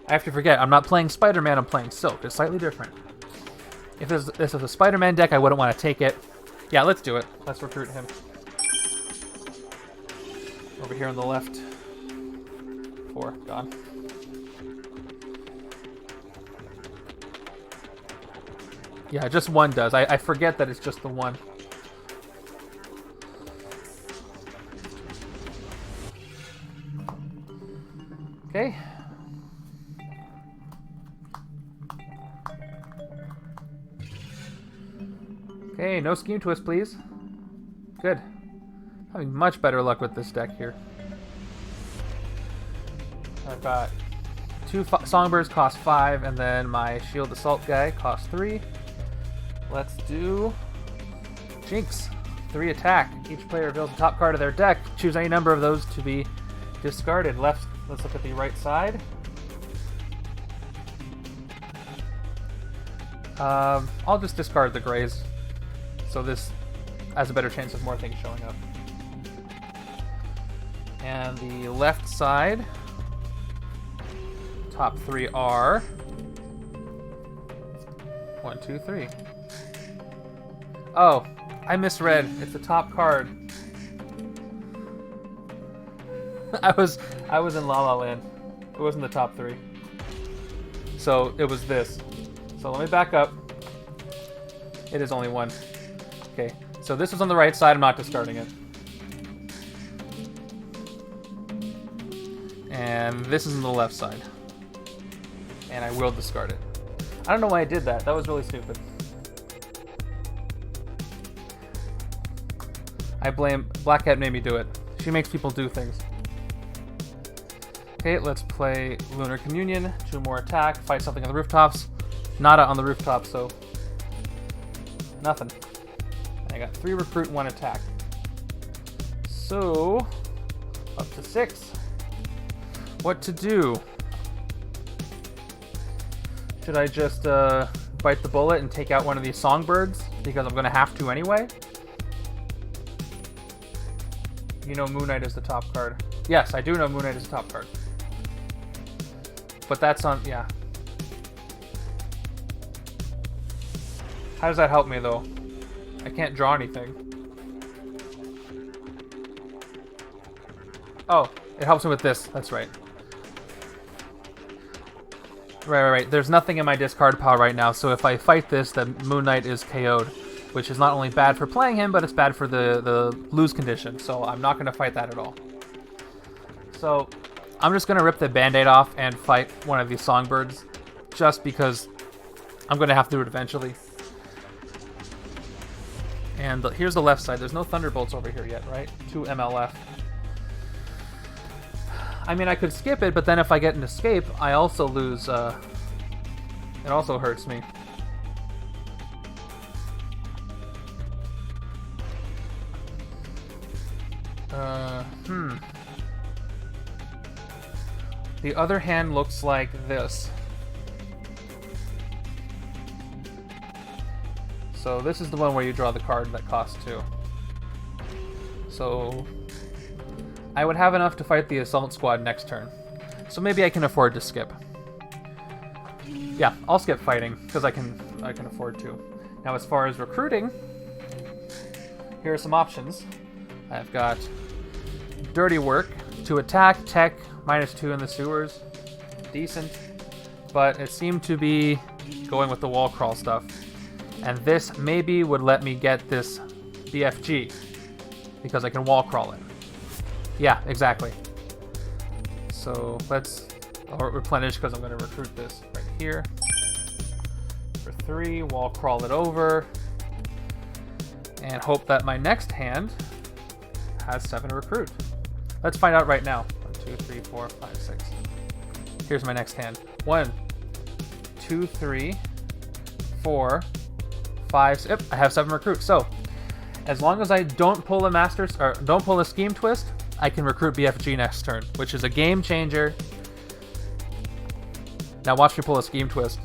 I have to forget, I'm not playing Spider-Man, I'm playing Silk. It's slightly different. If this is a Spider-Man deck, I wouldn't want to take it. Yeah, let's do it. Let's recruit him. Over here on the left. 4, gone. Yeah, just 1 does. I forget that it's just the 1. Okay. Okay, no Scheme Twist, please. Good. Having much better luck with this deck here. I've got 2 Songbirds cost 5, and then my Shield Assault guy costs 3. Let's do Jinx. 3 attack. Each player reveals the top card of their deck. Choose any number of those to be discarded. Left. Let's look at the right side. I'll just discard the grays. So this has a better chance of more things showing up. And the left side, top 3 are 1, 2, 3. Oh, I misread. It's the top card. I was in La La Land. It wasn't the top 3. So it was this. So let me back up. It is only 1. Okay, so this is on the right side. I'm not discarding it. And this is on the left side. And I will discard it. I don't know why I did that. That was really stupid. I blame... Black Cat made me do it. She makes people do things. Okay, let's play Lunar Communion. 2 more attack. Fight something on the rooftops. Nada on the rooftop, so... Nothing. I got 3 recruit, 1 attack. So... Up to 6. What to do? Should I just bite the bullet and take out one of these Songbirds? Because I'm going to have to anyway? You know Moon Knight is the top card. Yes, I do know Moon Knight is the top card. But that's on, yeah. How does that help me, though? I can't draw anything. Oh, it helps me with this. That's right. Right. There's nothing in my discard pile right now, so if I fight this, then Moon Knight is KO'd, which is not only bad for playing him, but it's bad for the lose condition, so I'm not going to fight that at all. So I'm just going to rip the Band-Aid off and fight one of these Songbirds, just because I'm going to have to do it eventually. And here's the left side. There's no Thunderbolts over here yet, right? 2 MLF. I mean, I could skip it, but then if I get an escape, I also lose, it also hurts me. The other hand looks like this. So this is the one where you draw the card that costs 2. So I would have enough to fight the Assault Squad next turn. So maybe I can afford to skip. Yeah, I'll skip fighting, because I can afford to. Now as far as recruiting, here are some options. I've got Dirty Work, to attack, tech, -2 in the sewers. Decent. But it seemed to be going with the wall crawl stuff. And this maybe would let me get this BFG, because I can wall crawl it. Yeah, exactly. So I'll replenish because I'm going to recruit this right here. For 3, wall crawl it over. And hope that my next hand has 7 recruit. Let's find out right now. 1, 2, 3, 4, 5, 6. Here's my next hand. 1, 2, 3, 4, 5. Yep, I have 7 recruits. So as long as I don't pull a Scheme Twist, I can recruit BFG next turn, which is a game changer. Now watch me pull a Scheme Twist.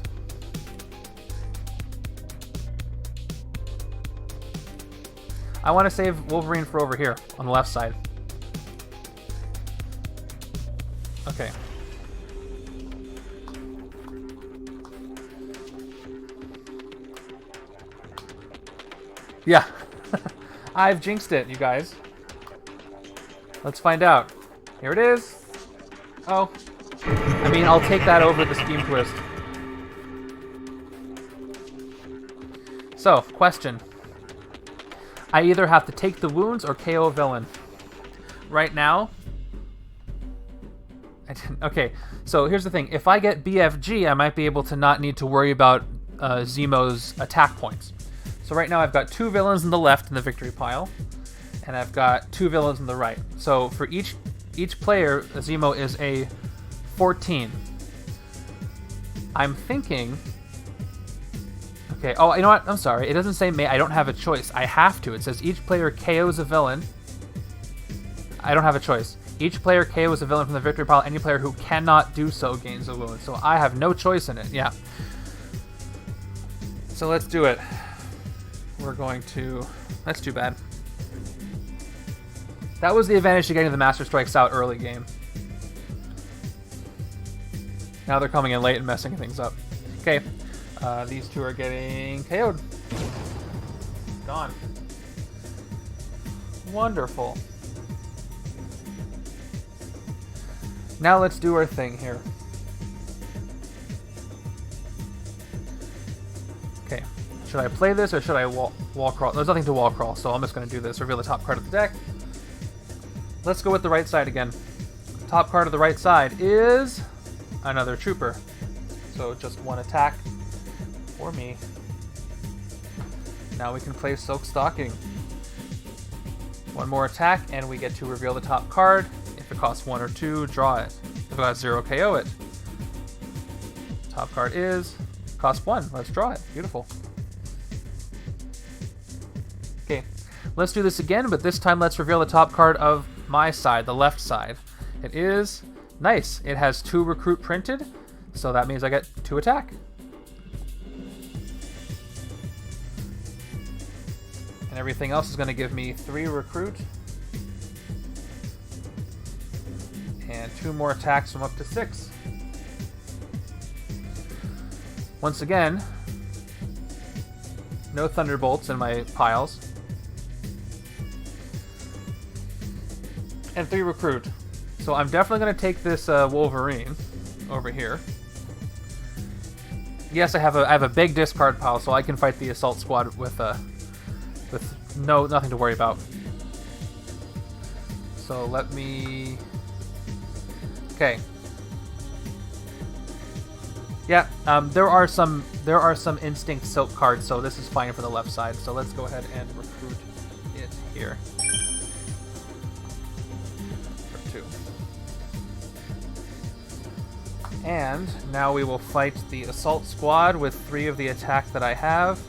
I want to save Wolverine for over here on the left side. Okay. Yeah. I've jinxed it, you guys. Let's find out. Here it is. Oh. I mean, I'll take that over the Scheme Twist. So, question. I either have to take the wounds or KO a villain. Right now... Okay, so here's the thing. If I get BFG, I might be able to not need to worry about Zemo's attack points. So right now I've got 2 villains in the left in the victory pile, and I've got 2 villains in the right. So for each player, Zemo is a 14. I'm thinking... Okay, oh, you know what? I'm sorry. It doesn't say may. I don't have a choice. I have to. It says each player KOs a villain. I don't have a choice. Each player KOs a villain from the victory pile. Any player who cannot do so gains a wound. So I have no choice in it. Yeah. So let's do it. We're going to... That's too bad. That was the advantage to getting the Master Strikes out early game. Now they're coming in late and messing things up. Okay. These 2 are getting KO'd. Gone. Wonderful. Now let's do our thing here. Okay. Should I play this or should I wall crawl? There's nothing to wall crawl, so I'm just going to do this. Reveal the top card of the deck. Let's go with the right side again. Top card of the right side is another Trooper. So just 1 attack for me. Now we can play Silk Stocking. 1 more attack and we get to reveal the top card. If it costs 1 or 2, draw it. If it costs 0, KO it. Top card is cost 1. Let's draw it. Beautiful. Okay, let's do this again, but this time let's reveal the top card of my side, the left side. It is nice. It has 2 recruit printed, so that means I get 2 attack. And everything else is going to give me 3 recruit. And 2 more attacks from up to 6. Once again, no Thunderbolts in my piles. And 3 recruit. So I'm definitely going to take this Wolverine over here. Yes, I have a big discard pile, so I can fight the assault squad with nothing to worry about. So let me... Okay. Yeah, there are some instinct silk cards, so this is fine for the left side. So let's go ahead and recruit it here. For 2. And now we will fight the assault squad with 3 of the attack that I have.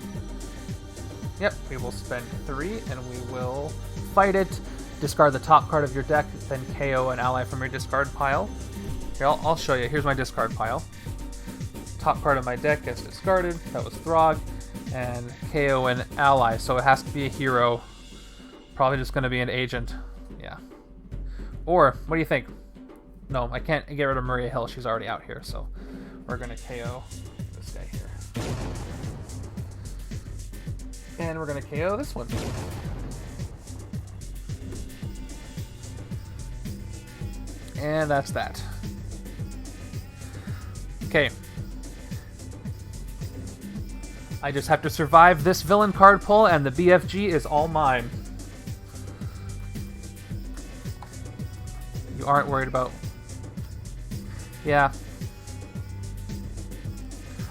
Yep, we will spend 3 and we will fight it. Discard the top card of your deck, then KO an ally from your discard pile. Here, I'll show you. Here's my discard pile. Top card of my deck gets discarded. That was Throg. And KO an ally, so it has to be a hero. Probably just going to be an agent. Yeah. Or, what do you think? No, I can't get rid of Maria Hill. She's already out here, so we're going to KO this guy here. And we're going to KO this one. And that's that. Okay. I just have to survive this villain card pull, and the BFG is all mine. You aren't worried about... Yeah.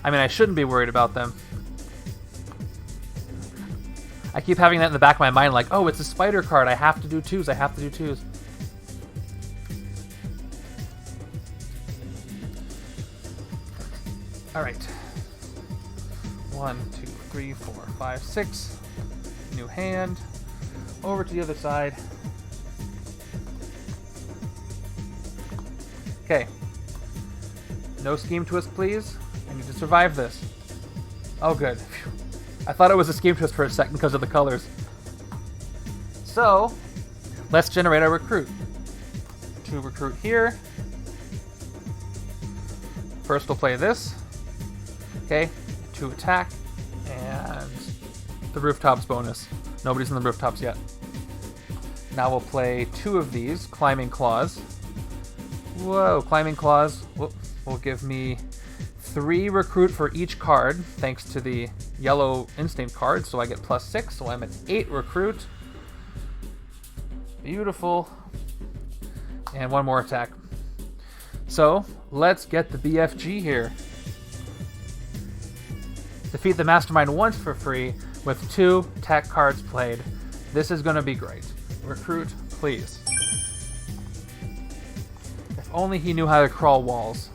I mean, I shouldn't be worried about them. I keep having that in the back of my mind, like, oh, it's a spider card. I have to do 2s. I have to do 2s. All right. 1, 2, 3, 4, 5, 6. New hand. Over to the other side. Okay. No scheme twist, please. I need to survive this. Oh, good. Phew. I thought it was a scheme twist for a second because of the colors. So, let's generate our recruit. 2 recruit here. First we'll play this. Okay, 2 attack, and the rooftops bonus. Nobody's in the rooftops yet. Now we'll play 2 of these, Climbing Claws. Whoa, Climbing Claws will give me 3 recruit for each card, thanks to the yellow instinct card, so I get +6, so I'm at 8 recruit. Beautiful. And 1 more attack. So, let's get the BFG here. Defeat the Mastermind once for free with 2 tech cards played. This is going to be great. Recruit, please. If only he knew how to crawl walls.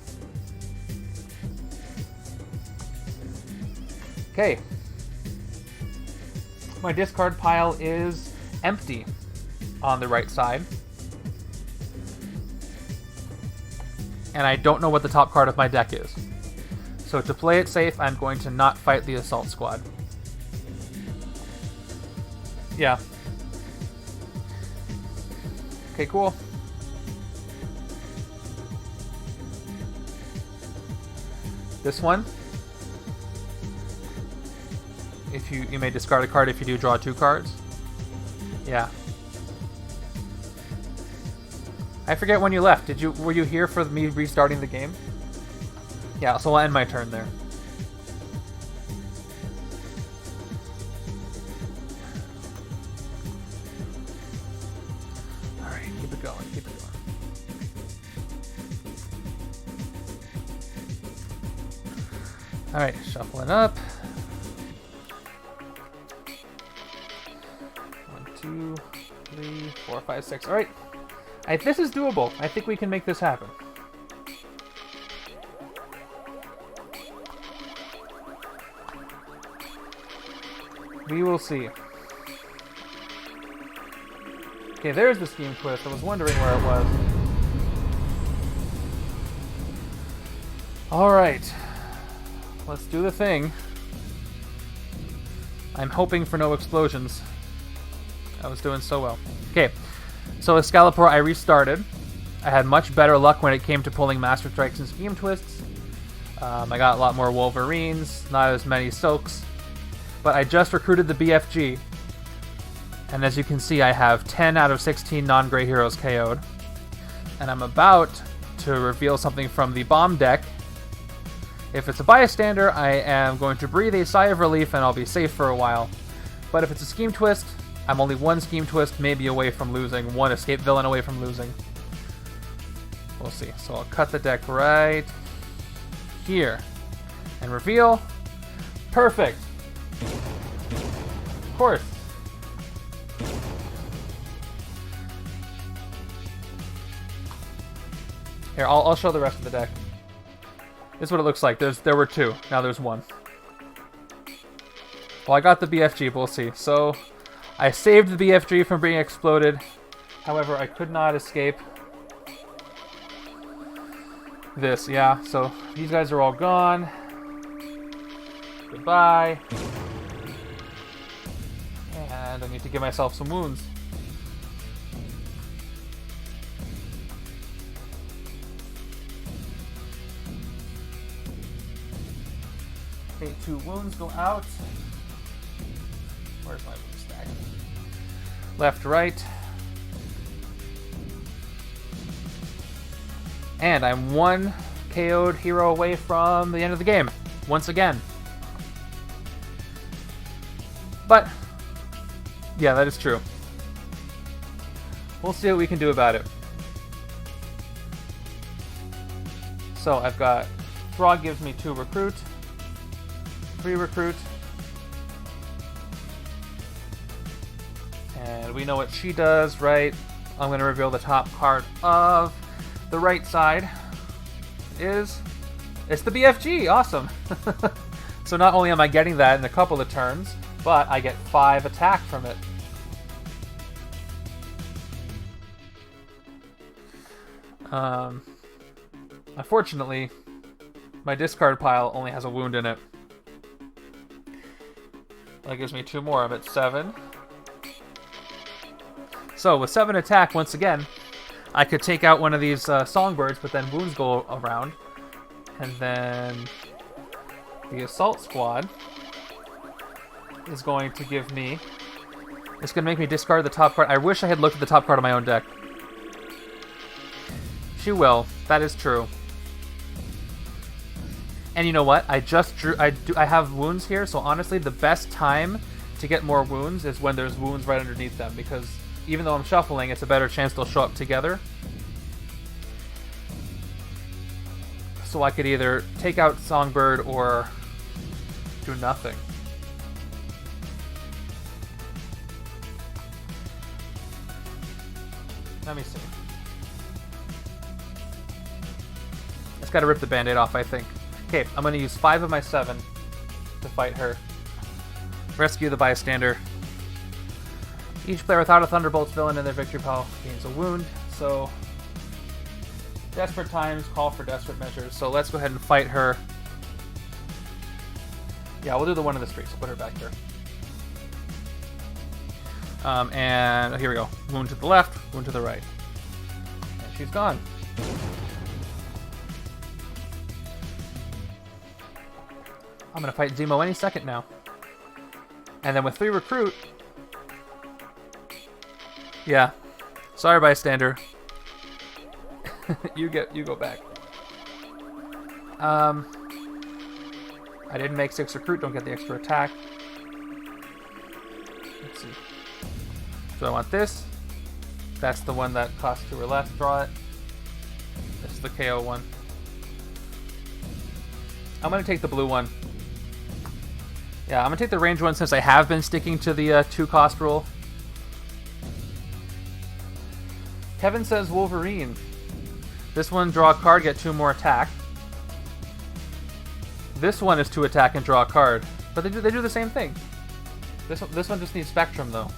Okay. My discard pile is empty on the right side. And I don't know what the top card of my deck is. So to play it safe, I'm going to not fight the assault squad. Yeah. Okay, cool. This one. If you may discard a card if you do draw 2 cards. Yeah. I forget when you left. Were you here for me restarting the game? Yeah, so I'll end my turn there. Alright, keep it going, keep it going. Alright, shuffling up. 1, 2, 3, 4, 5, 6. Alright. This is doable. I think we can make this happen. We will see. Okay, there's the scheme twist. I was wondering where it was. Alright. Let's do the thing. I'm hoping for no explosions. I was doing so well. Okay. So Excalibur, I restarted. I had much better luck when it came to pulling Master Strikes and Scheme Twists. I got a lot more Wolverines, not as many Silks, but I just recruited the BFG. And as you can see, I have 10 out of 16 non-gray heroes KO'd. And I'm about to reveal something from the bomb deck. If it's a bystander, I am going to breathe a sigh of relief and I'll be safe for a while. But if it's a scheme twist, I'm only one scheme twist maybe away from losing, one escape villain away from losing. We'll see. So I'll cut the deck right here and reveal. Perfect. Of course. Here, I'll show the rest of the deck. This is what it looks like. There were two. Now there's one. Well, I got the BFG, but we'll see. So, I saved the BFG from being exploded. However, I could not escape this. Yeah, so these guys are all gone. Goodbye. And I need to give myself some wounds. Okay, 2 wounds go out. Where's my wound stack? Left, right. And I'm 1 KO'd hero away from the end of the game. Once again. But, yeah, that is true. We'll see what we can do about it. So, I've got... Throg gives me 2 recruit. 3 recruit. And we know what she does, right? I'm going to reveal the top card of the right side. It's the BFG. Awesome. So not only am I getting that in a couple of turns, but I get 5 attack from it. Unfortunately, my discard pile only has a wound in it. That gives me 2 more. I'm at 7. So with 7 attack, once again, I could take out one of these songbirds, but then wounds go around. And then the assault squad is going to give me... It's going to make me discard the top card. I wish I had looked at the top card of my own deck. She will. That is true. And you know what? I just drew... I have wounds here, so honestly, the best time to get more wounds is when there's wounds right underneath them, because even though I'm shuffling, it's a better chance they'll show up together. So I could either take out Songbird or do nothing. Let me see. Just gotta rip the band-aid off, I think. Okay, I'm gonna use 5 of my 7 to fight her. Rescue the bystander. Each player without a Thunderbolts villain in their victory pile gains a wound, so... Desperate times call for desperate measures, so let's go ahead and fight her. Yeah, we'll do the one in the streets. We'll put her back here. And here we go. Wound to the left, wound to the right. And she's gone. I'm going to fight Zemo any second now. And then with 3 recruit... Yeah. Sorry, bystander. You go back. I didn't make 6 recruit, don't get the extra attack. Let's see. So I want this. That's the one that costs 2 or less. Draw it. This is the KO one. I'm going to take the blue one. Yeah, I'm going to take the range one since I have been sticking to the 2 cost rule. Kevin says Wolverine. This one, draw a card, get 2 more attack. This one is 2 attack and draw a card. But they do the same thing. This one just needs Spectrum, though.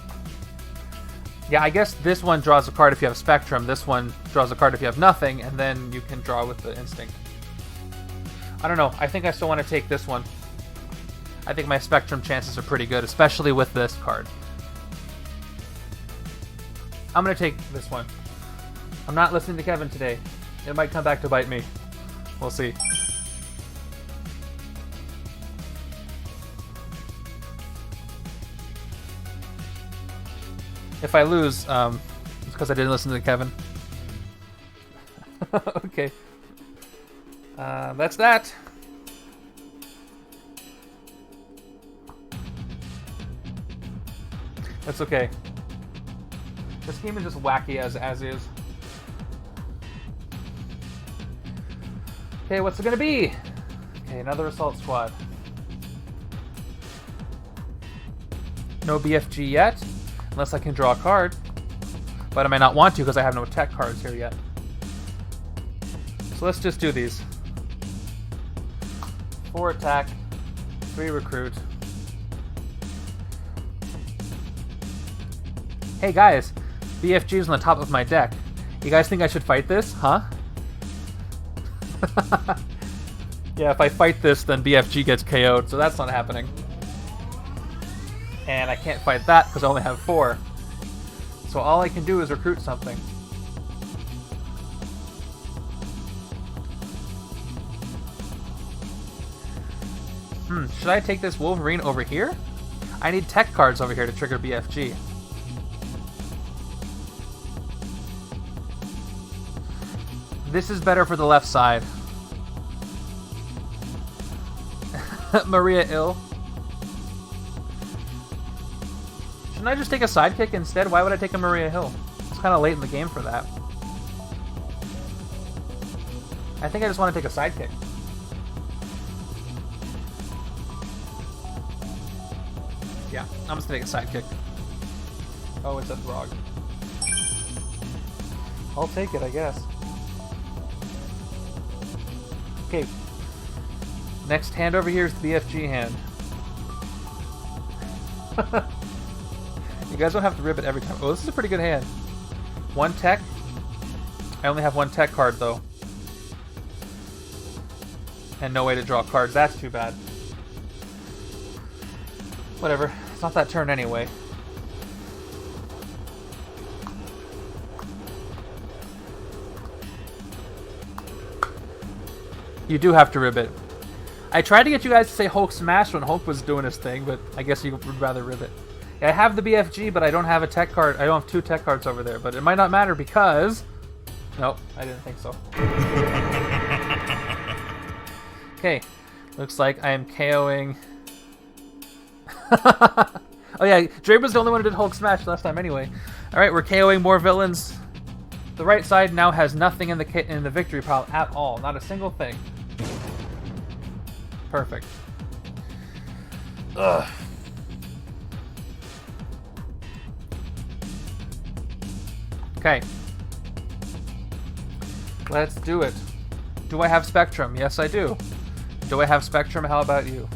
Yeah, I guess this one draws a card if you have Spectrum. This one draws a card if you have nothing, and then you can draw with the Instinct. I don't know. I think I still want to take this one. I think my Spectrum chances are pretty good, especially with this card. I'm going to take this one. I'm not listening to Kevin today. It might come back to bite me. We'll see. If I lose, it's because I didn't listen to Kevin. Okay. That's that. That's okay. This game is just wacky as is. Okay, what's it gonna be? Okay, another assault squad. No BFG yet, unless I can draw a card. But I might not want to because I have no tech cards here yet. So let's just do these. 4 attack, 3 recruit. Hey guys, BFG is on the top of my deck. You guys think I should fight this, huh? Yeah, if I fight this, then BFG gets KO'd, so that's not happening. And I can't fight that because I only have 4. So all I can do is recruit something. Should I take this Wolverine over here? I need tech cards over here to trigger BFG. This is better for the left side. Maria Ill. Shouldn't I just take a sidekick instead? Why would I take a Maria Hill? It's kind of late in the game for that. I think I just want to take a sidekick. Yeah, I'm just going to take a sidekick. Oh, it's a Throg. I'll take it, I guess. Okay. Next hand over here is the BFG hand. You guys don't have to rib it every time. Oh, this is a pretty good hand. 1 tech. I only have 1 tech card, though. And no way to draw cards. That's too bad. Whatever. It's not that turn anyway. You do have to rib it. I tried to get you guys to say Hulk Smash when Hulk was doing his thing, but I guess you would rather rib it. Yeah, I have the BFG, but I don't have a tech card. I don't have 2 tech cards over there, but it might not matter because... Nope, I didn't think so. Okay, looks like I am KOing... Oh yeah, Draper's the only one who did Hulk Smash last time anyway. Alright, we're KOing more villains. The right side now has nothing in the victory pile at all. Not a single thing. Perfect. Ugh. Okay. Let's do it. Do I have Spectrum? Yes, I do. Do I have Spectrum? How about you?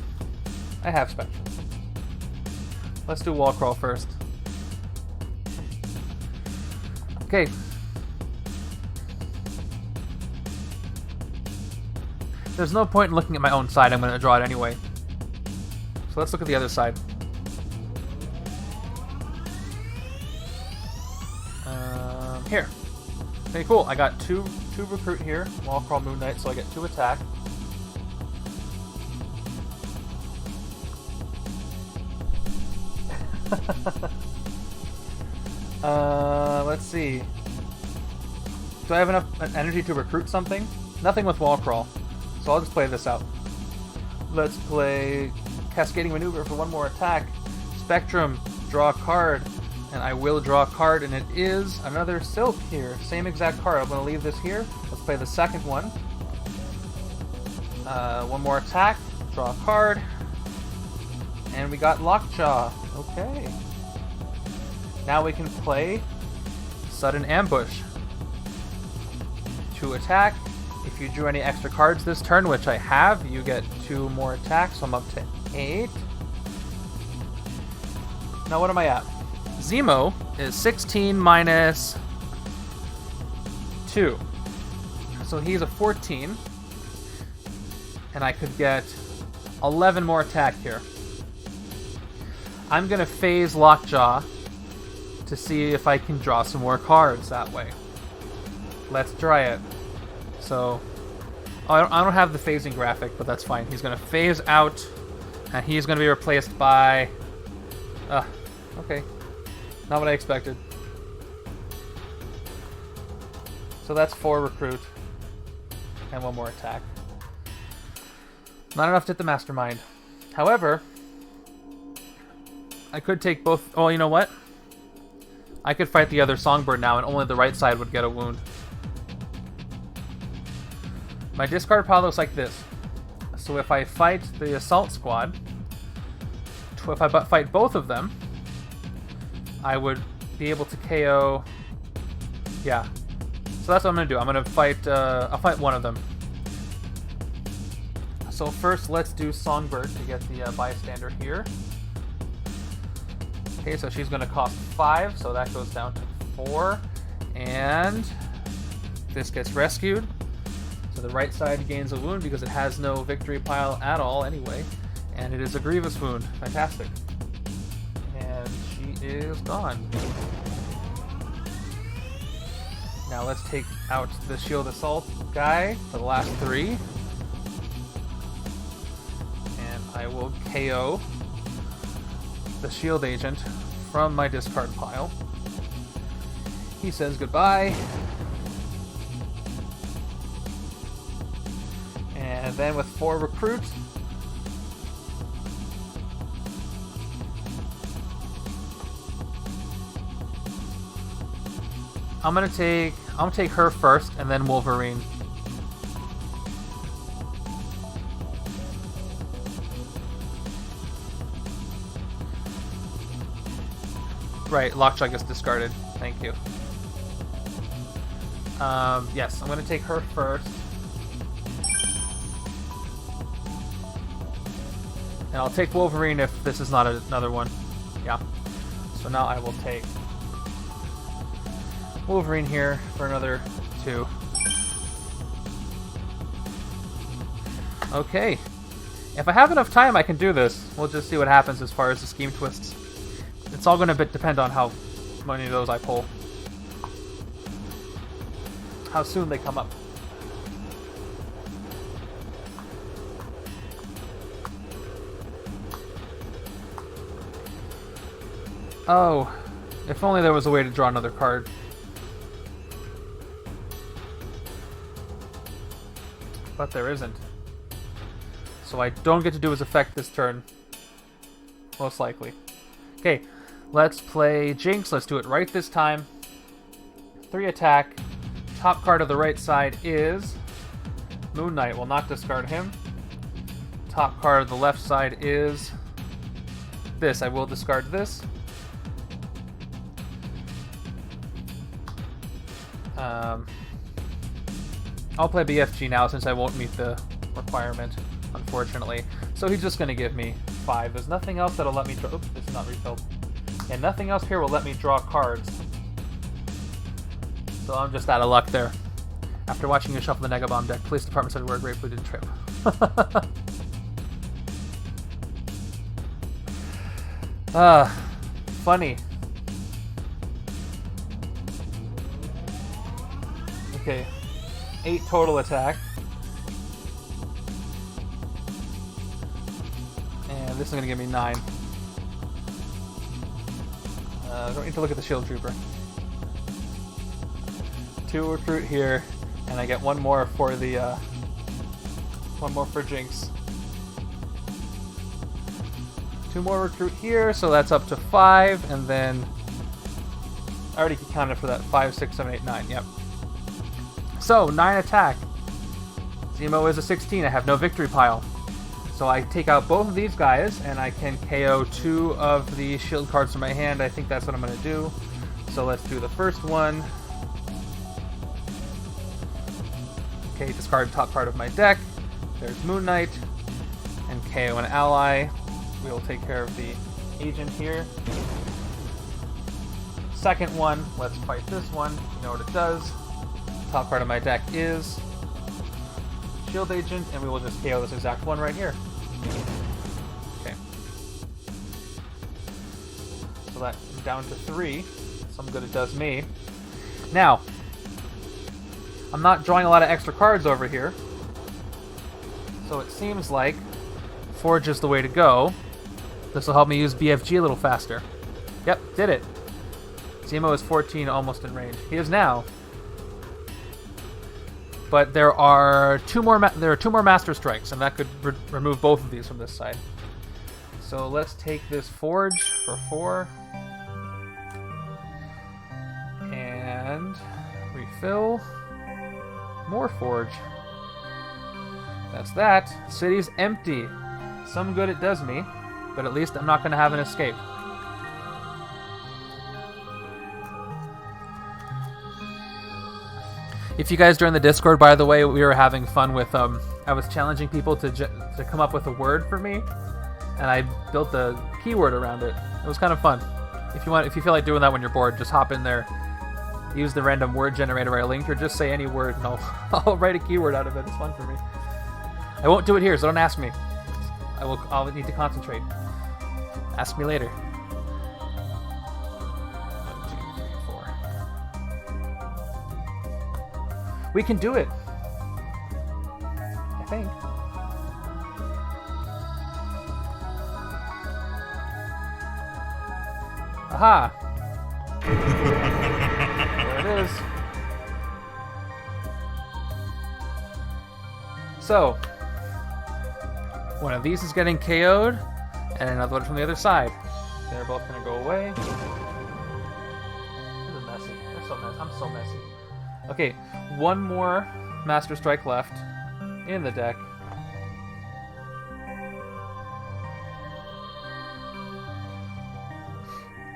I have Spectrum. Let's do Wall Crawl first. Okay. There's no point in looking at my own side. I'm going to draw it anyway. So let's look at the other side. Here. Okay, cool. I got two recruit here. Wall Crawl Moon Knight, so I get 2 attack. Let's see. Do I have enough energy to recruit something? Nothing with Wall Crawl. So I'll just play this out. Let's play Cascading Maneuver for 1 more attack. Spectrum, draw a card. And I will draw a card, and it is another Silk here. Same exact card. I'm going to leave this here. Let's play the second one. 1 more attack. Draw a card. And we got Lockjaw. Okay. Now we can play Sudden Ambush. 2 attack. If you drew any extra cards this turn, which I have, you get 2 more attacks, so I'm up to 8. Now what am I at? Zemo is 16 minus 2. So he's a 14. And I could get 11 more attack here. I'm going to phase Lockjaw to see if I can draw some more cards that way. Let's try it. So, I don't have the phasing graphic, but that's fine. He's going to phase out, and he's going to be replaced by... okay. Not what I expected. So that's 4 recruit. And 1 more attack. Not enough to hit the Mastermind. However, I could take both... Oh, you know what? I could fight the other Songbird now, and only the right side would get a wound. My discard pile looks like this. So if I fight the Assault Squad, if I fight both of them, I would be able to KO... Yeah. So that's what I'm going to do. I'm going to fight... I'll fight one of them. So first, let's do Songbird to get the bystander here. Okay, so she's going to cost 5, so that goes down to 4. And this gets rescued. So the right side gains a wound because it has no victory pile at all anyway. And it is a grievous wound. Fantastic. And she is gone. Now let's take out the Shield Assault guy for the last 3. And I will KO the Shield Agent from my discard pile. He says goodbye. And then with 4 recruits, I'm gonna take her first, and then Wolverine. Right, Lockjaw gets discarded. Thank you. Yes, I'm gonna take her first. And I'll take Wolverine if this is not another one. Yeah. So now I will take Wolverine here for another 2. Okay. If I have enough time, I can do this. We'll just see what happens as far as the scheme twists. It's all going to depend on how many of those I pull. How soon they come up. Oh, if only there was a way to draw another card. But there isn't. So I don't get to do his effect this turn. Most likely. Okay, let's play Jinx. Let's do it right this time. 3 attack. Top card of the right side is Moon Knight. Will not discard him. Top card of the left side is this. I will discard this. I'll play BFG now since I won't meet the requirement, unfortunately. So he's just going to give me 5. There's nothing else that'll let me draw... Oops, this is not refilled. Yeah, nothing else here will let me draw cards. So I'm just out of luck there. After watching you shuffle the Nega-Bomb deck, police department said we're a gratefully didn't trip. Funny. Okay. 8 total attack. And this is going to give me 9. Don't need to look at the Shield Trooper. 2 recruit here, and I get 1 more for the, 1 more for Jinx. 2 more recruit here, so that's up to 5, and then I already counted for that 5, 6, 7, 8, 9, yep. So, 9 attack. Zemo is a 16. I have no victory pile. So I take out both of these guys, and I can KO 2 of the shield cards from my hand. I think that's what I'm going to do. So let's do the first one. Okay, discard top card of my deck. There's Moon Knight. And KO an ally. We will take care of the agent here. Second one, let's fight this one. You know what it does. Top card of my deck is Shield Agent, and we will just KO this exact one right here. Okay. So that's down to 3. Some good it does me. Now, I'm not drawing a lot of extra cards over here. So it seems like Forge is the way to go. This will help me use BFG a little faster. Yep, did it. Zemo is 14, almost in range. He is now. But there are two more Master Strikes, and that could remove both of these from this side. So let's take this Forge for 4. And refill. More Forge. That's that. City's empty. Some good it does me, but at least I'm not going to have an escape. If you guys joined the Discord, by the way, we were having fun with, I was challenging people to come up with a word for me, and I built the keyword around it. It was kind of fun. If you feel like doing that when you're bored, just hop in there, use the random word generator I linked, or just say any word, and I'll write a keyword out of it. It's fun for me. I won't do it here, so don't ask me. I'll need to concentrate. Ask me later. 1, 2, 3, 4. We can do it. I think. Aha! There it is. So, one of these is getting KO'd, and another one from the other side. They're both gonna go away. This is messy. I'm so messy. Okay, one more Master Strike left in the deck.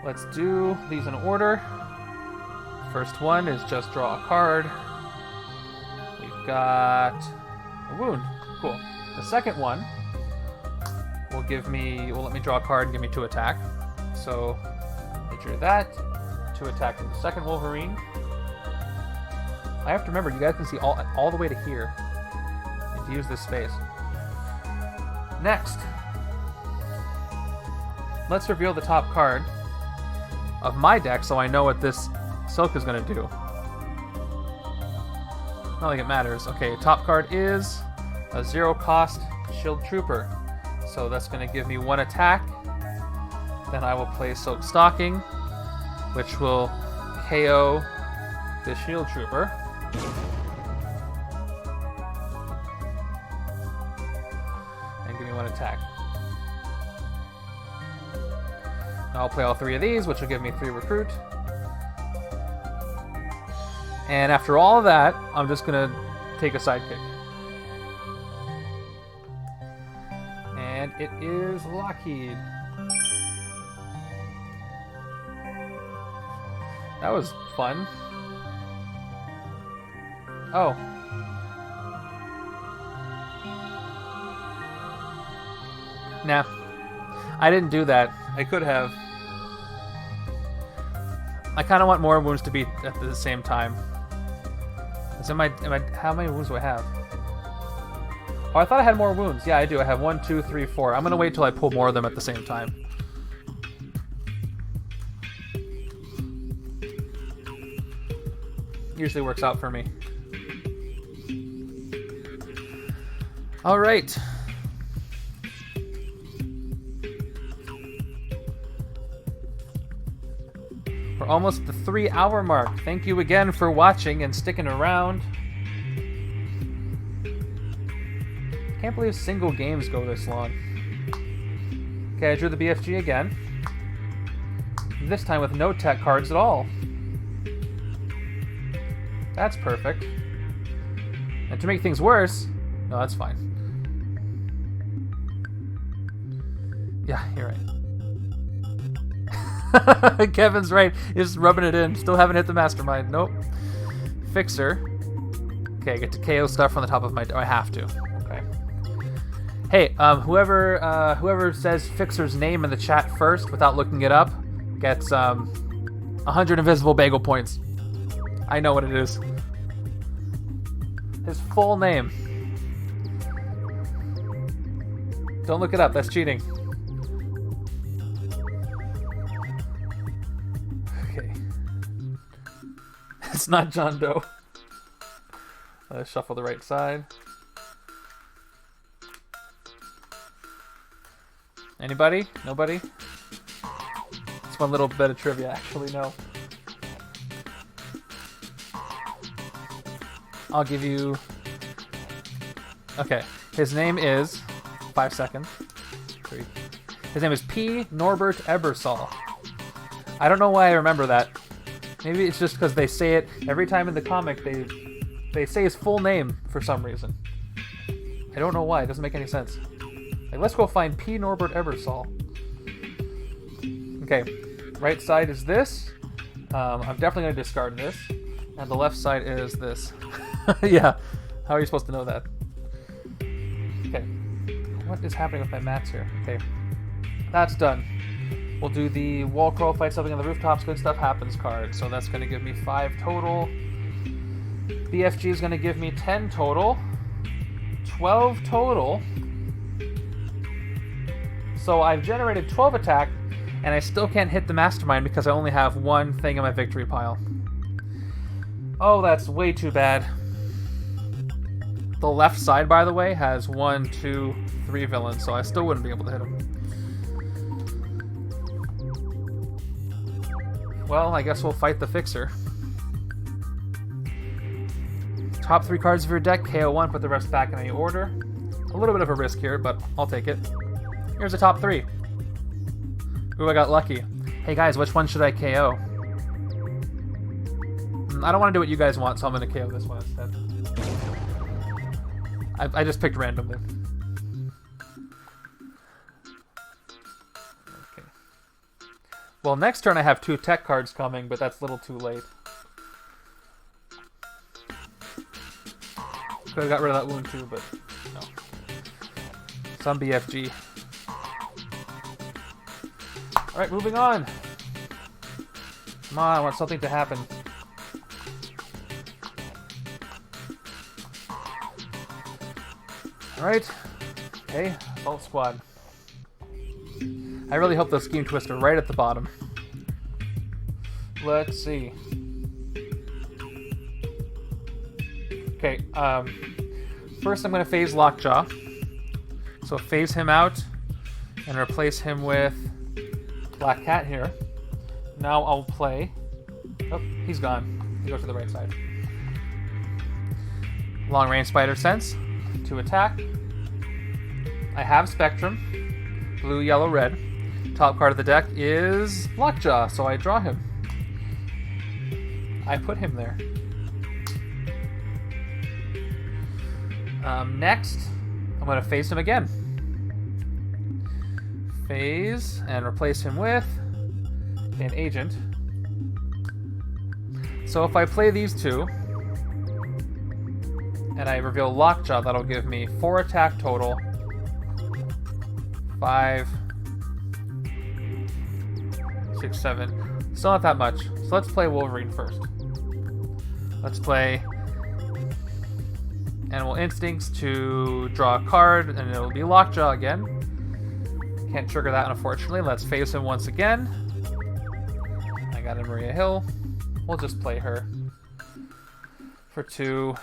Let's do these in order. First one is just draw a card. We've got a wound. Cool. The second one will let me draw a card and give me 2 attack. So I drew that. 2 attack from the second Wolverine. I have to remember, you guys can see all the way to here. If you use this space. Next, let's reveal the top card of my deck so I know what this Silk is going to do. Not like it matters. Okay, top card is a 0-cost Shield Trooper. So that's going to give me 1 attack. Then I will play Silk Stocking, which will KO the Shield Trooper. And give me 1 attack. Now I'll play all 3 of these, which will give me 3 recruit. And after all of that, I'm just going to take a sidekick. And it is Lockheed. That was fun. Oh. Nah. I didn't do that. I could have. I kind of want more wounds to be at the same time. How many wounds do I have? Oh, I thought I had more wounds. Yeah, I do. I have 1, 2, 3, 4. I'm gonna wait till I pull more of them at the same time. Usually works out for me. All right. We're almost at the 3-hour mark. Thank you again for watching and sticking around. Can't believe single games go this long. Okay, I drew the BFG again. This time with no tech cards at all. That's perfect. And to make things worse, no, that's fine. Yeah, you're right. Kevin's right. He's just rubbing it in. Still haven't hit the Mastermind. Nope. Fixer. Okay, I get to KO stuff from the top of my... Oh, I have to. Okay. Hey, whoever says Fixer's name in the chat first without looking it up gets 100 invisible bagel points. I know what it is. His full name. Don't look it up. That's cheating. Okay. It's not John Doe. Shuffle the right side. Anybody? Nobody? It's one little bit of trivia, actually, no. I'll give you... Okay, his name is... 5 seconds. 3. His name is P. Norbert Ebersol. I don't know why I remember that. Maybe it's just because they say it every time in the comic. They say his full name for some reason. I don't know why. It doesn't make any sense. Like, let's go find P. Norbert Ebersol. Okay, right side is this. I'm definitely going to discard this. And the left side is this. Yeah, how are you supposed to know that? Okay, what is happening with my mats here? Okay, that's done. We'll do the wall crawl, fight something on the rooftops, good stuff happens card. So that's going to give me 5 total. BFG is going to give me 10 total. 12 total. So I've generated 12 attack, and I still can't hit the Mastermind because I only have one thing in my victory pile. Oh, that's way too bad. The left side, by the way, has 1, 2, 3 villains, so I still wouldn't be able to hit him. Well, I guess we'll fight the Fixer. Top 3 cards of your deck, KO 1, put the rest back in any order. A little bit of a risk here, but I'll take it. Here's the top 3. Ooh, I got lucky. Hey guys, which one should I KO? I don't want to do what you guys want, so I'm going to KO this one instead. I just picked randomly. Okay. Well, next turn I have 2 tech cards coming, but that's a little too late. Could have got rid of that wound too, but no. Some BFG. Alright, moving on. Come on, I want something to happen. Alright. Okay, Assault Squad. I really hope those Scheme Twister right at the bottom. Let's see. Okay, first I'm going to phase Lockjaw. So phase him out and replace him with Black Cat here. Now I'll play... Oh, he's gone. He goes to the right side. Long Range Spider Sense to attack. I have Spectrum. Blue, yellow, red. Top card of the deck is Lockjaw, so I draw him. I put him there. Next, I'm going to phase him again. Phase and replace him with an agent. So if I play these 2 and I reveal Lockjaw, that'll give me 4 attack total. 5, 6, 7. Still not that much. So let's play Wolverine first. Let's play Animal Instincts to draw a card, and it'll be Lockjaw again. Can't trigger that, unfortunately. Let's phase him once again. I got a Maria Hill. We'll just play her for 2.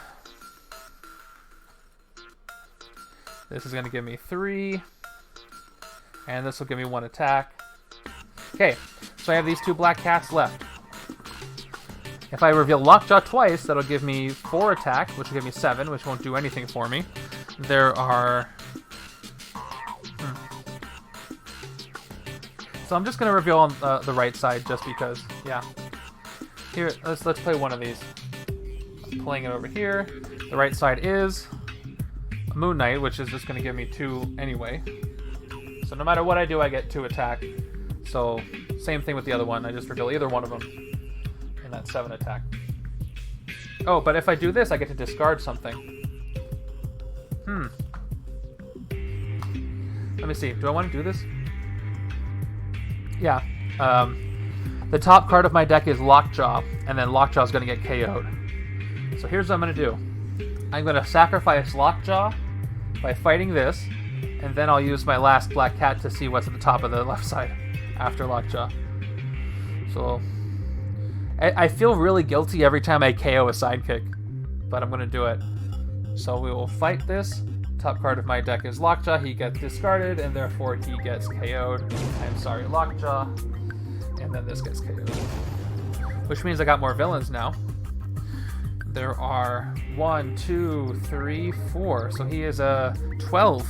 This is going to give me 3. And this will give me 1 attack. Okay, so I have these 2 black cats left. If I reveal Lockjaw twice, that'll give me 4 attack, which will give me 7, which won't do anything for me. There are... So I'm just going to reveal on the right side just because, yeah. Here, let's play one of these. I'm playing it over here. The right side is Moon Knight, which is just going to give me 2 anyway. So no matter what I do, I get 2 attack. So same thing with the other one. I just reveal either one of them. And that's 7 attack. Oh, but if I do this, I get to discard something. Let me see. Do I want to do this? Yeah. The top card of my deck is Lockjaw, and then Lockjaw is going to get KO'd. So here's what I'm going to do. I'm going to sacrifice Lockjaw by fighting this, and then I'll use my last Black Cat to see what's at the top of the left side after Lockjaw. So I feel really guilty every time I KO a sidekick, but I'm going to do it. So we will fight this. Top card of my deck is Lockjaw. He gets discarded, and therefore he gets KO'd. I'm sorry, Lockjaw. And then this gets KO'd. Which means I got more villains now. there are 1, 2, 3, 4. So he is a 12.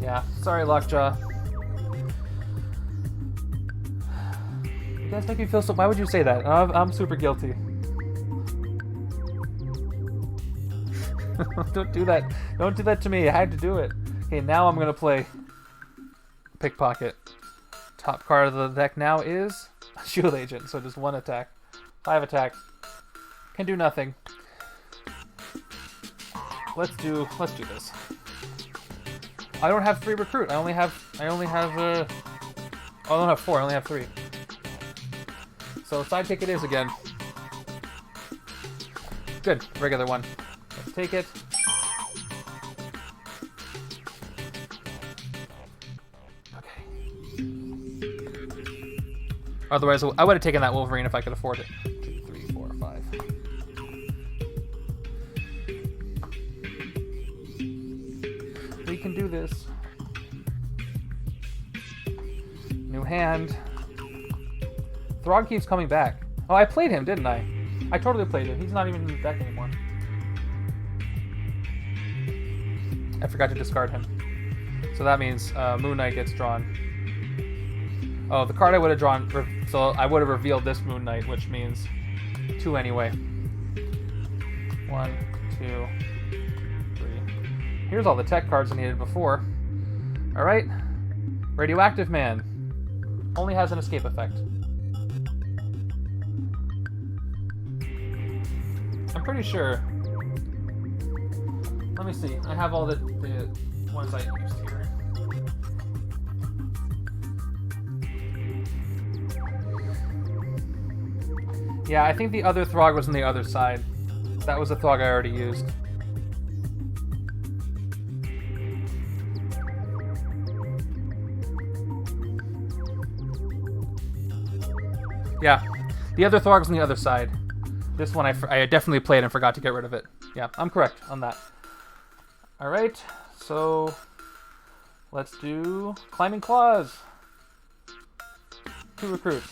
Yeah, sorry, Lockjaw. You guys make me feel so... Why would you say that? I'm super guilty. Don't do that. Don't do that to me. I had to do it. Okay, now I'm going to play Pickpocket. Top card of the deck now is Shield Agent, so just 1 attack. 5 attack. Can do nothing. Let's do this. I don't have 3 recruit. I only have oh, I don't have 4, I only have 3. So sidekick it is again. Good, regular one. Let's take it. Otherwise, I would have taken that Wolverine if I could afford it. 2, 3, 4, 5. We can do this. New hand. Throg keeps coming back. Oh, I played him, didn't I? I totally played him. He's not even in the deck anymore. I forgot to discard him. So that means Moon Knight gets drawn. Oh, the card I would have drawn, so I would have revealed this Moon Knight, which means 2 anyway. 1, 2, 3. Here's all the tech cards I needed before. Alright. Radioactive Man. Only has an escape effect. I'm pretty sure. Let me see. I have all the ones I used here. Yeah, I think the other Throg was on the other side. That was the Throg I already used. Yeah, the other Throg was on the other side. This one I definitely played and forgot to get rid of it. Yeah, I'm correct on that. Alright, so let's do Climbing Claws. 2 recruits.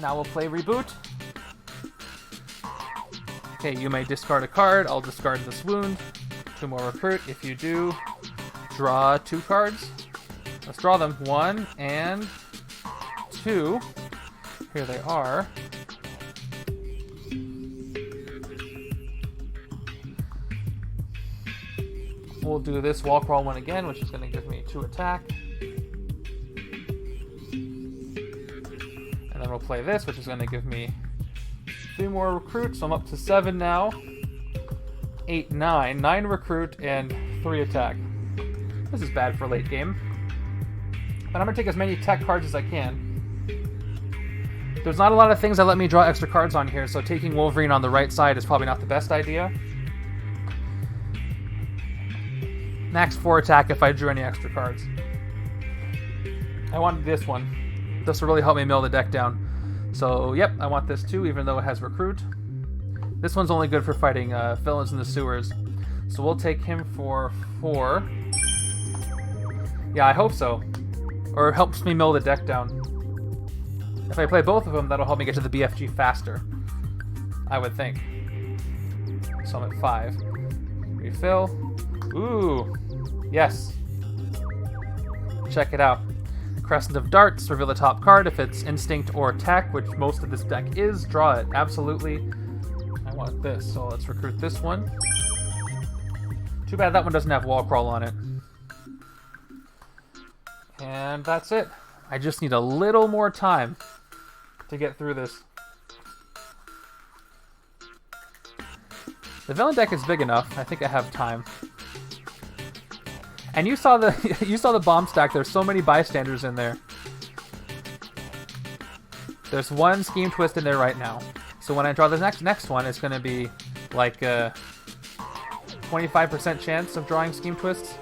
Now we'll play Reboot. Okay, you may discard a card. I'll discard this wound. 2 more recruit. If you do, draw 2 cards. Let's draw them. 1 and 2. Here they are. We'll do this wall crawl one again, which is going to give me 2 attack. And then we'll play this, which is going to give me 3 more recruits. So I'm up to 7 now. 8, 9. 9 recruit and 3 attack. This is bad for late game. But I'm going to take as many tech cards as I can. There's not a lot of things that let me draw extra cards on here, so taking Wolverine on the right side is probably not the best idea. Max 4 attack if I drew any extra cards. I wanted this one. This will really help me mill the deck down. So, yep, I want this too, even though it has recruit. This one's only good for fighting villains in the sewers. So we'll take him for 4. Yeah, I hope so. Or it helps me mill the deck down. If I play both of them, that'll help me get to the BFG faster. I would think. So I'm at 5. Refill. Ooh. Yes. Check it out. Crescent of Darts. Reveal the top card. If it's Instinct or Tech, which most of this deck is, draw it. Absolutely. I want this, so let's recruit this one. Too bad that one doesn't have Wall Crawl on it. And that's it. I just need a little more time to get through this. The villain deck is big enough. I think I have time. And you saw the bomb stack. There's so many bystanders in there. There's 1 Scheme Twist in there right now. So when I draw the next one, it's going to be like a 25% chance of drawing Scheme Twists.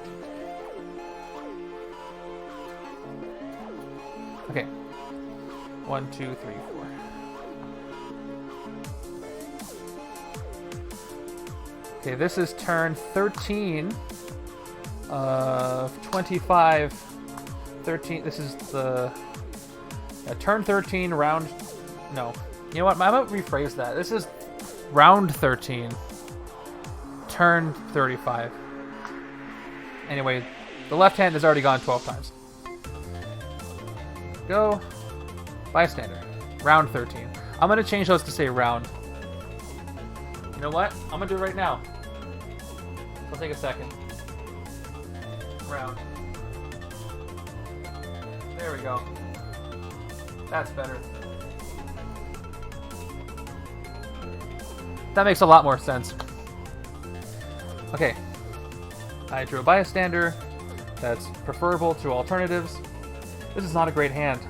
Okay. 1, 2, 3, 4. Okay, this is turn 13 of 25. 13. This is the turn 13 round. No. You know what? I'm going to rephrase that. This is round 13. Turn 35. Anyway, the left hand has already gone 12 times. Go. Bystander. Round 13. I'm going to change those to say round. You know what? I'm going to do it right now. It'll take a second. Round. There we go. That's better. That makes a lot more sense. Okay. I drew a bystander. That's preferable to alternatives. This is not a great hand.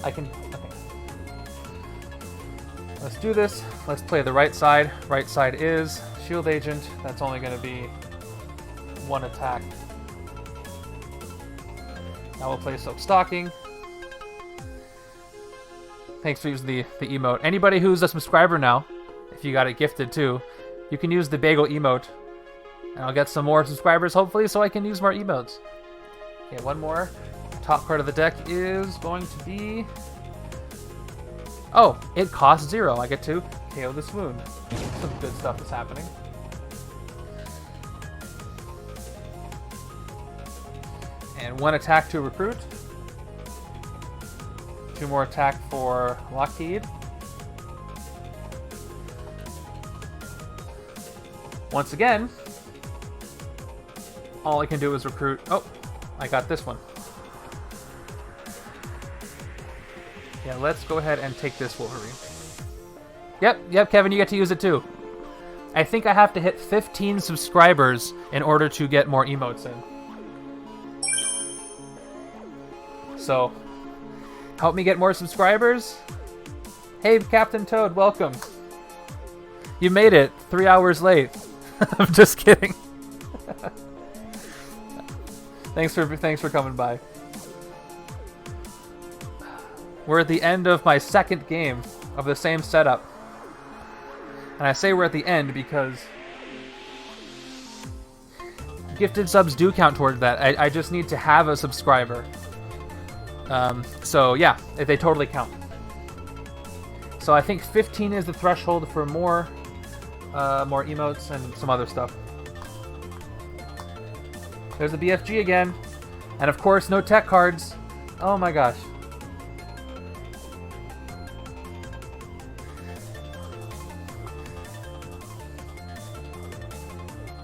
I can... Okay. Let's do this. Let's play the right side. Right side is Shield Agent. That's only going to be one attack. Now we'll play Silk Stocking. Thanks for using the emote. Anybody who's a subscriber now, if you got it gifted too, you can use the bagel emote. And I'll get some more subscribers hopefully so I can use more emotes. Okay, one more. Top part of the deck is going to be... Oh, it costs 0. I get to KO the Swoon. Some good stuff is happening. And one attack to recruit. 2 more attack for Lockheed. Once again, all I can do is recruit. Oh, I got this one. Yeah, let's go ahead and take this Wolverine. Yep, Kevin, you get to use it too. I think I have to hit 15 subscribers in order to get more emotes in. So, help me get more subscribers. Hey, Captain Toad, welcome. You made it 3 hours late. I'm just kidding. Thanks for coming by. We're at the end of my second game of the same setup. And I say we're at the end because gifted subs do count toward that. I just need to have a subscriber. So yeah, they totally count. So I think 15 is the threshold for more emotes and some other stuff. There's the BFG again. And of course, no tech cards. Oh my gosh.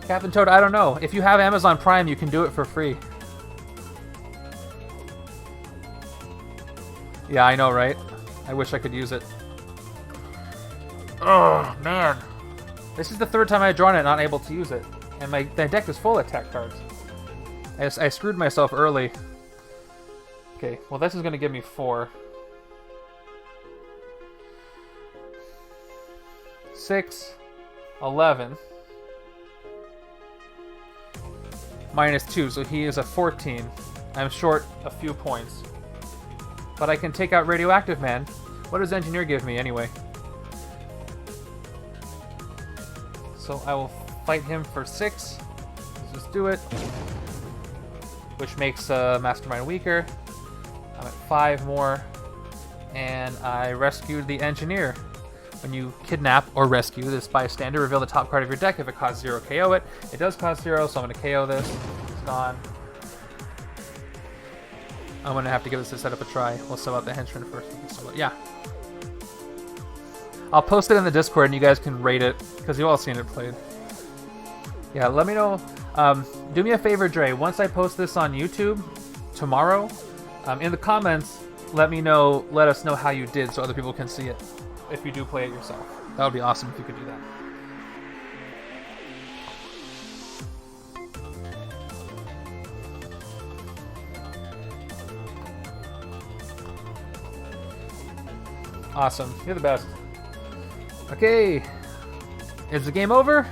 Captain Toad, I don't know. If you have Amazon Prime, you can do it for free. Yeah, I know, right? I wish I could use it. Oh, man. This is the third time I've drawn it, not able to use it. And my deck is full of tech cards. I screwed myself early. Okay, well this is going to give me 4. 6, 11. -2, so he is a 14. I'm short a few points. But I can take out Radioactive Man. What does Engineer give me anyway? So I will fight him for 6. Let's just do it. Which makes Mastermind weaker. I'm at 5 more. And I rescued the Engineer. When you kidnap or rescue this bystander, reveal the top card of your deck. If it costs 0, KO it. It does cost 0, so I'm going to KO this. It's gone. I'm going to have to give this a setup a try. We'll sub out the Henchmen first. Yeah. I'll post it in the Discord and you guys can rate it, because you've all seen it played. Yeah, let me know. Do me a favor, Dre. Once I post this on YouTube tomorrow, in the comments, let us know how you did so other people can see it. If you do play it yourself. That would be awesome if you could do that. Awesome. You're the best. Okay. Is the game over?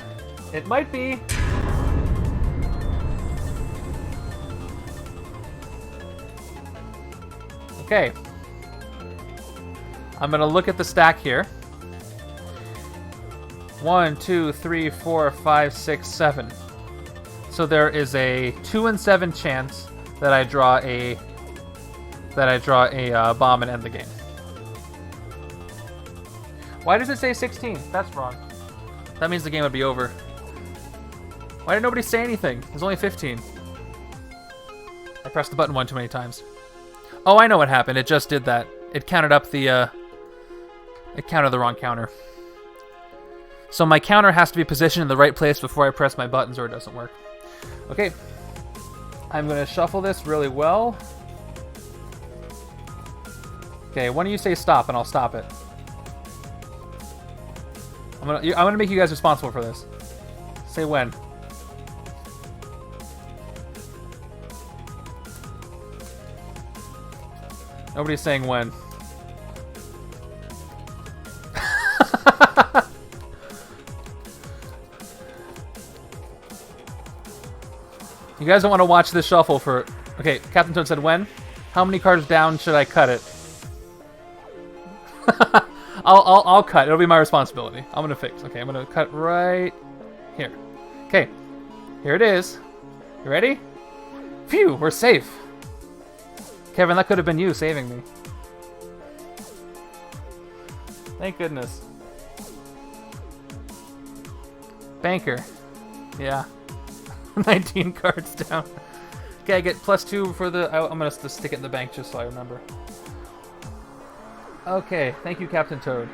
It might be. Okay. I'm going to look at the stack here. 1, 2, 3, 4, 5, 6, 7. So there is a 2 in 7 chance that I draw a bomb and end the game. Why does it say 16? That's wrong. That means the game would be over. Why did nobody say anything? There's only 15. I pressed the button one too many times. Oh, I know what happened. It just did that. It counted up the, it counted the wrong counter. So my counter has to be positioned in the right place before I press my buttons or it doesn't work. Okay. I'm going to shuffle this really well. Okay, why don't you say stop and I'll stop it. I'm gonna make you guys responsible for this. Say when. Nobody's saying when. You guys don't want to watch this shuffle for... Okay, Captain Toad said when? How many cards down should I cut it? I'll cut. It'll be my responsibility. I'm gonna fix. Okay, I'm gonna cut right here. Okay, here it is. You ready? Phew, we're safe. Kevin, that could have been you saving me. Thank goodness. Banker. Yeah. 19 cards down. Okay, I get +2 for the... I'm gonna just stick it in the bank just so I remember. Okay, thank you, Captain Toad.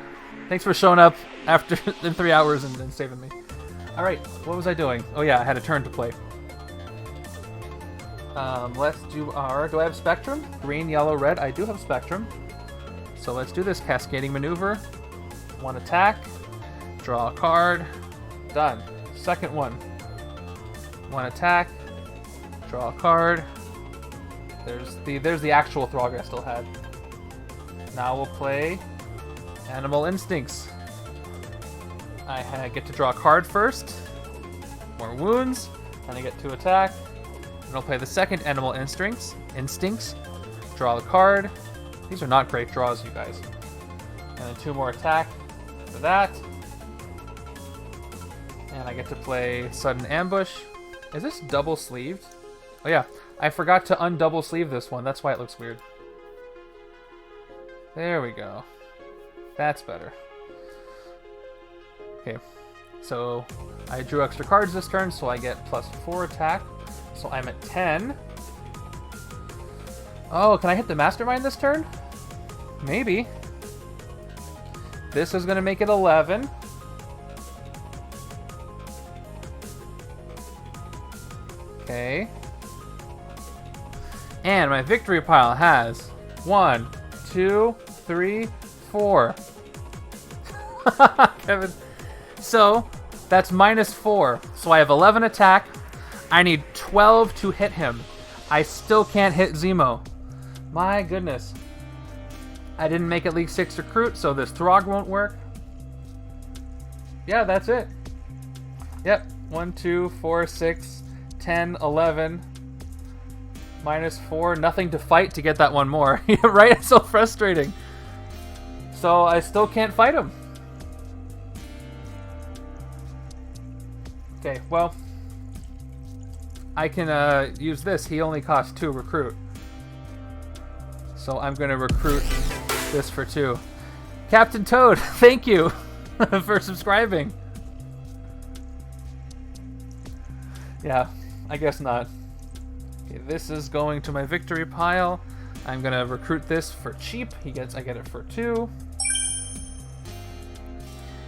Thanks for showing up after in 3 hours and saving me. All right, what was I doing? Oh yeah, I had a turn to play. Let's do our... Do I have Spectrum? Green, yellow, red. I do have Spectrum. So let's do this cascading maneuver. One attack. Draw a card. Done. Second one. One attack. Draw a card. There's the actual Throg I still had. Now we'll play Animal Instincts. I get to draw a card first. More wounds. Then I get to attack. And I'll play the second Animal Instincts. Draw the card. These are not great draws, you guys. And then 2 more attack for that. And I get to play Sudden Ambush. Is this double sleeved? Oh yeah, I forgot to undouble sleeve this one. That's why it looks weird. There we go. That's better. Okay, so I drew extra cards this turn, so I get +4 attack. So I'm at 10. Oh, can I hit the Mastermind this turn? Maybe. This is going to make it 11. Okay. And my victory pile has 1, 2, 3, 4. Kevin. So, that's -4. So I have 11 attack. I need 12 to hit him. I still can't hit Zemo. My goodness. I didn't make it League 6 recruit, so this Throg won't work. Yeah, that's it. Yep. 1, 2, 4, 6, 10, 11. -4. Nothing to fight to get that one more. Right? It's so frustrating. So I still can't fight him. Okay, well, I can use this. He only costs 2 recruit. So I'm going to recruit this for 2. Captain Toad, thank you for subscribing. Yeah, I guess not. Okay, this is going to my victory pile. I'm going to recruit this for cheap. I get it for 2.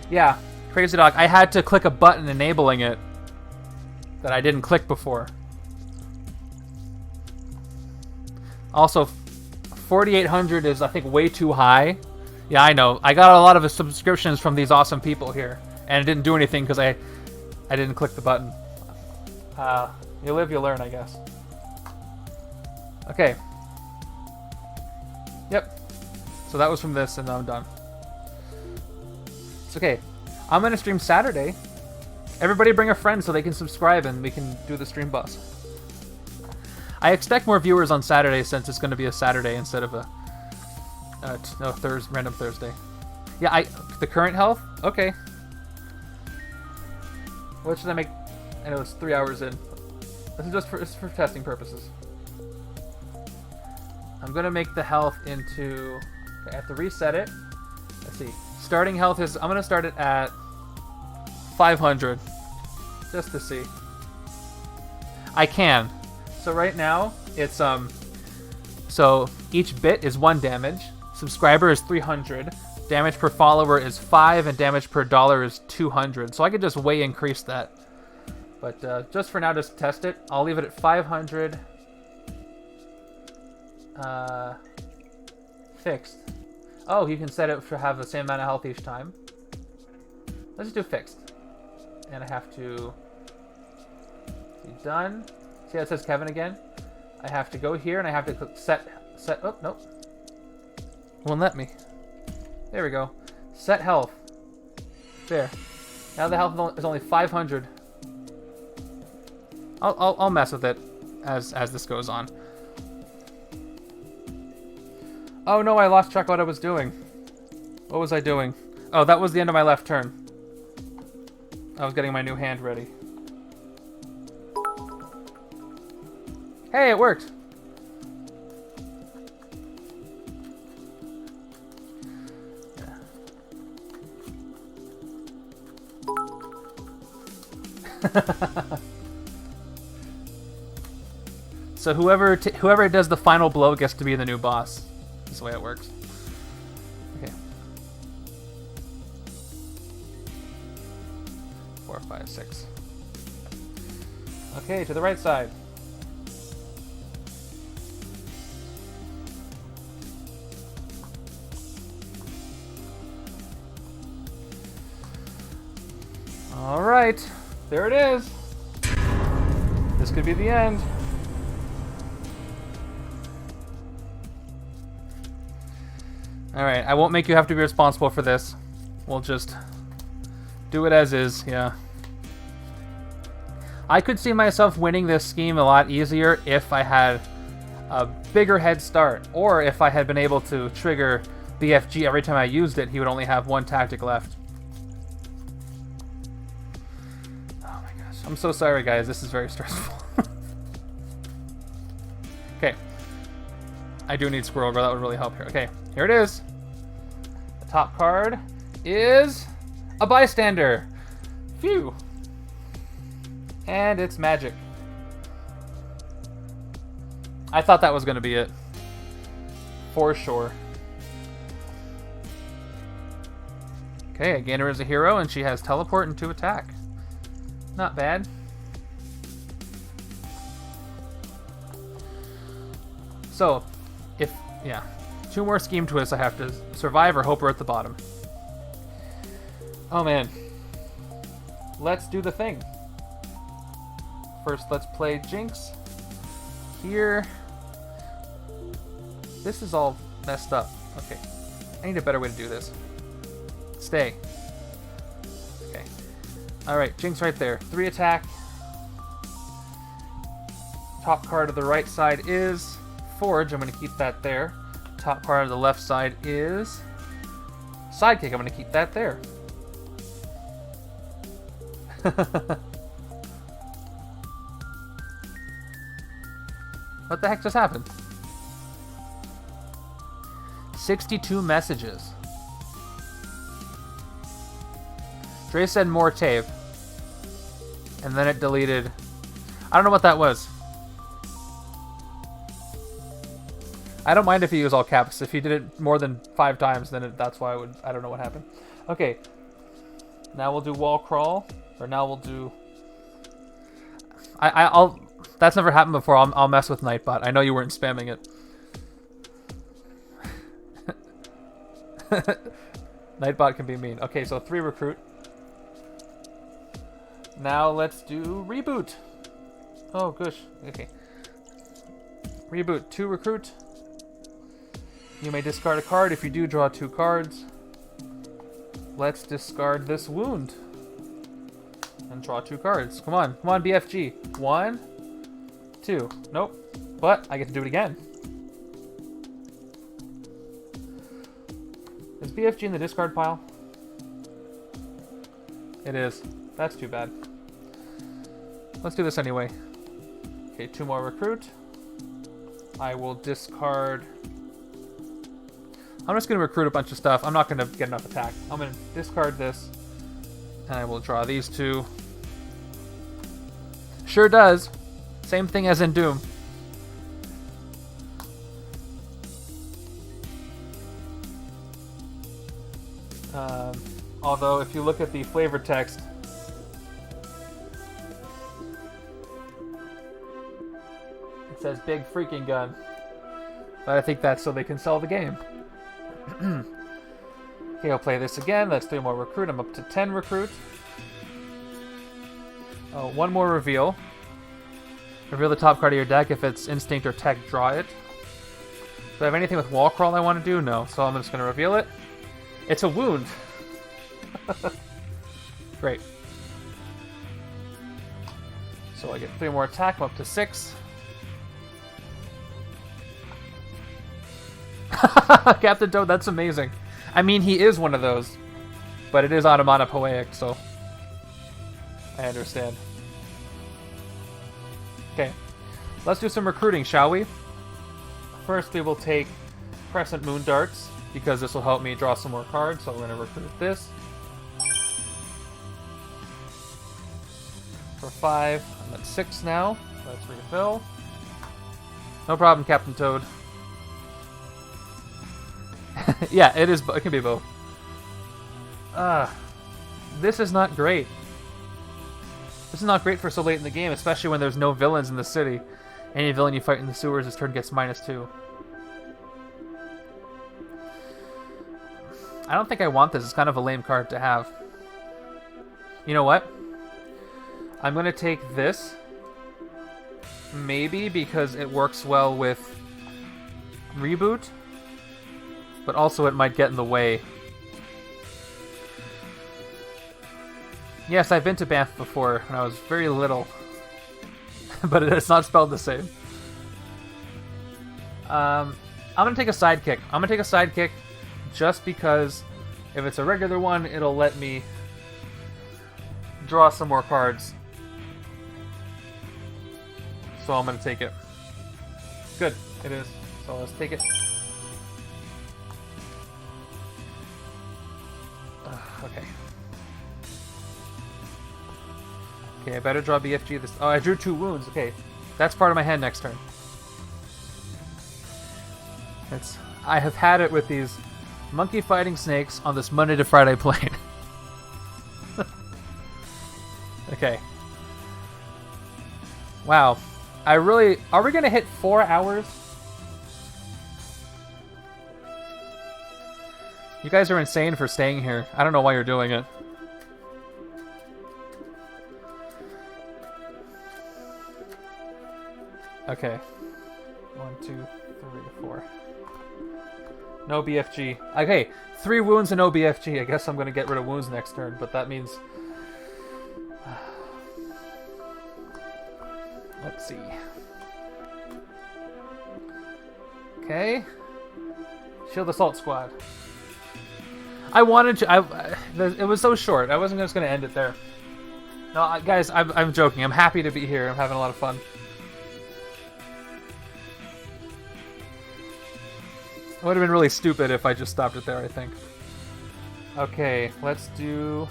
Yeah, Crazy Dog. I had to click a button enabling it that I didn't click before. Also, 4,800 is, I think, way too high. Yeah, I know. I got a lot of subscriptions from these awesome people here, and it didn't do anything because I didn't click the button. You live, you learn, I guess. Okay. Yep. So that was from this, and now I'm done. It's okay. I'm going to stream Saturday. Everybody bring a friend so they can subscribe and we can do the stream bus. I expect more viewers on Saturday since it's going to be a Saturday instead of a random Thursday. Yeah, the current health? Okay. What should I make? I know it's 3 hours in. This is just for testing purposes. I'm going to make the health into... Okay, I have to reset it. Let's see. Starting health is... I'm going to start it at 500. Just to see. I can. So right now, it's... So each bit is 1 damage. Subscriber is 300. Damage per follower is 5, and damage per dollar is 200. So I could just way increase that. But just for now, just to test it, I'll leave it at 500. Fixed. Oh, you can set it to have the same amount of health each time. Let's just do fixed. And I have to be done. See how it says Kevin again? I have to go here and I have to click set. Oh, nope. Won't let me. There we go. Set health. There. Now the health is only 500. I'll mess with it as this goes on. Oh no, I lost track of what I was doing. What was I doing? Oh, that was the end of my left turn. I was getting my new hand ready. Hey, it worked. So whoever does the final blow gets to be the new boss. That's the way it works. Okay. 4, 5, 6. Okay, to the right side. All right, there it is. This could be the end. Alright, I won't make you have to be responsible for this. We'll just do it as is, yeah. I could see myself winning this scheme a lot easier if I had a bigger head start, or if I had been able to trigger BFG every time I used it, he would only have 1 tactic left. Oh my gosh, I'm so sorry guys, this is very stressful. Okay. I do need Squirrel, but that would really help here. Okay, here it is. The top card is a bystander. Phew. And it's magic. I thought that was going to be it. For sure. Okay, I gained her as a hero, and she has teleport and 2 attack. Not bad. So, yeah, 2 more scheme twists I have to survive or hope we're at the bottom. Oh man. Let's do the thing. First, let's play Jinx. Here. This is all messed up. Okay. I need a better way to do this. Stay. Okay. Alright, Jinx right there. 3 attack. Top card of the right side is Forge. I'm going to keep that there. Top card of the left side is Sidekick. I'm going to keep that there. What the heck just happened? 62 messages. Dre said more tape. And then it deleted. I don't know what that was. I don't mind if you use all caps. If you did it more than 5 times, then that's why I don't know what happened. Okay. Now we'll do wall crawl. Or now we'll do... I'll... That's never happened before. I'll mess with Nightbot. I know you weren't spamming it. Nightbot can be mean. Okay, so 3 recruit. Now let's do reboot. Oh, gosh. Okay. Reboot. 2 recruit. You may discard a card. If you do, draw 2 cards. Let's discard this wound. And draw 2 cards. Come on. Come on, BFG. 1, 2. Nope. But I get to do it again. Is BFG in the discard pile? It is. That's too bad. Let's do this anyway. Okay, 2 more recruit. I will discard... I'm just going to recruit a bunch of stuff. I'm not going to get enough attack. I'm going to discard this, and I will draw these two. Sure does. Same thing as in Doom. Although, if you look at the flavor text, it says big freaking gun. But I think that's so they can sell the game. Okay, I'll play this again. Let's do more recruit. I'm up to 10 recruit. Oh, one more reveal. Reveal the top card of your deck. If it's instinct or tech, draw it. Do I have anything with wall crawl I want to do? No. So I'm just going to reveal it. It's a wound. Great. So I get 3 more attack. I'm up to 6. Captain Toad, that's amazing. I mean, he is one of those. But it is onomatopoeic, so I understand. Okay. Let's do some recruiting, shall we? First, we will take Crescent Moon Darts, because this will help me draw some more cards, so we're going to recruit this. For 5, I'm at 6 now. Let's refill. No problem, Captain Toad. Yeah, it can be both. This is not great. This is not great for so late in the game, especially when there's no villains in the city. Any villain you fight in the sewers, this turn gets -2. I don't think I want this. It's kind of a lame card to have. You know what? I'm going to take this. Maybe because it works well with Reboot. But also it might get in the way. Yes, I've been to Banff before when I was very little. But it's not spelled the same. I'm going to take a sidekick. I'm going to take a sidekick just because if it's a regular one, it'll let me draw some more cards. So I'm going to take it. Good, it is. So let's take it. Okay. Okay, I better draw BFG this... Oh, I drew 2 wounds. Okay, that's part of my hand next turn. I have had it with these monkey fighting snakes on this Monday to Friday plane. Okay. Wow. Are we going to hit 4 hours? You guys are insane for staying here. I don't know why you're doing it. Okay. 1, 2, 3, 4. No BFG. Okay, 3 wounds and no BFG. I guess I'm going to get rid of wounds next turn, but that means... Let's see. Okay. Shield Assault Squad. I wanted to... it was so short. I wasn't just going to end it there. No, guys, I'm joking. I'm happy to be here. I'm having a lot of fun. It would have been really stupid if I just stopped it there, I think. Okay, let's do...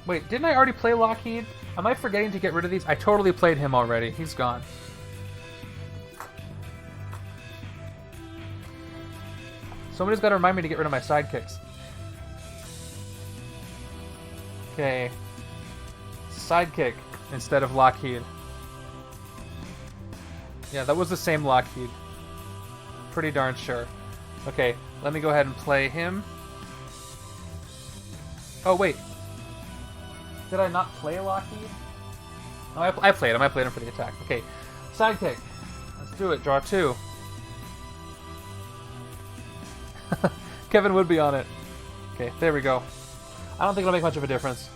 Wait, didn't I already play Lockheed? Am I forgetting to get rid of these? I totally played him already. He's gone. Somebody's got to remind me to get rid of my sidekicks. Okay. Sidekick instead of Lockheed. Yeah, that was the same Lockheed. Pretty darn sure. Okay, let me go ahead and play him. Oh, wait. Did I not play Lockheed? No, I played him. I played him for the attack. Okay, sidekick. Let's do it. Draw 2. Kevin would be on it. Okay, there we go. I don't think it'll make much of a difference.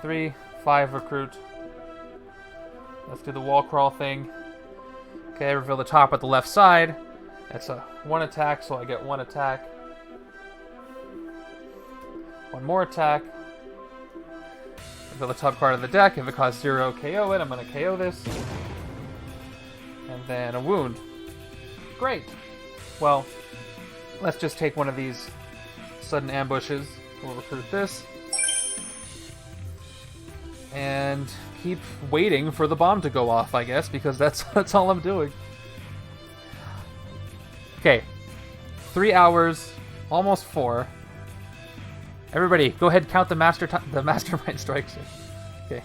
3, 5 recruit. Let's do the wall crawl thing. Okay, reveal the top at the left side. That's a 1 attack, so I get 1 attack. 1 more attack. Reveal the top card of the deck. If it costs 0, KO it. I'm going to KO this. And then a wound. Great. Well, Let's just take one of these sudden ambushes. We'll recruit this. And keep waiting for the bomb to go off, I guess, because that's all I'm doing. Okay. 3 hours, almost 4. Everybody, go ahead and count the Mastermind strikes. Okay.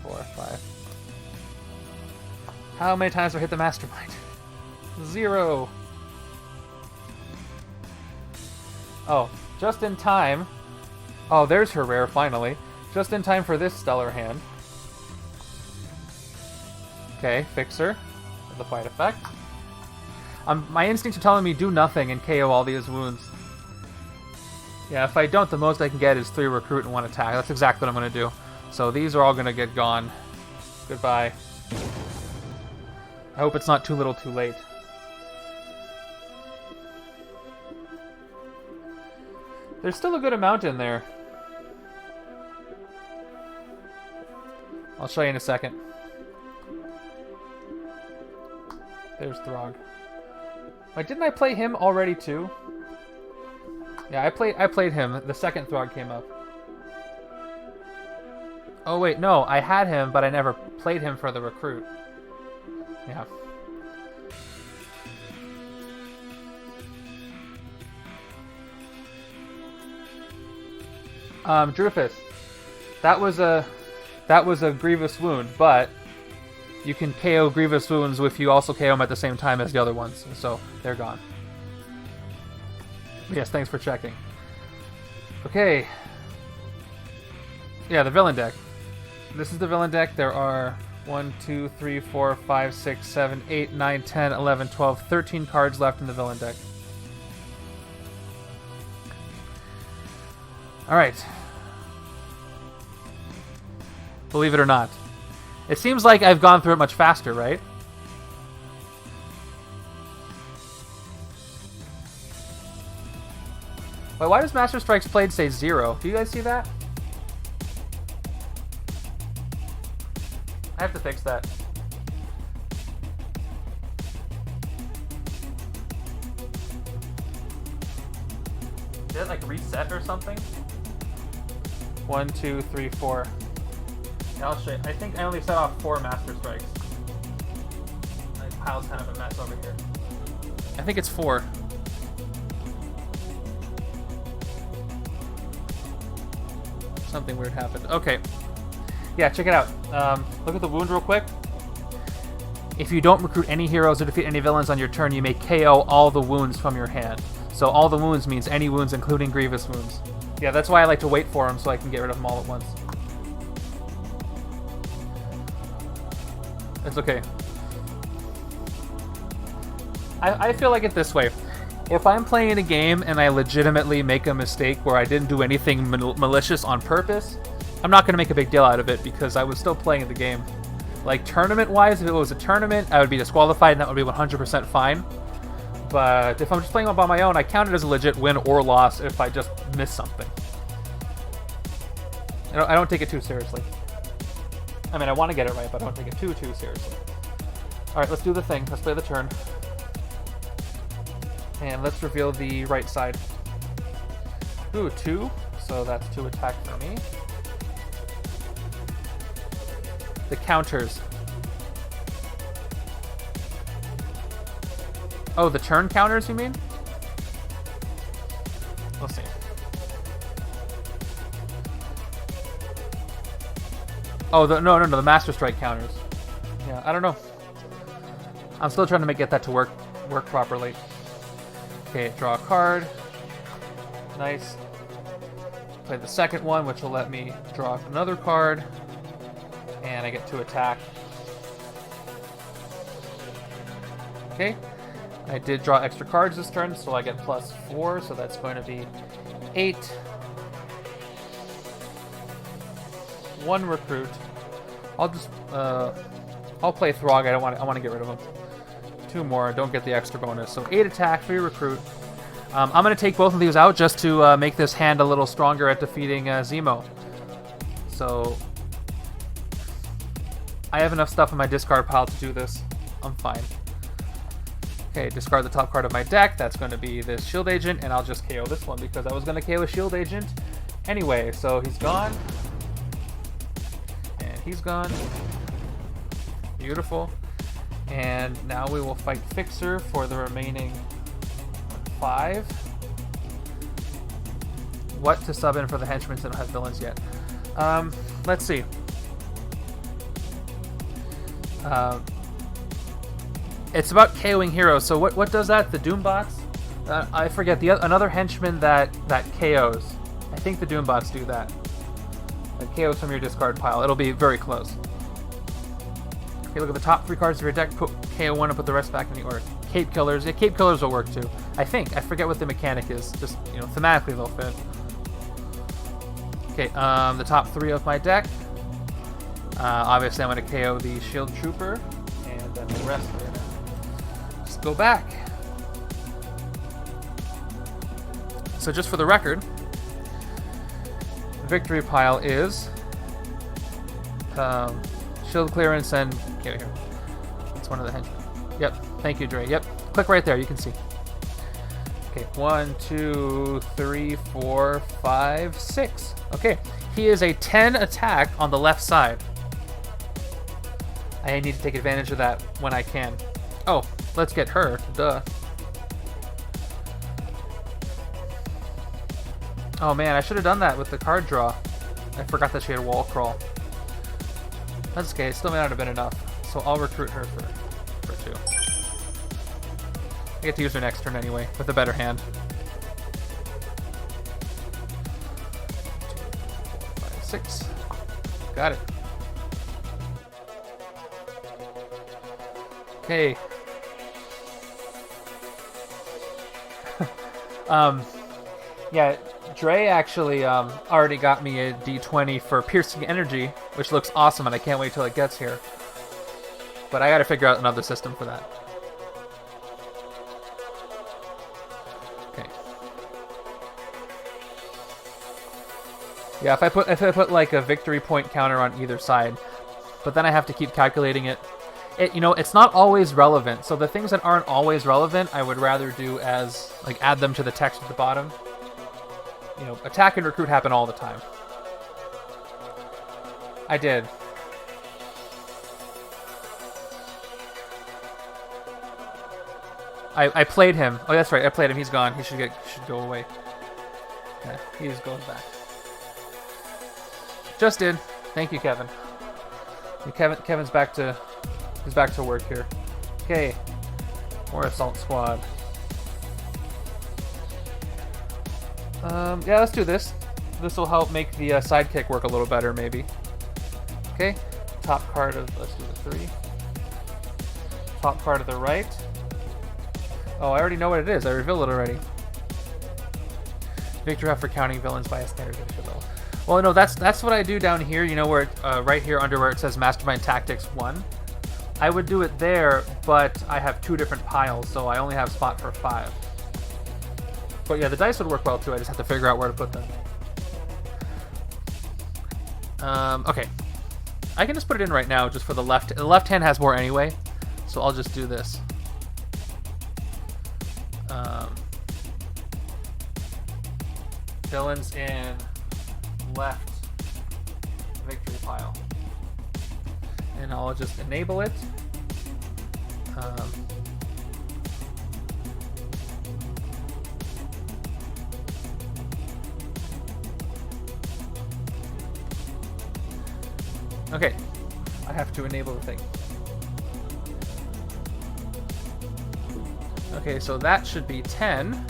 4, 5. How many times do I hit the Mastermind? 0. Oh, just in time. Oh, there's her rare, finally. Just in time for this stellar hand. Okay, Fixer. The fight effect. My instincts are telling me do nothing and KO all these wounds. Yeah, if I don't, the most I can get is 3 recruit and 1 attack. That's exactly what I'm going to do. So these are all going to get gone. Goodbye. I hope it's not too little too late. There's still a good amount in there. I'll show you in a second. There's Throg. Wait, didn't I play him already too? Yeah, I played him. The second Throg came up. Oh wait, no, I had him, but I never played him for the recruit. Yeah. Drufus. That was a grievous wound, but you can KO grievous wounds if you also KO them at the same time as the other ones, so they're gone. Yes, thanks for checking. Okay. Yeah, the villain deck. This is the villain deck. There are 1, 2, 3, 4, 5, 6, 7, 8, 9, 10, 11, 12, 13 cards left in the villain deck. Alright. Believe it or not. It seems like I've gone through it much faster, right? Wait, why does Master Strikes played say 0? Do you guys see that? I have to fix that. Did it like reset or something? 1, 2, 3, 4. Yeah, I'll show you. I think I only set off 4 Master Strikes. My pile's kind of a mess over here. I think it's 4. Something weird happened. Okay. Yeah, check it out. Look at the wound real quick. If you don't recruit any heroes or defeat any villains on your turn, you may KO all the wounds from your hand. So all the wounds means any wounds, including grievous wounds. Yeah, that's why I like to wait for them so I can get rid of them all at once. It's okay. I feel like it this way. If I'm playing a game and I legitimately make a mistake where I didn't do anything malicious on purpose, I'm not going to make a big deal out of it because I was still playing the game. Like, tournament-wise, if it was a tournament, I would be disqualified and that would be 100% fine. But if I'm just playing by my own, I count it as a legit win or loss if I just miss something. I don't take it too seriously. I mean, I want to get it right, but I don't take it too seriously. Alright, let's do the thing. Let's play the turn. And let's reveal the right side. Ooh, 2. So that's 2 attack for me. The counters. Oh, the turn counters, you mean? We'll see. Oh, no, the Master Strike counters. Yeah, I don't know. I'm still trying to get that to work properly. Okay, draw a card. Nice. Play the second one, which will let me draw another card. And I get to attack. Okay. I did draw extra cards this turn, so I get +4, so that's going to be 8. 1 recruit. I'll just I'll play Throg. I want to get rid of him. 2 more. Don't get the extra bonus. So 8 attack, 3 recruit. I'm going to take both of these out just to make this hand a little stronger at defeating Zemo. So I have enough stuff in my discard pile to do this. I'm fine. Okay, discard the top card of my deck. That's going to be this S.H.I.E.L.D. agent, and I'll just KO this one because I was going to KO a S.H.I.E.L.D. agent anyway. So he's gone. And he's gone. Beautiful. And now we will fight Fixer for the remaining 5. What to sub in for the henchmen that don't have villains yet? Let's see. It's about KOing heroes. So what does that? The Doombots? I forget. Another henchman that KOs. I think the Doombots do that. It KOs from your discard pile. It'll be very close. Okay, look at the top 3 cards of your deck. Put KO one and put the rest back in the order. Cape Killers. Yeah, Cape Killers will work too. I think. I forget what the mechanic is. Just, thematically they'll fit. Okay, the top 3 of my deck. Obviously, I'm going to KO the S.H.I.E.L.D. Trooper, and then the rest are going to just go back. So just for the record, the victory pile is S.H.I.E.L.D. clearance and... Okay, here. It's one of the henchmen. Yep, thank you, Dre. Yep, click right there, you can see. Okay, 1, 2, 3, 4, 5, 6. Okay, he is a 10 attack on the left side. I need to take advantage of that when I can. Oh, let's get her. Duh. Oh man, I should have done that with the card draw. I forgot that she had wall crawl. That's okay, it still may not have been enough. So I'll recruit her for 2. I get to use her next turn anyway, with a better hand. 2, 4, 5, 6. Got it. Okay. Yeah, Dre actually already got me a D20 for Piercing Energy, which looks awesome, and I can't wait till it gets here. But I gotta figure out another system for that. Okay. Yeah, if I put like a victory point counter on either side, but then I have to keep calculating it. It's not always relevant. So the things that aren't always relevant, I would rather do as like add them to the text at the bottom. Attack and recruit happen all the time. I did. I played him. Oh, that's right. I played him. He's gone. He should go away. Yeah, he just goes back. Just did. Thank you, Kevin. Kevin's back to work here. Okay. More Assault Squad. Yeah, let's do this. This will help make the sidekick work a little better, maybe. Okay. Top card of... Let's do the 3. Top card of the right. Oh, I already know what it is. I revealed it already. Victory for counting villains by a standard finisher level. Well, no, that's what I do down here. Where it, right here under where it says Mastermind Tactics 1. I would do it there, but I have 2 different piles, so I only have spot for 5. But yeah, the dice would work well too. I just have to figure out where to put them. Okay. I can just put it in right now, just for the left. The left hand has more anyway, so I'll just do this. Villains in left victory pile. And I'll just enable it. Okay, I have to enable the thing. Okay, so that should be 10,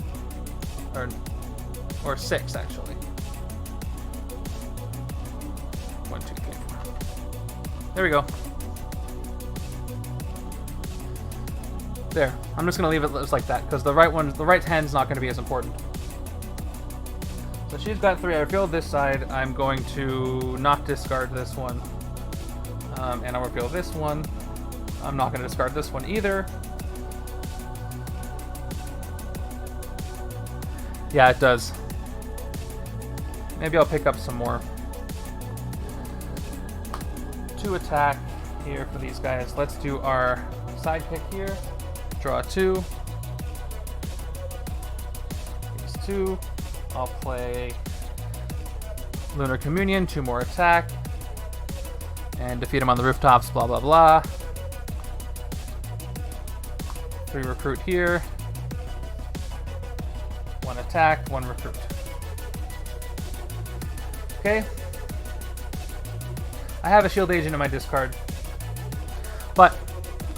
or 6 actually. 1, 2, 3, 4. There we go. There. I'm just gonna leave it just like that because the right hand's not gonna be as important. So she's got 3. I revealed this side. I'm going to not discard this one. And I'll reveal this one. I'm not going to discard this one either. Yeah, it does. Maybe I'll pick up some more. 2 attack here for these guys. Let's do our sidekick here. Draw 2. 2. I'll play Lunar Communion, 2 more attack. And defeat him on the rooftops, blah, blah, blah. 3 recruit here. 1 attack, 1 recruit. Okay. I have a shield agent in my discard. But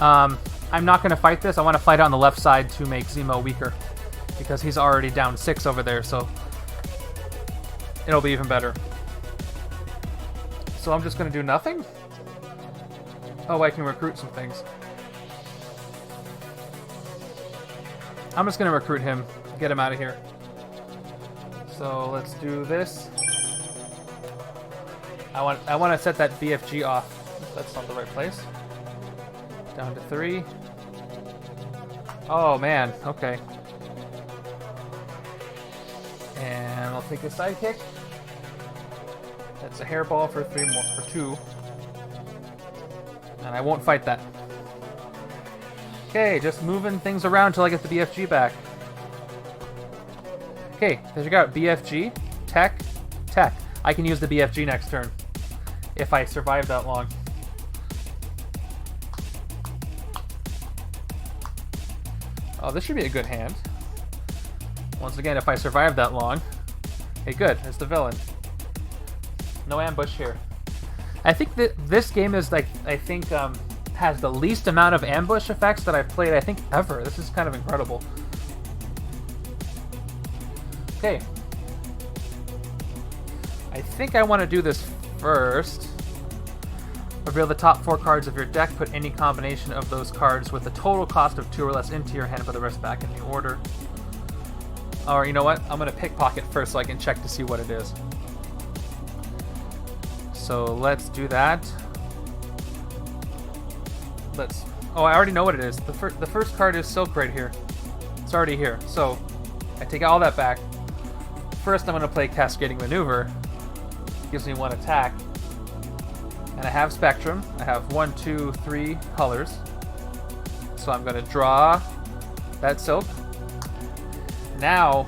I'm not going to fight this. I want to fight it on the left side to make Zemo weaker. Because he's already down 6 over there, so it'll be even better. So I'm just going to do nothing? Oh, I can recruit some things. I'm just going to recruit him, get him out of here. So let's do this. I want to set that BFG off. That's not the right place. Down to 3. Oh man, okay. And I'll take a sidekick. That's a hairball for 3 more, for 2. And I won't fight that. Okay, just moving things around until I get the BFG back. Okay, there you go. BFG, tech, tech. I can use the BFG next turn if I survive that long. Oh, this should be a good hand. Once again, if I survive that long. Hey, good. It's the villain. No ambush here. I think that this game is like, has the least amount of ambush effects that I've played, I think, ever. This is kind of incredible. Okay. I think I want to do this first. Reveal the top 4 cards of your deck. Put any combination of those cards with a total cost of 2 or less into your hand, put the rest back in the order. Or you know what? I'm going to pickpocket first so I can check to see what it is. So let's do that. Oh, I already know what it is. The first card is Silk right here. It's already here. So I take all that back. First, I'm going to play Cascading Maneuver. Gives me 1 attack. And I have Spectrum. I have 1, 2, 3 colors. So I'm going to draw that Silk. Now,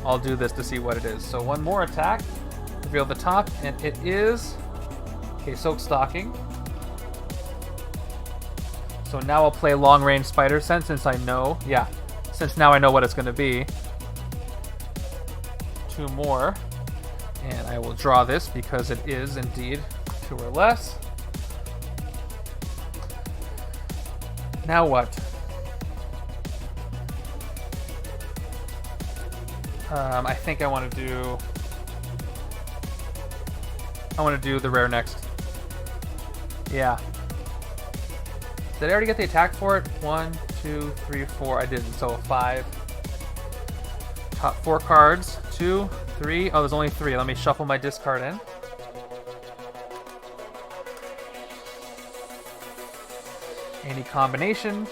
I'll do this to see what it is. So 1 more attack. Reveal the top, and it is a Silk Stocking. So now I'll play Long Range Spider Sense since I know, since now I know what it's going to be. 2 more, and I will draw this because it is indeed 2 or less. Now what? I think I want to do the rare next. Yeah. Did I already get the attack for it? 1, 2, 3, 4. I didn't, so 5. Top 4 cards. 2, 3. Oh, there's only 3. Let me shuffle my discard in. Any combination.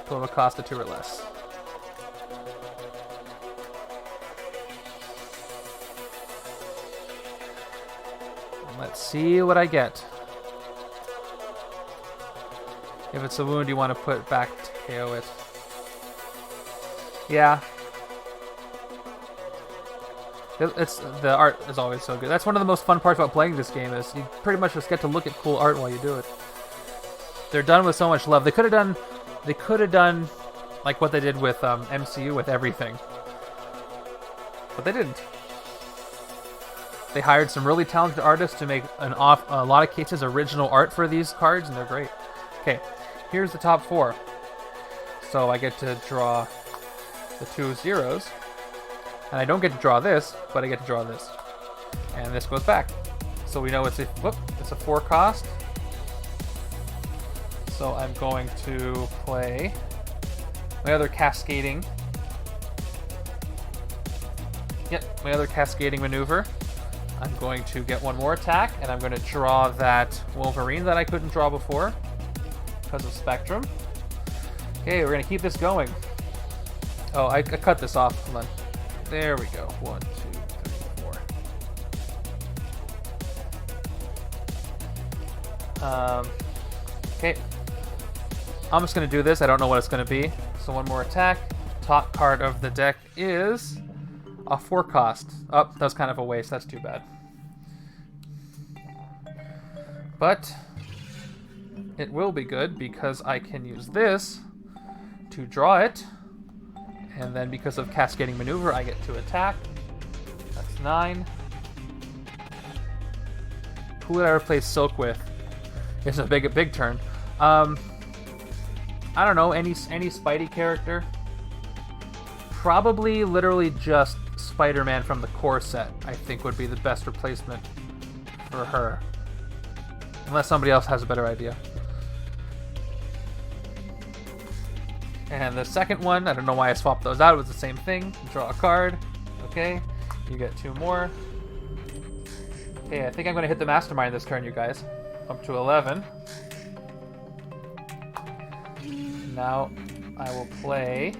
Total cost of 2 or less. Let's see what I get. If it's a wound, you want to put back to KO it. Yeah. The art is always so good. That's one of the most fun parts about playing this game is you pretty much just get to look at cool art while you do it. They're done with so much love. They could have done like what they did with MCU with everything. But they didn't. They hired some really talented artists to make a lot of cases original art for these cards, and they're great. Okay, here's the top 4. So I get to draw the 2 zeros, and I don't get to draw this, but I get to draw this, and this goes back. So we know it's a 4 cost. So I'm going to play my other cascading. Yep, my other cascading maneuver. I'm going to get 1 more attack, and I'm going to draw that Wolverine that I couldn't draw before because of Spectrum. Okay, we're going to keep this going. Oh, I cut this off. Hold on. There we go. 1, 2, 3, 4. Okay. I'm just going to do this. I don't know what it's going to be. So 1 more attack. top card of the deck is a 4 cost. Oh, that's kind of a waste. That's too bad. But it will be good because I can use this to draw it. And then because of Cascading Maneuver, I get to attack. That's 9. Who would I replace Silk with? It's a big turn. I don't know, any Spidey character. Probably literally just Spider-Man from the core set, I think would be the best replacement for her. Unless somebody else has a better idea. And the second one, I don't know why I swapped those out. It was the same thing. Draw a card. Okay, you get 2 more. Okay, I think I'm going to hit the Mastermind this turn, you guys. Up to 11. Now I will play.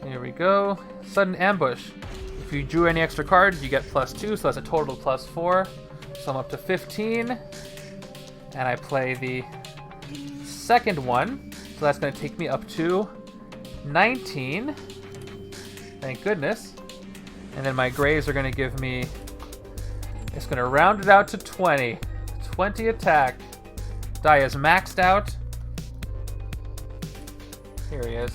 Here we go. Sudden Ambush. If you drew any extra cards, you get +2, so that's a total of +4. So I'm up to 15. And I play the second one. So that's going to take me up to 19. Thank goodness. And then my grays are going to give me... It's going to round it out to 20. 20 attack. Die is maxed out. Here he is.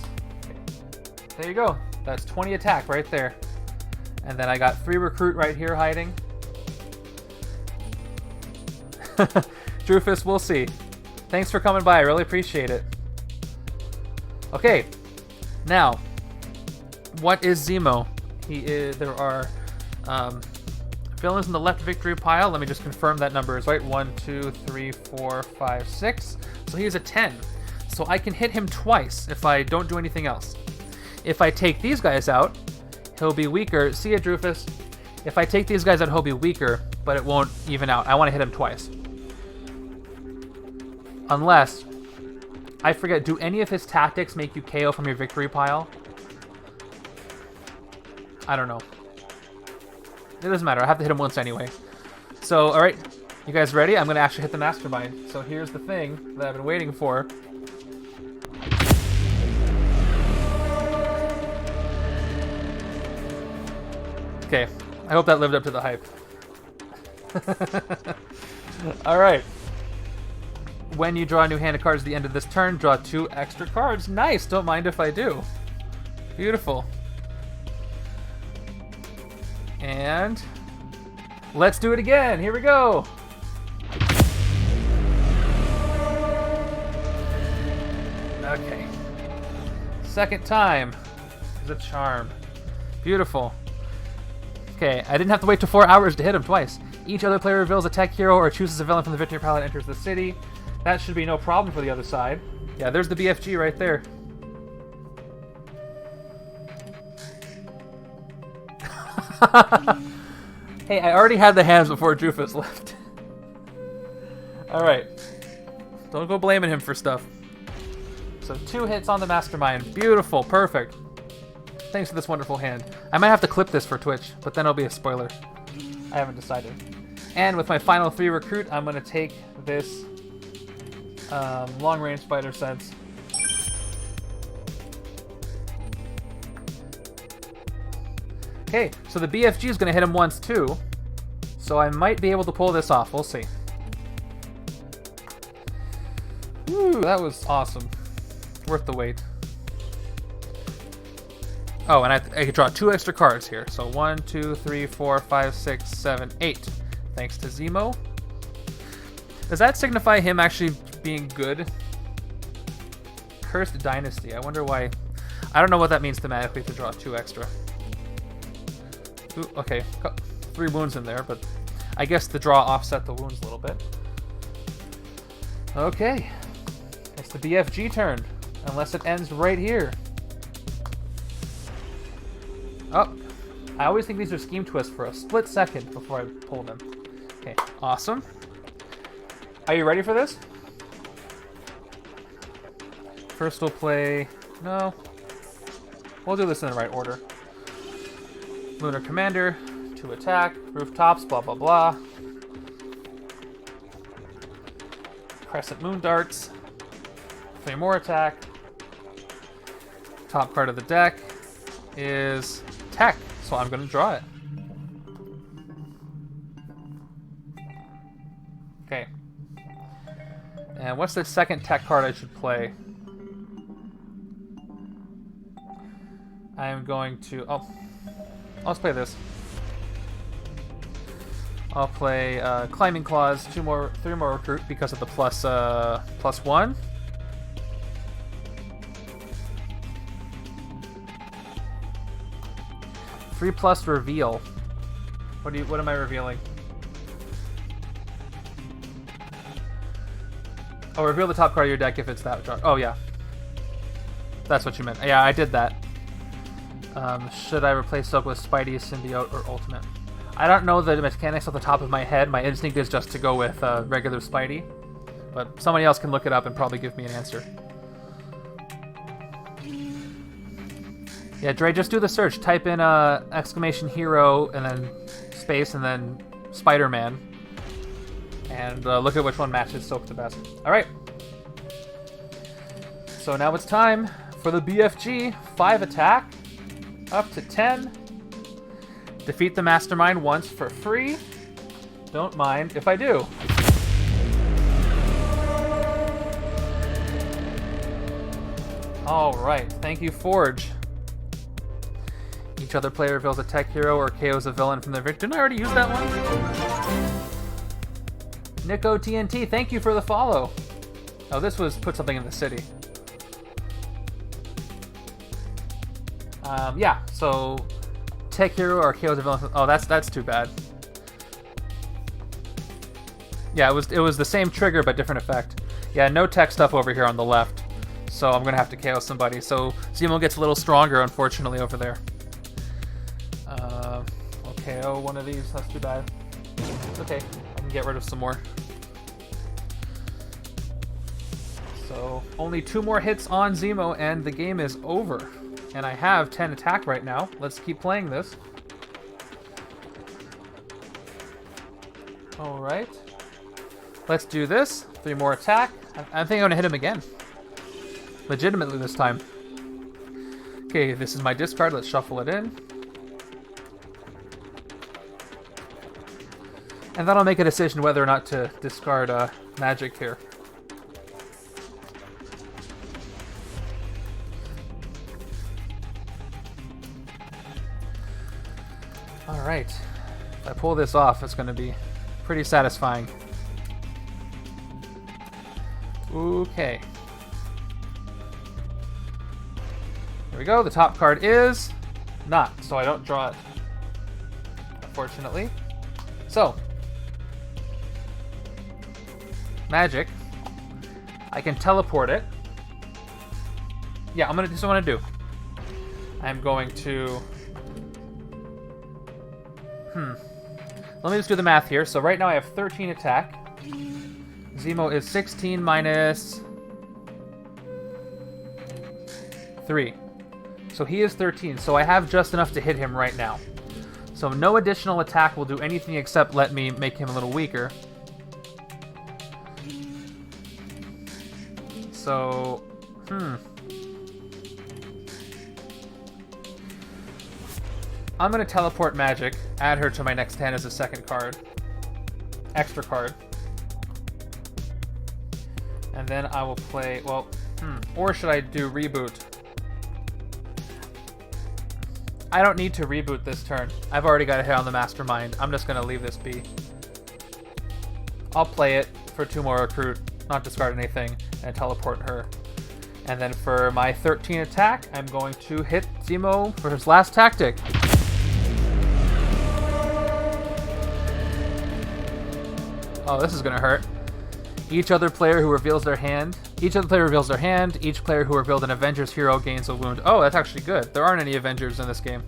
There you go. That's 20 attack right there. And then I got 3 recruit right here hiding. Drufus, we'll see. Thanks for coming by. I really appreciate it. Okay. Now, what is Zemo? There are villains in the left victory pile. Let me just confirm that number is right. 1, 2, 3, 4, 5, 6. So he is a 10. So I can hit him twice if I don't do anything else. If I take these guys out, he'll be weaker. See ya, Drufus. If I take these guys out, he'll be weaker, but it won't even out. I want to hit him twice. Unless, I forget, do any of his tactics make you KO from your victory pile? I don't know. It doesn't matter. I have to hit him once anyway. So, alright. You guys ready? I'm going to actually hit the Mastermind. So here's the thing that I've been waiting for. Okay. I hope that lived up to the hype. Alright. When you draw a new hand of cards at the end of this turn, draw 2 extra cards. Nice! Don't mind if I do. Beautiful. And let's do it again. Here we go. Okay. Second time is a charm. Beautiful. Okay, I didn't have to wait till 4 hours to hit him twice. Each other player reveals a tech hero or chooses a villain from the victory pile and enters the city. That should be no problem for the other side. Yeah, there's the BFG right there. Hey, I already had the hands before Drufus left. Alright. Don't go blaming him for stuff. So 2 hits on the Mastermind. Beautiful. Perfect. Thanks for this wonderful hand. I might have to clip this for Twitch, but then it'll be a spoiler. I haven't decided. And with my final 3 recruit, I'm going to take this long-range spider sense. Okay, so the BFG is going to hit him once too, so I might be able to pull this off. We'll see. Woo, that was awesome. Worth the wait. Oh, and I can draw 2 extra cards here. So 1, 2, 3, 4, 5, 6, 7, 8. Thanks to Zemo. Does that signify him actually being good? Cursed Dynasty. I wonder why. I don't know what that means thematically to draw 2 extra. Ooh, okay, 3 wounds in there, but I guess the draw offset the wounds a little bit. Okay, it's the BFG turn, unless it ends right here. Oh, I always think these are scheme twists for a split second before I pull them. Okay, awesome. Are you ready for this? First we'll play... No. We'll do this in the right order. Lunar Commander, 2 attack, rooftops, blah blah blah. Crescent Moon Darts, 3 more attack, top card of the deck is Tech, so I'm going to draw it. Okay. And what's the second Tech card I should play? I am going to... Oh, let's play this. I'll play Climbing Claws, 3 more Recruit because of the +1. +3 reveal. What am I revealing? Oh, reveal the top card of your deck if it's that draw. Oh yeah, that's what you meant. Yeah, I did that. Should I replace Silk with Spidey, Symbiote, or Ultimate? I don't know the mechanics off the top of my head. My instinct is just to go with regular Spidey, but somebody else can look it up and probably give me an answer. Yeah, Dre, just do the search. Type in exclamation hero and then space and then Spider-Man, and look at which one matches Silk the best. All right. So now it's time for the BFG 5 attack, up to 10. Defeat the Mastermind once for free. Don't mind if I do. All right. Thank you, Forge. Each other player reveals a tech hero or KOs a villain from their victory. Didn't I already use that one? Nico TNT, thank you for the follow. Oh, this was put something in the city. Yeah, so tech hero or KOs a villain. Oh, that's too bad. Yeah, it was the same trigger but different effect. Yeah, no tech stuff over here on the left. So I'm gonna have to KO somebody. So Zemo gets a little stronger, unfortunately, over there. Okay, oh, one of these. That's too bad. It's okay. I can get rid of some more. So only 2 more hits on Zemo, and the game is over. And I have 10 attack right now. Let's keep playing this. All right. Let's do this. 3 more attack. I think I'm gonna hit him again. Legitimately this time. Okay, this is my discard. Let's shuffle it in. And then I'll make a decision whether or not to discard magic here. Alright. If I pull this off, it's going to be pretty satisfying. Okay. Here we go. The top card is not, so I don't draw it, unfortunately. So, magic. I can teleport it. Yeah, this is what I'm gonna do. I'm going to... Let me just do the math here. So right now I have 13 attack. Zemo is 16 minus 3. So he is 13. So I have just enough to hit him right now. So no additional attack will do anything except let me make him a little weaker. So, I'm going to teleport magic, add her to my next hand as a second card. Extra card. And then I will play, well, or should I do reboot? I don't need to reboot this turn. I've already got a hit on the Mastermind. I'm just going to leave this be. I'll play it for 2 more recruit, not discard anything, and teleport her. And then for my 13 attack, I'm going to hit Zemo for his last tactic. Oh, this is going to hurt. Each other player who reveals their hand. Each player who revealed an Avengers hero gains a wound. Oh, that's actually good. There aren't any Avengers in this game.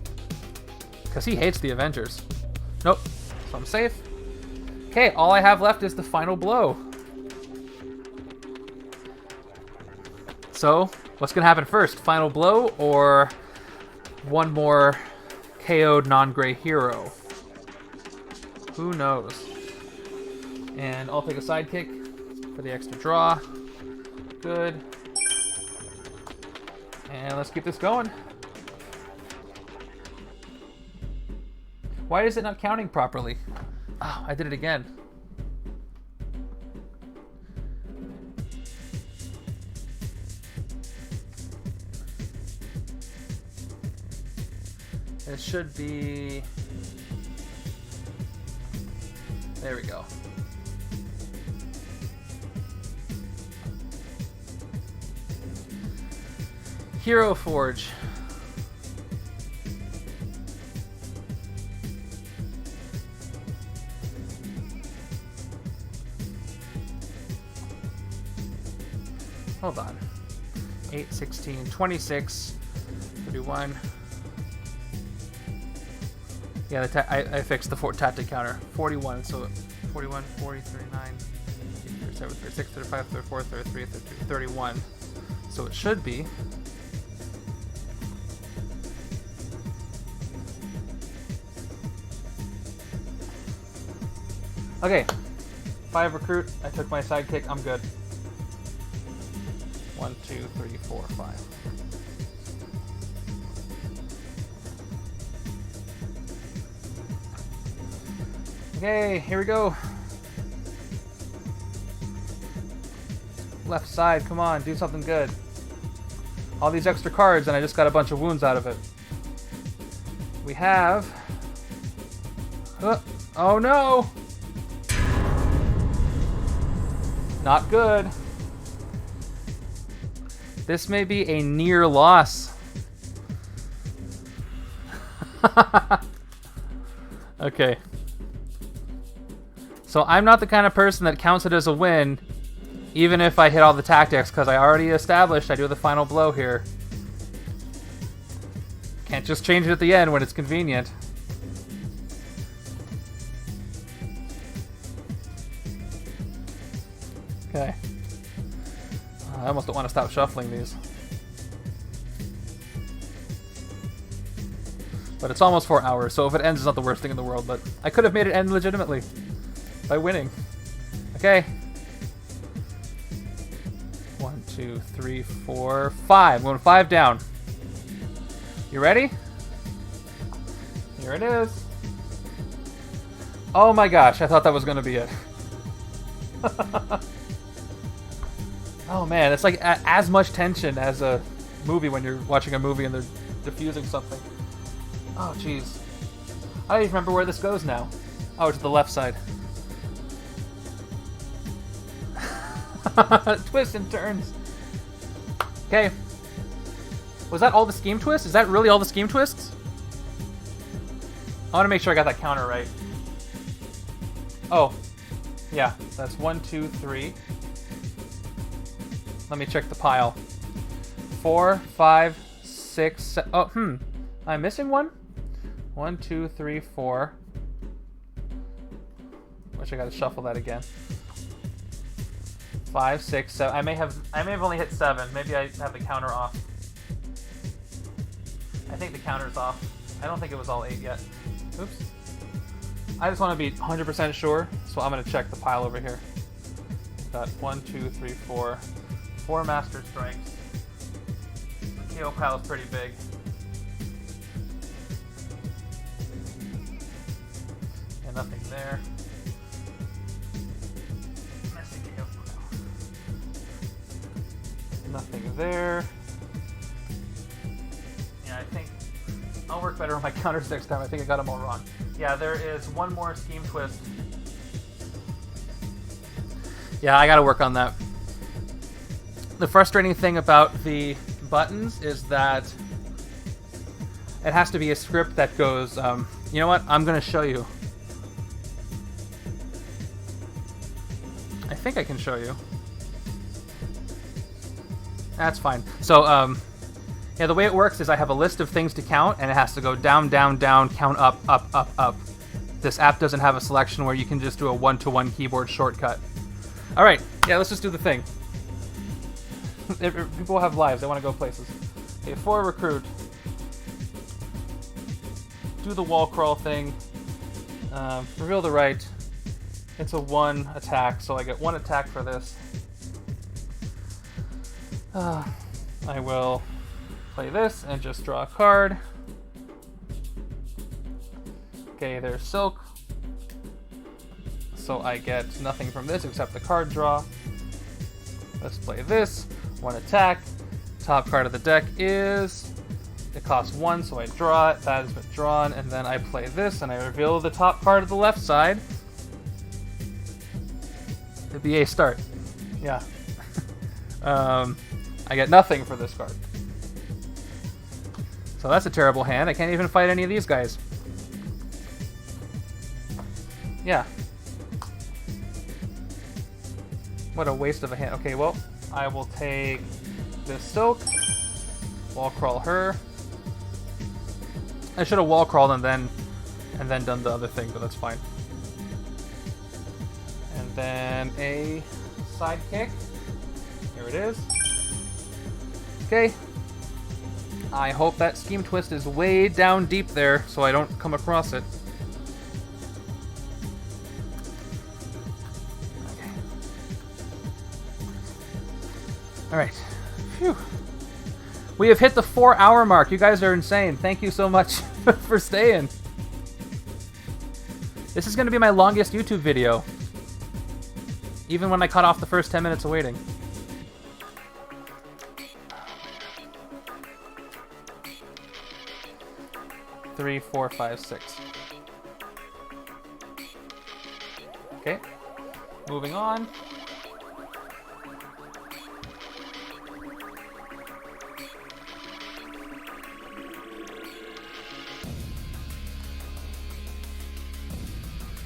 Because he hates the Avengers. Nope. So I'm safe. Okay, all I have left is the final blow. So, what's going to happen first? Final blow or one more KO'd non-gray hero? Who knows? And I'll take a sidekick for the extra draw. Good. And let's keep this going. Why is it not counting properly? Oh, I did it again. It should be... There we go. Hero Forge. Hold on. 8, 16, 26, 31. Yeah, I fixed the tactic counter. 41, so 41, 40, 39, 37, 36, 35, 34, 33, 32, 31. So it should be... Okay, 5 recruit. I took my sidekick. I'm good. 1, 2, 3, 4, 5. Okay, here we go. Left side, come on, do something good. All these extra cards, and I just got a bunch of wounds out of it. We have... Oh no! Not good. This may be a near loss. Okay. So I'm not the kind of person that counts it as a win, even if I hit all the tactics, because I already established I do the final blow here. Can't just change it at the end when it's convenient. Okay. I almost don't want to stop shuffling these. But it's almost 4 hours, so if it ends, it's not the worst thing in the world, but I could have made it end legitimately by winning. Okay. 1, 2, 3, 4, 5. I'm going 5 down. You ready? Here it is. Oh my gosh, I thought that was going to be it. Oh man, it's like as much tension as a movie when you're watching a movie and they're diffusing something. Oh jeez. I don't even remember where this goes now. Oh, it's the left side. Twists and turns. Okay. Was that all the scheme twists? Is that really all the scheme twists? I want to make sure I got that counter right. Oh. Yeah, that's 1, 2, 3. Let me check the pile. 4, 5, 6, 7. Oh, am I missing one? 1, 2, 3, 4. Wish I gotta shuffle that again. 5, 6, 7. I may have only hit 7. Maybe I have the counter off. I think the counter's off. I don't think it was all 8 yet. Oops. I just want to be 100% sure, so I'm gonna check the pile over here. Got 1, 2, 3, 4. 4 Master Strikes. The KO pile is pretty big. And nothing there. Messy KO pile. Nothing there. Yeah, I think I'll work better on my counters next time. I think I got them all wrong. Yeah, there is one more scheme twist. Yeah, I gotta work on that. The frustrating thing about the buttons is that it has to be a script that goes, you know what, I'm going to show you. I think I can show you. That's fine. So, yeah, the way it works is I have a list of things to count, and it has to go down, down, down, count up, up, up, up. This app doesn't have a selection where you can just do a one-to-one keyboard shortcut. All right, yeah, let's just do the thing. People have lives. They want to go places. Okay, 4 recruit. Do the wall crawl thing. Reveal the right. It's a 1 attack, so I get 1 attack for this. I will Play this and just draw a card. Okay, there's Silk. So I get nothing from this except the card draw. Let's play this. 1 attack. Top card of the deck is... It costs 1, so I draw it. That has been drawn. And then I play this, and I reveal the top card of the left side. It'd be a start. Yeah. I get nothing for this card. So that's a terrible hand. I can't even fight any of these guys. Yeah. What a waste of a hand. Okay, well, I will take this Silk. Wall crawl her. I should have wall crawled and then done the other thing, but that's fine. And then a sidekick. Here it is. Okay. I hope that Scheme Twist is way down deep there so I don't come across it. Okay. Alright. Phew. We have hit the 4-hour mark. You guys are insane. Thank you so much for staying. This is going to be my longest YouTube video. Even when I cut off the first 10 minutes of waiting. Three, 4, 5, 6. Okay. Moving on.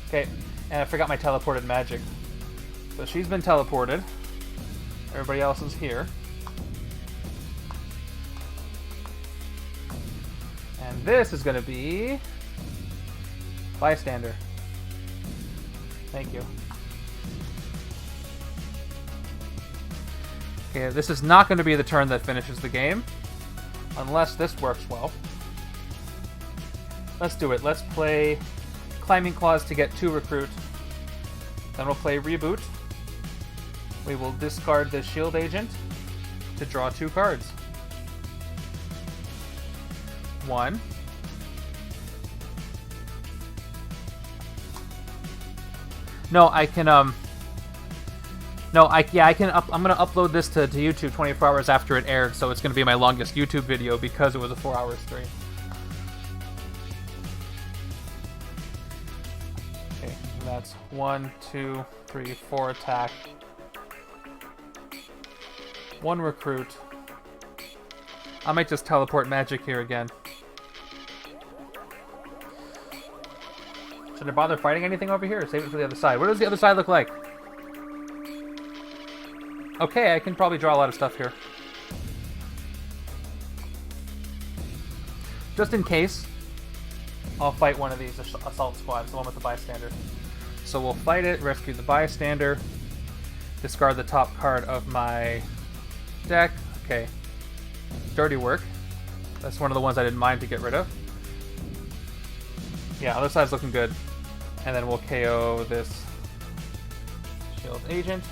Okay, and I forgot my teleported magic. So she's been teleported. Everybody else is here. And this is going to be... Bystander. Thank you. Okay, this is not going to be the turn that finishes the game. Unless this works well. Let's do it. Let's play Climbing Claws to get 2 recruit. Then we'll play Reboot. We will discard the S.H.I.E.L.D. agent to draw 2 cards. 1. No, I can, I'm gonna upload this to YouTube 24 hours after it aired, so it's gonna be my longest YouTube video because it was a 4-hour stream. Okay, and that's 1, 2, 3, 4 attack. 1 recruit. I might just teleport magic here again. Should I bother fighting anything over here or save it for the other side? What does the other side look like? Okay, I can probably draw a lot of stuff here. Just in case, I'll fight one of these assault squads, the one with the bystander. So we'll fight it, rescue the bystander, discard the top card of my deck. Okay. Dirty work. That's one of the ones I didn't mind to get rid of. Yeah, other side's looking good. And then we'll KO this S.H.I.E.L.D. agent.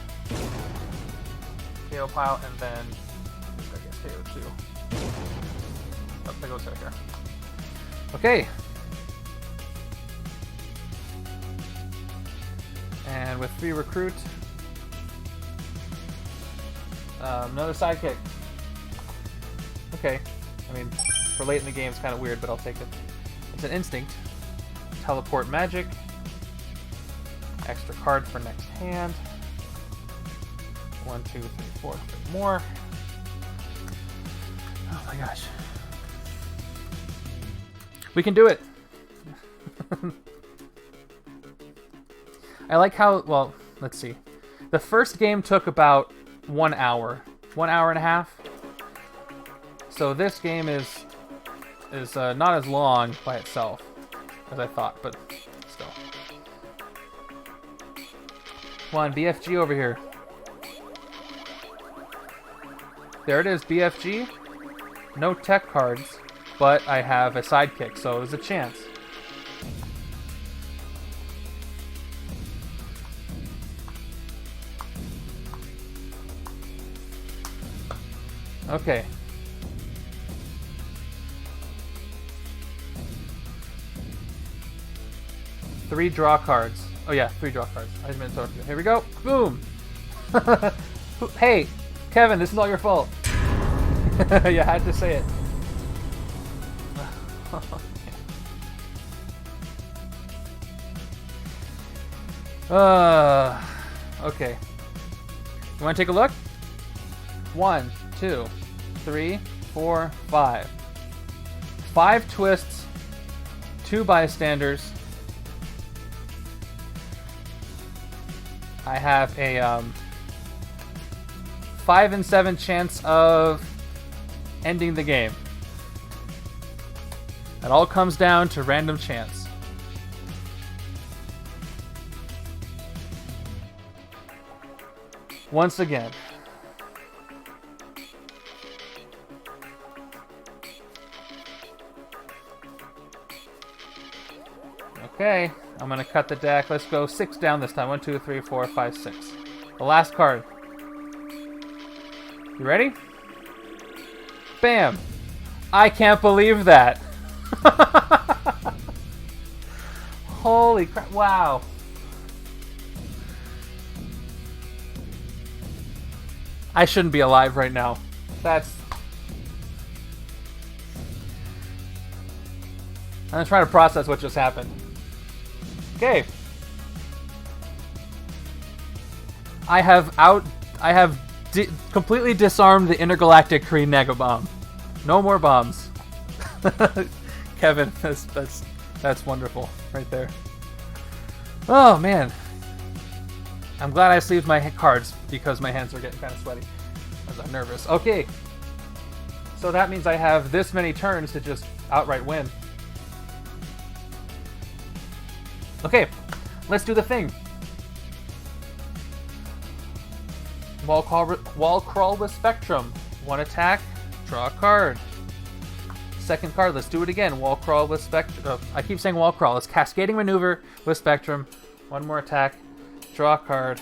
KO pile, and then this guy gets KO too. Oh, there goes right here. Okay. And with 3 recruit, another sidekick. Okay. I mean, for late in the game, it's kind of weird, but I'll take it. It's an instinct. Teleport magic. Extra card for next hand. 1, 2, 3, 4, 3 more. Oh my gosh. We can do it. I like how, well, let's see. The first game took about 1 hour. 1 hour and a half. So this game is not as long by itself as I thought, but still. Come on, BFG over here. There it is, BFG. No tech cards, but I have a sidekick, so there's a chance. Okay. 3 draw cards. Oh yeah, 3 draw cards. I just meant to. Here we go. Boom. Hey, Kevin, this is all your fault. You had to say it. Okay. You want to take a look? 1, 2, 3, 4, 5. 5 twists, 2 bystanders. I have a 5 in 7 chance of ending the game. It all comes down to random chance. Once again. Okay, I'm gonna cut the deck. Let's go 6 down this time. 1, 2, 3, 4, 5, 6. The last card. You ready? Bam! I can't believe that. Holy crap, wow. I shouldn't be alive right now. That's... I'm trying to process what just happened. Okay. I have completely disarmed the Intergalactic Kree Nega-Bomb. No more bombs. Kevin, that's wonderful right there. Oh man. I'm glad I sleeved my cards because my hands are getting kind of sweaty as I'm nervous. Okay. So that means I have this many turns to just outright win. Okay, let's do the thing. Wall crawl with Spectrum. 1 attack, draw a card. Second card, let's do it again. Wall crawl with Spectrum. I keep saying wall crawl. It's Cascading Maneuver with Spectrum. 1 more attack, draw a card.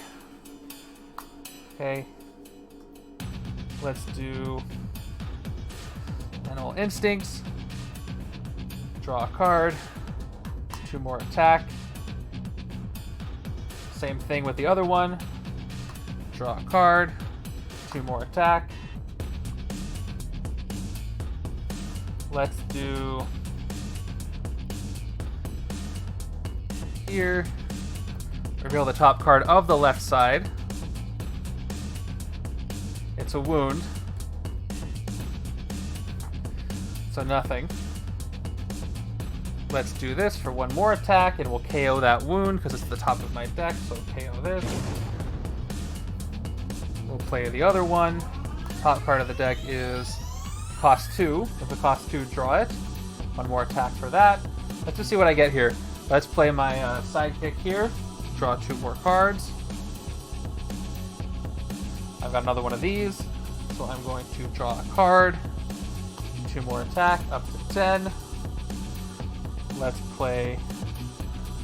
Okay. Let's do Animal Instincts. Draw a card. 2 more attack. Same thing with the other one. Draw a card. 2 more attack. Let's do here. Reveal the top card of the left side. It's a wound. So nothing. Let's do this for 1 more attack, and we'll KO that wound because it's at the top of my deck, so KO this. We'll play the other one. Top card of the deck is cost 2. If it costs 2, draw it. 1 more attack for that. Let's just see what I get here. Let's play my sidekick here. Draw 2 more cards. I've got another one of these, so I'm going to draw a card. 2 more attack, up to 10. Let's play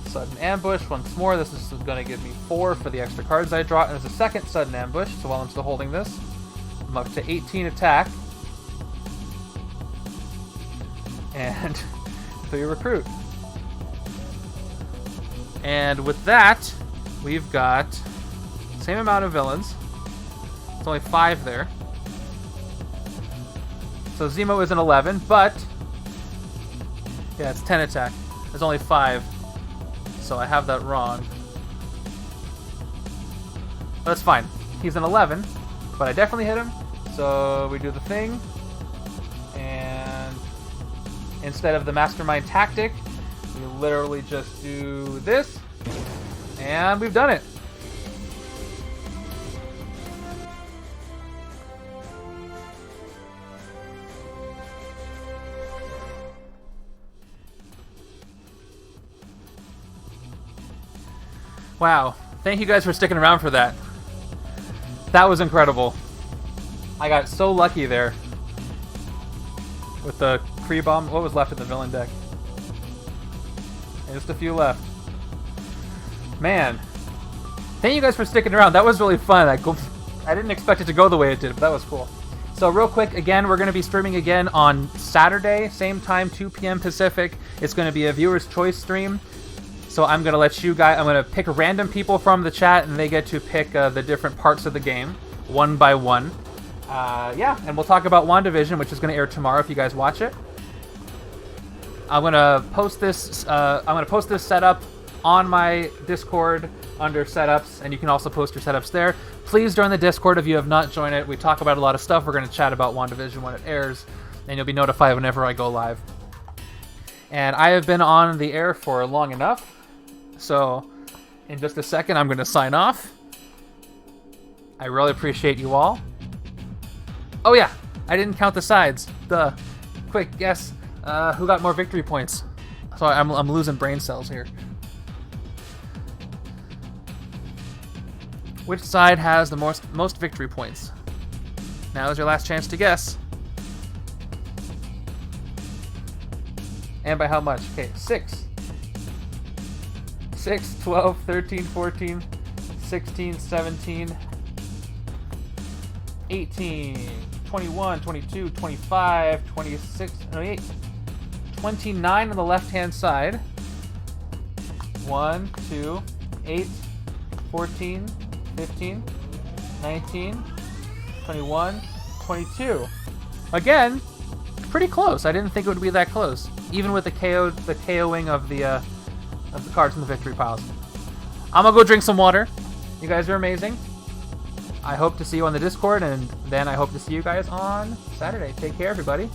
Sudden Ambush once more. This is going to give me 4 for the extra cards I draw. And there's a second Sudden Ambush, so while I'm still holding this, I'm up to 18 attack. And 3 recruit. And with that, we've got the same amount of villains. It's only 5 there. So Zemo is an 11, but yeah, it's 10 attack. There's only 5, so I have that wrong. That's fine. He's an 11, but I definitely hit him. So we do the thing, and instead of the Mastermind tactic, we literally just do this, and we've done it. Wow. Thank you guys for sticking around for that. That was incredible. I got so lucky there with the Kree Bomb. What was left in the villain deck? Just a few left. Man. Thank you guys for sticking around. That was really fun. I didn't expect it to go the way it did, but that was cool. So real quick, again, we're going to be streaming again on Saturday, same time, 2 p.m. Pacific. It's going to be a viewer's choice stream. So I'm gonna let you guys. I'm gonna pick random people from the chat, and they get to pick the different parts of the game, one by one. Yeah, and we'll talk about WandaVision, which is gonna air tomorrow if you guys watch it. I'm gonna post this. I'm gonna post this setup on my Discord under setups, and you can also post your setups there. Please join the Discord if you have not joined it. We talk about a lot of stuff. We're gonna chat about WandaVision when it airs, and you'll be notified whenever I go live. And I have been on the air for long enough. So, in just a second, I'm going to sign off. I really appreciate you all. Oh yeah, I didn't count the sides. Duh. Quick guess, who got more victory points? Sorry, I'm losing brain cells here. Which side has the most victory points? Now is your last chance to guess. And by how much? Okay, 6. 6, 12, 13, 14, 16, 17, 18, 21, 22, 25, 26, 28, 29 on the left-hand side. 1, 2, 8, 14, 15, 19, 21, 22. Again, pretty close. I didn't think it would be that close, even with the KOing of the cards in the victory piles. I'm gonna go drink some water. You guys are amazing. I hope to see you on the Discord, and then I hope to see you guys on Saturday. Take care, everybody.